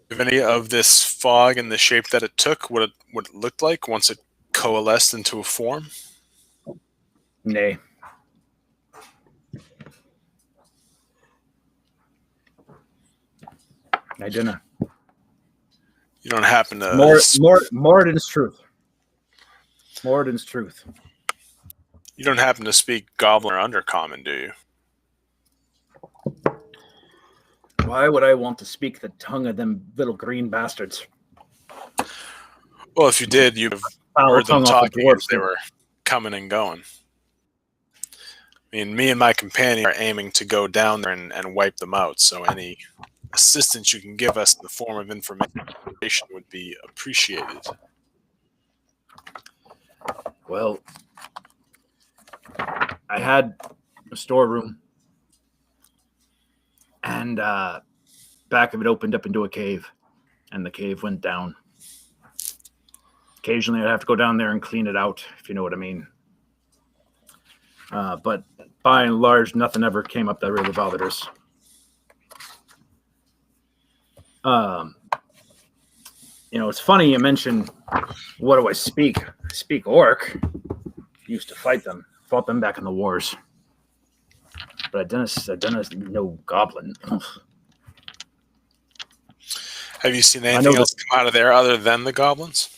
If any of this fog and the shape that it took, what it looked like once it coalesced into a form? Nay. I didn't. You don't happen to... Moradin's truth. Moradin's truth. You don't happen to speak Goblin or Undercommon, do you? Why would I want to speak the tongue of them little green bastards? Well, if you did, you'd have heard them talking as they were coming and going. I mean, me and my companion are aiming to go down there and wipe them out, so any assistance you can give us in the form of information would be appreciated. Well, I had a storeroom, and back of it opened up into a cave, and the cave went down. Occasionally, I'd have to go down there and clean it out, if you know what I mean. But by and large, nothing ever came up that really bothered us. It's funny you mentioned, what do I speak? I speak Orak. Used to fight them. Fought them back in the wars. But I didn't know goblin. Have you seen anything else come out of there other than the goblins?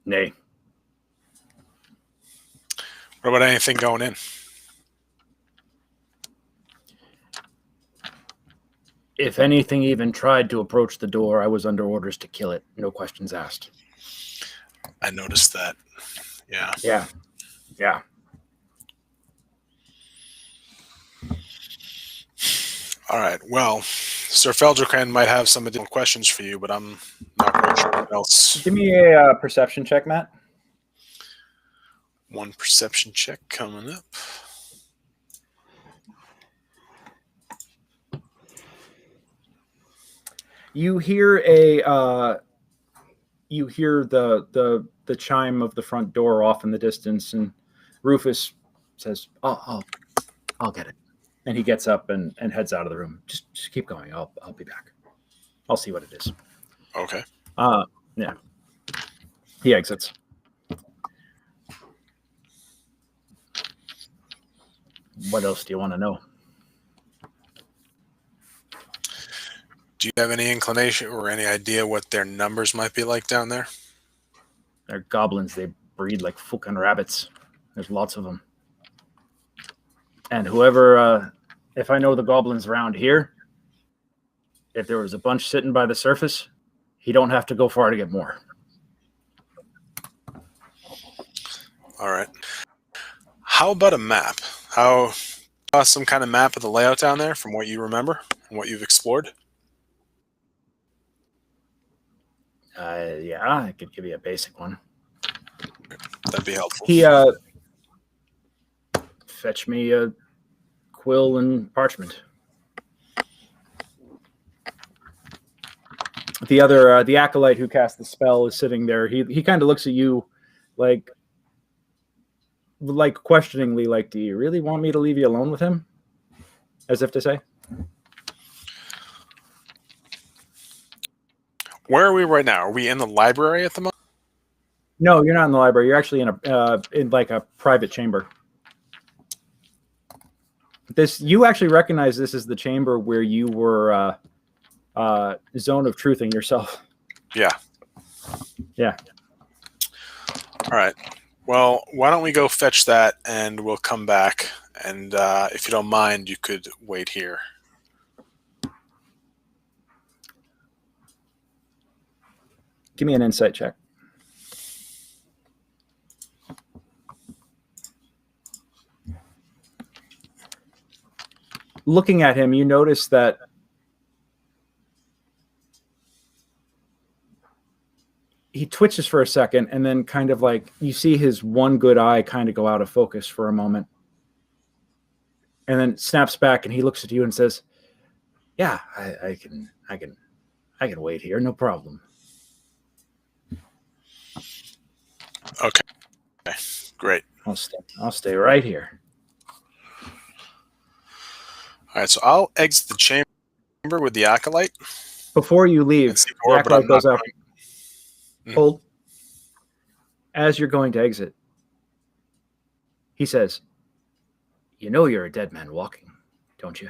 Nay. What about anything going in? If anything even tried to approach the door, I was under orders to kill it. No questions asked. I noticed that. Yeah. Yeah. All right. Well, Sir Feldrakran might have some additional questions for you, but I'm not quite sure what else. Give me a perception check, Matt. One perception check coming up. You hear the chime of the front door off in the distance, and Rufus says, "I'll get it." And he gets up and heads out of the room. Just keep going. I'll be back. I'll see what it is. Okay. Yeah. He exits. What else do you want to know? Do you have any inclination or any idea what their numbers might be like down there? They're goblins. They breed like fucking rabbits. There's lots of them. And whoever, if I know the goblins around here, if there was a bunch sitting by the surface, he don't have to go far to get more. All right. How about a map? Some kind of map of the layout down there from what you remember and what you've explored? Yeah, I could give you a basic one. That'd be helpful. He fetch me a quill and parchment. The acolyte who cast the spell is sitting there. He kind of looks at you like questioningly, like, do you really want me to leave you alone with him? As if to say. Where are we right now? Are we in the library at the moment? No, you're not in the library. You're actually in a private chamber. You actually recognize this as the chamber where you were zone of truthing yourself. Yeah. Yeah. All right. Well, why don't we go fetch that, and we'll come back. And if you don't mind, you could wait here. Give me an insight check. Looking at him, you notice that he twitches for a second, and then kind of like you see his one good eye kind of go out of focus for a moment, and then snaps back, and he looks at you and says, "Yeah, I can wait here, no problem." Okay, great. I'll stay right here. All right, so I'll exit the chamber with the acolyte. Before you leave, the acolyte goes out. Hold. As you're going to exit, he says, "You know you're a dead man walking, don't you?"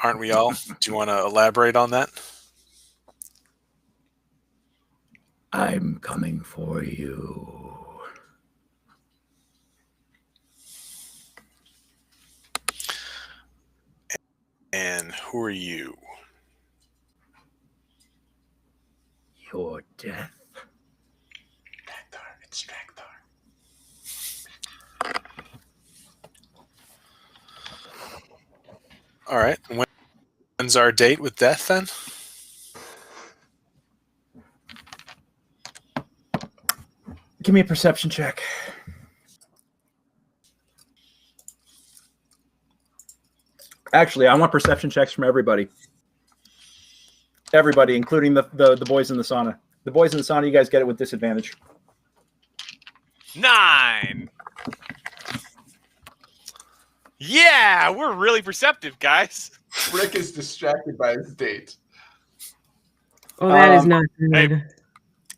Aren't we all? Do you want to elaborate on that? I'm coming for you. And who are you? Your death. Drakthar, it's Drakthar. All right. When's our date with death then? Give me a perception check. Actually, I want perception checks from everybody. Everybody, including the boys in the sauna. The boys in the sauna, you guys get it with disadvantage. 9. Yeah, we're really perceptive, guys. Rick is distracted by his date. Oh, that is not good. Hey,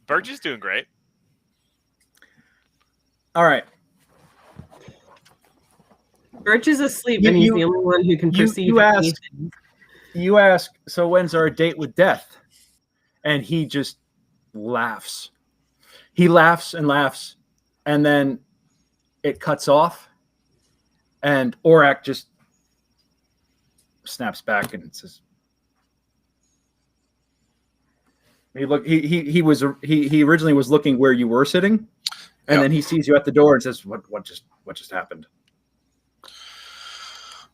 Birch is doing great. All right. Birch is asleep, and he's the only one who can perceive anything. You ask, so when's our date with death? And he just laughs. He laughs and laughs, and then it cuts off, and Orak just snaps back and says, he originally was looking where you were sitting, and then he sees you at the door and says, what just happened?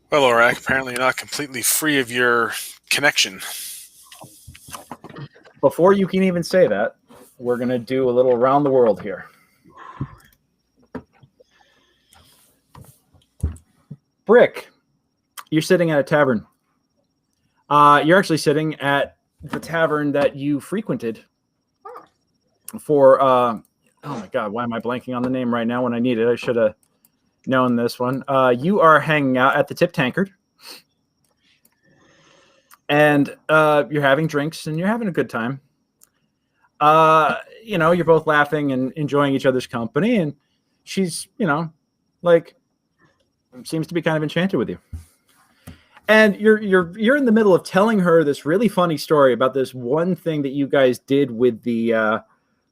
Well, Orak, apparently you're not completely free of your connection. Before you can even say that, we're going to do a little around the world here. Brick, you're sitting at a tavern. You're actually sitting at the tavern that you frequented for, oh my God, why am I blanking on the name right now when I need it? I should have known this one. You are hanging out at the Tip Tankard, and you're having drinks and you're having a good time. You're both laughing and enjoying each other's company, and she's, seems to be kind of enchanted with you. And you're in the middle of telling her this really funny story about this one thing that you guys did with the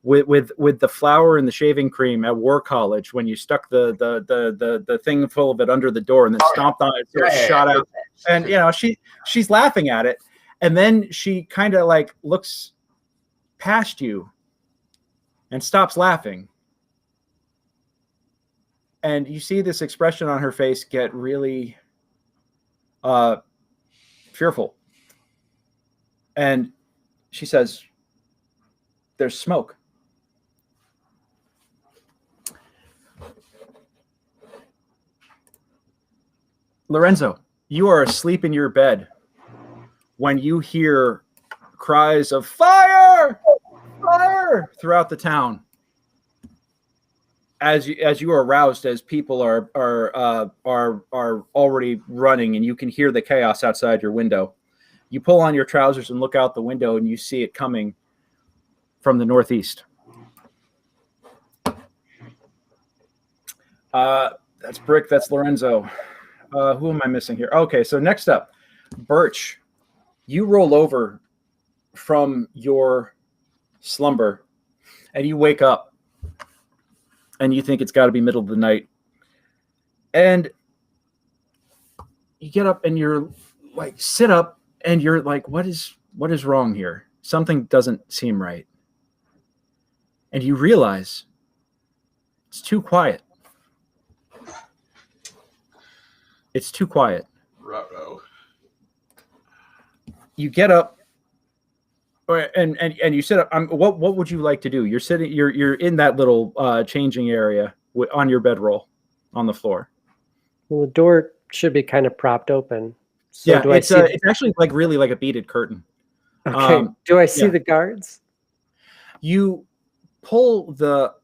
with the flour and the shaving cream at War College when you stuck the thing full of it under the door and then stomped on it so it shot out. And she's laughing at it, and then she kind of like looks past you and stops laughing. And you see this expression on her face get really fearful. And she says, "There's smoke." Lorenzo, you are asleep in your bed when you hear cries of "Fire! Fire!" throughout the town. As you are aroused, as people are already running, and you can hear the chaos outside your window. You pull on your trousers and look out the window, and you see it coming from the northeast. That's Brick. That's Lorenzo. Who am I missing here? Okay, so next up, Birch. You roll over from your slumber, and you wake up, and you think it's got to be middle of the night, and you get up, and you're like, sit up, and you're like, what is wrong here? Something doesn't seem right, and you realize it's too quiet. It's too quiet. Ruh-roh. You get up, and you sit up. What would you like to do? You're sitting. You're in that little changing area on your bedroll on the floor. Well, the door should be kind of propped open. So yeah, it's actually like really like a beaded curtain. Okay. Do I see the guards? You pull the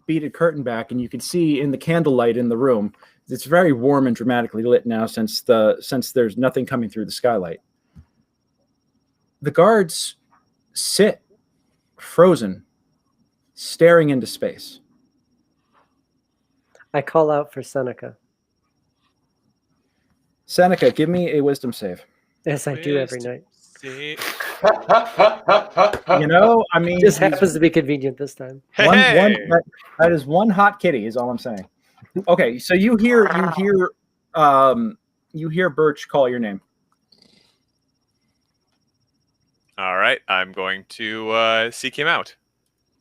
beaded curtain back, and you can see in the candlelight in the room. It's very warm and dramatically lit now since there's nothing coming through the skylight. The guards sit frozen, staring into space. I call out for Seneca. Seneca, give me a wisdom save. Yes, I do every night. You know, I mean, just happens to be convenient this time. That is one hot kitty, is all I'm saying. Okay, so you hear Birch call your name. All right, I'm going to seek him out.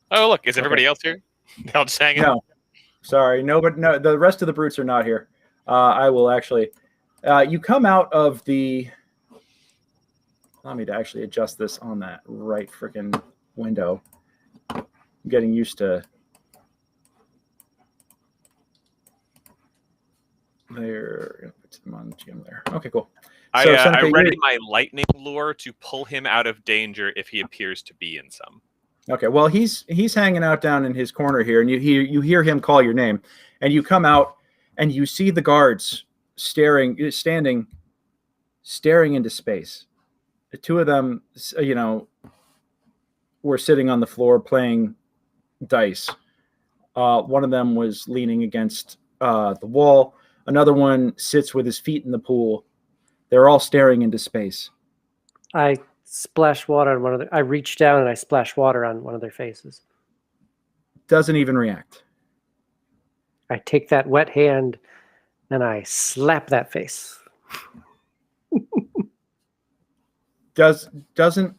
Oh, look, is everybody else here? They'll just hang out. No, sorry, no, the rest of the brutes are not here. I will actually. You come out of the. Allow me to actually adjust this on that right freaking window. I'm getting used to. There, put them on GM there. Okay, cool. I ready my lightning lure to pull him out of danger if he appears to be in some. Okay, well he's hanging out down in his corner here, and you hear him call your name, and you come out and you see the guards standing into space. The two of them, were sitting on the floor playing dice. One of them was leaning against the wall. Another one sits with his feet in the pool. They're all staring into space. I splash water on one of I reach down and I splash water on one of their faces. Doesn't even react. I take that wet hand and I slap that face. Doesn't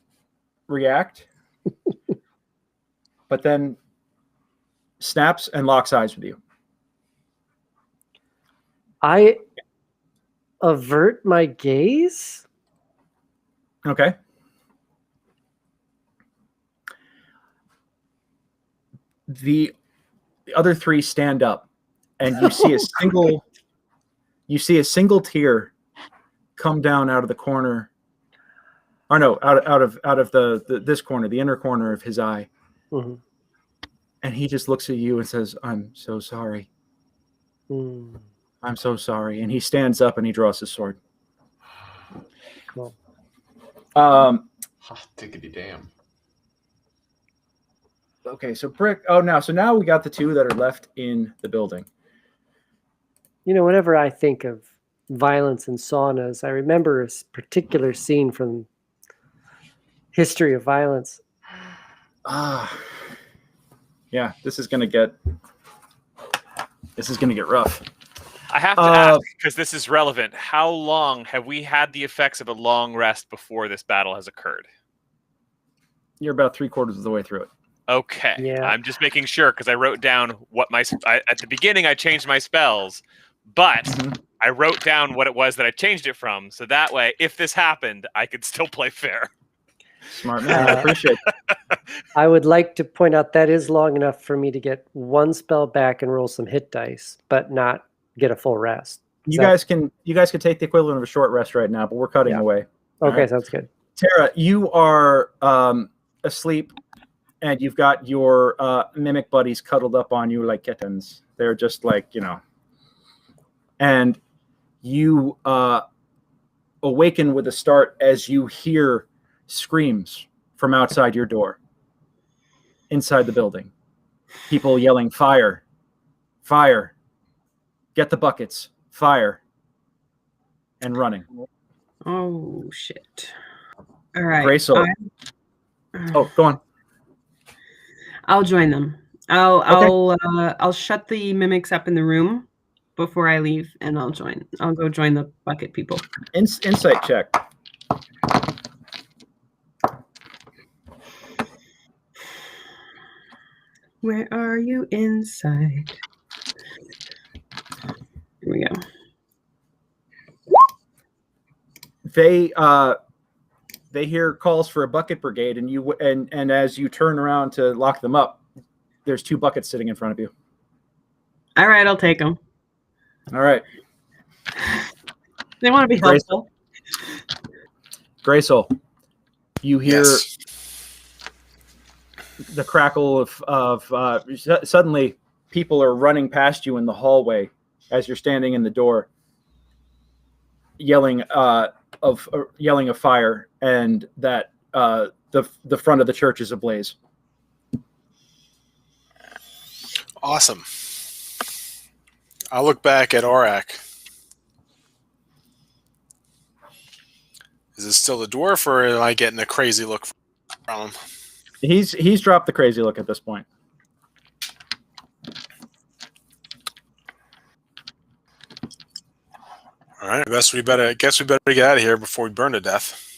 react, but then snaps and locks eyes with you. I avert my gaze. Okay. The other three stand up, and you see a single tear come down out of the corner. Or no, out of this corner, the inner corner of his eye. Mm-hmm. And he just looks at you and says, "I'm so sorry. I'm so sorry." And he stands up and he draws his sword. Cool. Tickety damn. Okay, so Brick. Oh, now we got the two that are left in the building. Whenever I think of violence and saunas, I remember a particular scene from History of Violence. Yeah, this is gonna get rough. I have to ask, because this is relevant, how long have we had the effects of a long rest before this battle has occurred? You're about 3/4 of the way through it. Okay. Yeah. I'm just making sure, because I wrote down what at the beginning I changed my spells, but I wrote down what it was that I changed it from, so that way, if this happened, I could still play fair. Smart man. I appreciate it. I would like to point out that is long enough for me to get one spell back and roll some hit dice, but not get a full rest. You guys can take the equivalent of a short rest right now, but we're cutting away. Okay, right? Sounds good. Tara, you are asleep, and you've got your mimic buddies cuddled up on you like kittens. They're just like, and you awaken with a start as you hear screams from outside your door, inside the building. People yelling fire, fire. Get the buckets, fire, and running. Oh shit! All right, Gray Soul. Oh, go on. I'll join them. I'll shut the mimics up in the room before I leave, and I'll join. I'll go join the bucket people. Insight check. Where are you inside? Here we go. They hear calls for a bucket brigade, and as you turn around to lock them up, there's 2 buckets sitting in front of you. All right, I'll take them. All right. They want to be helpful. Gray Soul, you hear the crackle of suddenly people are running past you in the hallway as you're standing in the door, yelling of fire, and that the front of the church is ablaze. Awesome. I'll look back at Orak. Is it still the dwarf, or am I getting a crazy look from him? He's dropped the crazy look at this point. All right, I guess we better get out of here before we burn to death.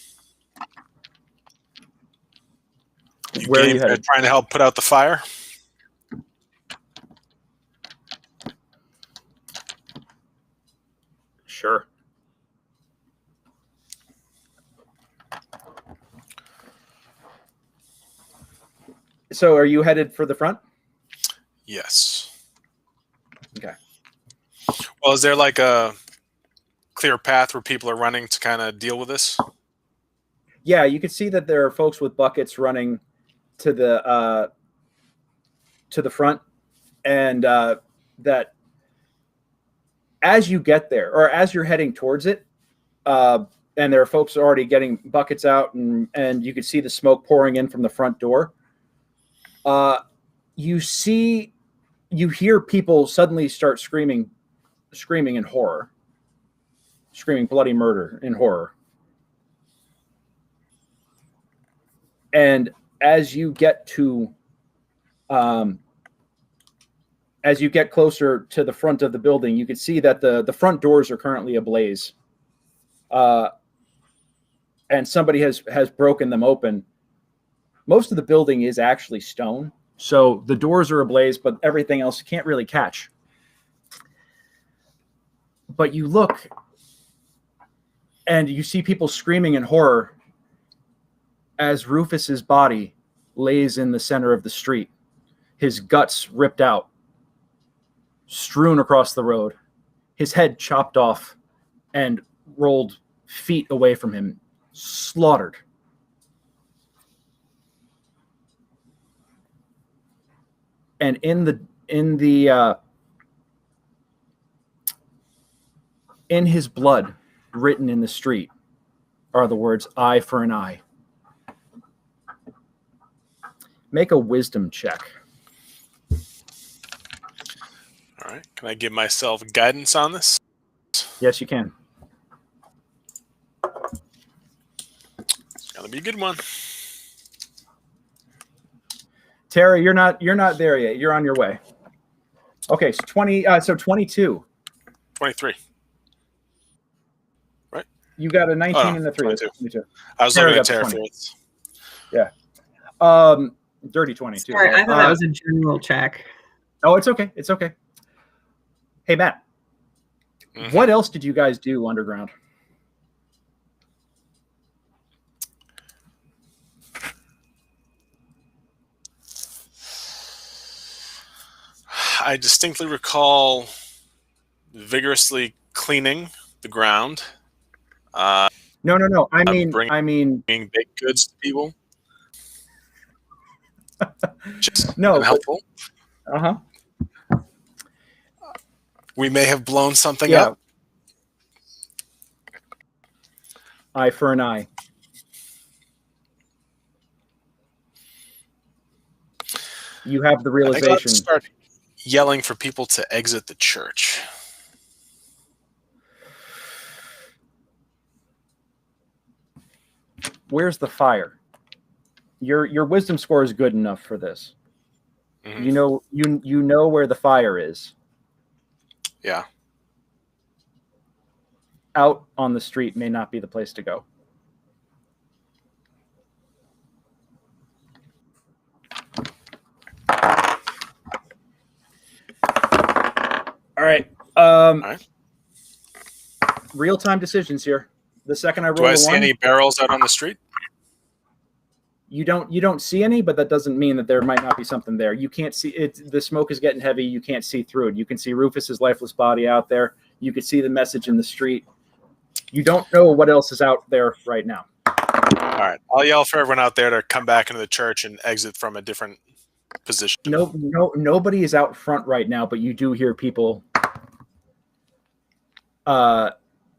Where are you headed? Trying to help put out the fire? Sure. So are you headed for the front? Yes. Okay. Well, is there like a clear path where people are running to kind of deal with this? Yeah, you can see that there are folks with buckets running to the front, and that as you get there, or as you're heading towards it, and there are folks already getting buckets out, and you can see the smoke pouring in from the front door. You hear people suddenly start screaming in horror, screaming bloody murder in horror. And as you get closer to the front of the building, you can see that the front doors are currently ablaze. And somebody has broken them open. Most of the building is actually stone, so the doors are ablaze, but everything else can't really catch. But you look, and you see people screaming in horror as Rufus's body lays in the center of the street, his guts ripped out, strewn across the road, his head chopped off and rolled feet away from him, slaughtered. And in his blood, written in the street, are the words "eye for an eye." Make a wisdom check. All right. Can I give myself guidance on this? Yes, you can. It's gonna be a good one. Tara, you're not there yet. You're on your way. Okay, so 22. 23. Right? You got a 19 and a 3. 22. I was looking at Tara first. Yeah. Dirty 22. Sorry, I thought that was a general check. Oh, it's okay. It's okay. Hey, Matt. Mm-hmm. What else did you guys do underground? I distinctly recall vigorously cleaning the ground. No. I mean, bringing baked goods to people. Just no, helpful. We may have blown something up. Eye for an eye. You have the realization. yelling for people to exit the church. Where's the fire? Your wisdom score is good enough for this. Mm-hmm. You know where the fire is. Yeah. Out on the street may not be the place to go. All right. All right. Real-time decisions here. The second I roll, do I see any barrels out on the street? You don't see any, but that doesn't mean that there might not be something there. You can't see it. The smoke is getting heavy. You can't see through it. You can see Rufus's lifeless body out there. You can see the message in the street. You don't know what else is out there right now. All right. I'll yell for everyone out there to come back into the church and exit from a different position. Nobody is out front right now, but you do hear people.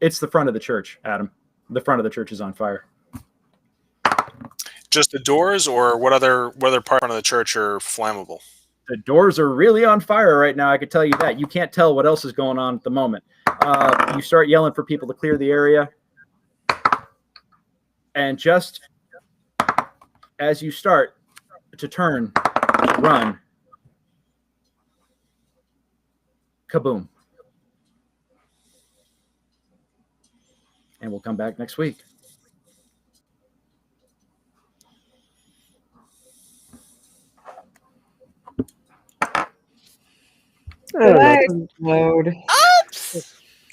It's the front of the church, Adam. The front of the church is on fire. Just the doors, or what other part of the church are flammable? The doors are really on fire right now. I could tell you that. You can't tell what else is going on at the moment. You start yelling for people to clear the area. And just as you start to turn, to run, kaboom. And we'll come back next week. I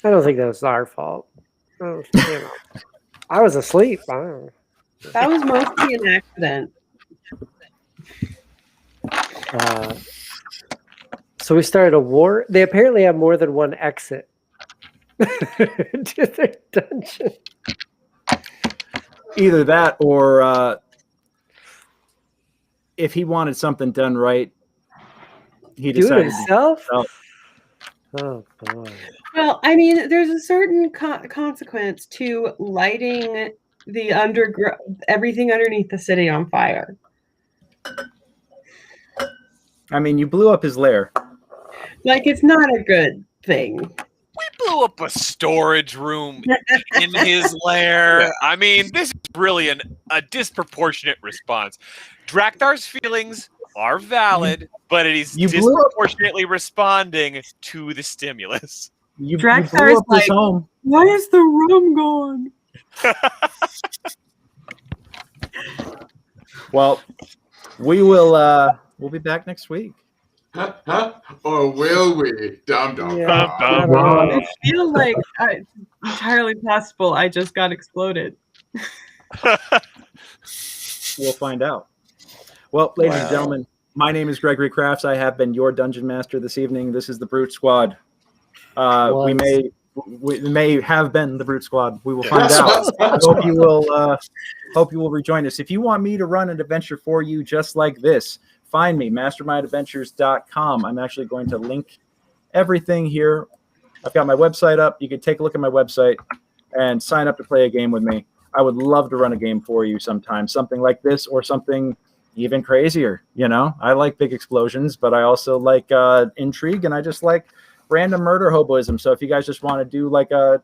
don't think that was our fault. I was asleep. That was mostly an accident. So we started a war. They apparently have more than one exit to their dungeon. Either that, or if he wanted something done right, he decided do it himself. Oh boy. Well, I mean, there's a certain consequence to lighting the everything underneath the city on fire. I mean, you blew up his lair. Like, it's not a good thing. We blew up a storage room in his lair. Yeah. I mean, this is really a disproportionate response. Drakthar's feelings are valid, but it is disproportionately responding to the stimulus. Drakthar's like, home. Why is the room gone? Well, we'll be back next week. Or will we? Dum. I feel like it's entirely possible I just got exploded. We'll find out. Well, ladies and gentlemen, my name is Gregory Crafts. I have been your dungeon master this evening. This is the Brute Squad. We may have been the Brute Squad. We will find out. Hope you will rejoin us. If you want me to run an adventure for you just like this, find me, mastermindadventures.com. I'm actually going to link everything here. I've got my website up. You can take a look at my website and sign up to play a game with me. I would love to run a game for you sometime, something like this or something even crazier. You know, I like big explosions, but I also like intrigue, and I just like random murder hoboism. So if you guys just want to do like a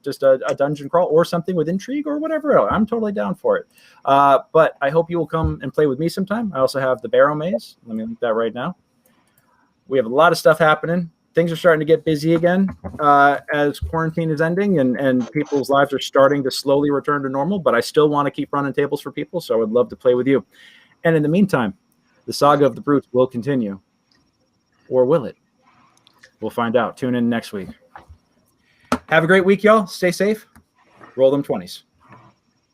dungeon crawl or something with intrigue or whatever else, I'm totally down for it. But I hope you will come and play with me sometime. I also have the Barrowmaze. Let me link that right now. We have a lot of stuff happening. Things are starting to get busy again as quarantine is ending and people's lives are starting to slowly return to normal. But I still want to keep running tables for people, so I would love to play with you. And in the meantime, the saga of the Brutes will continue. Or will it? We'll find out. Tune in next week. Have a great week, y'all. Stay safe. Roll them 20s.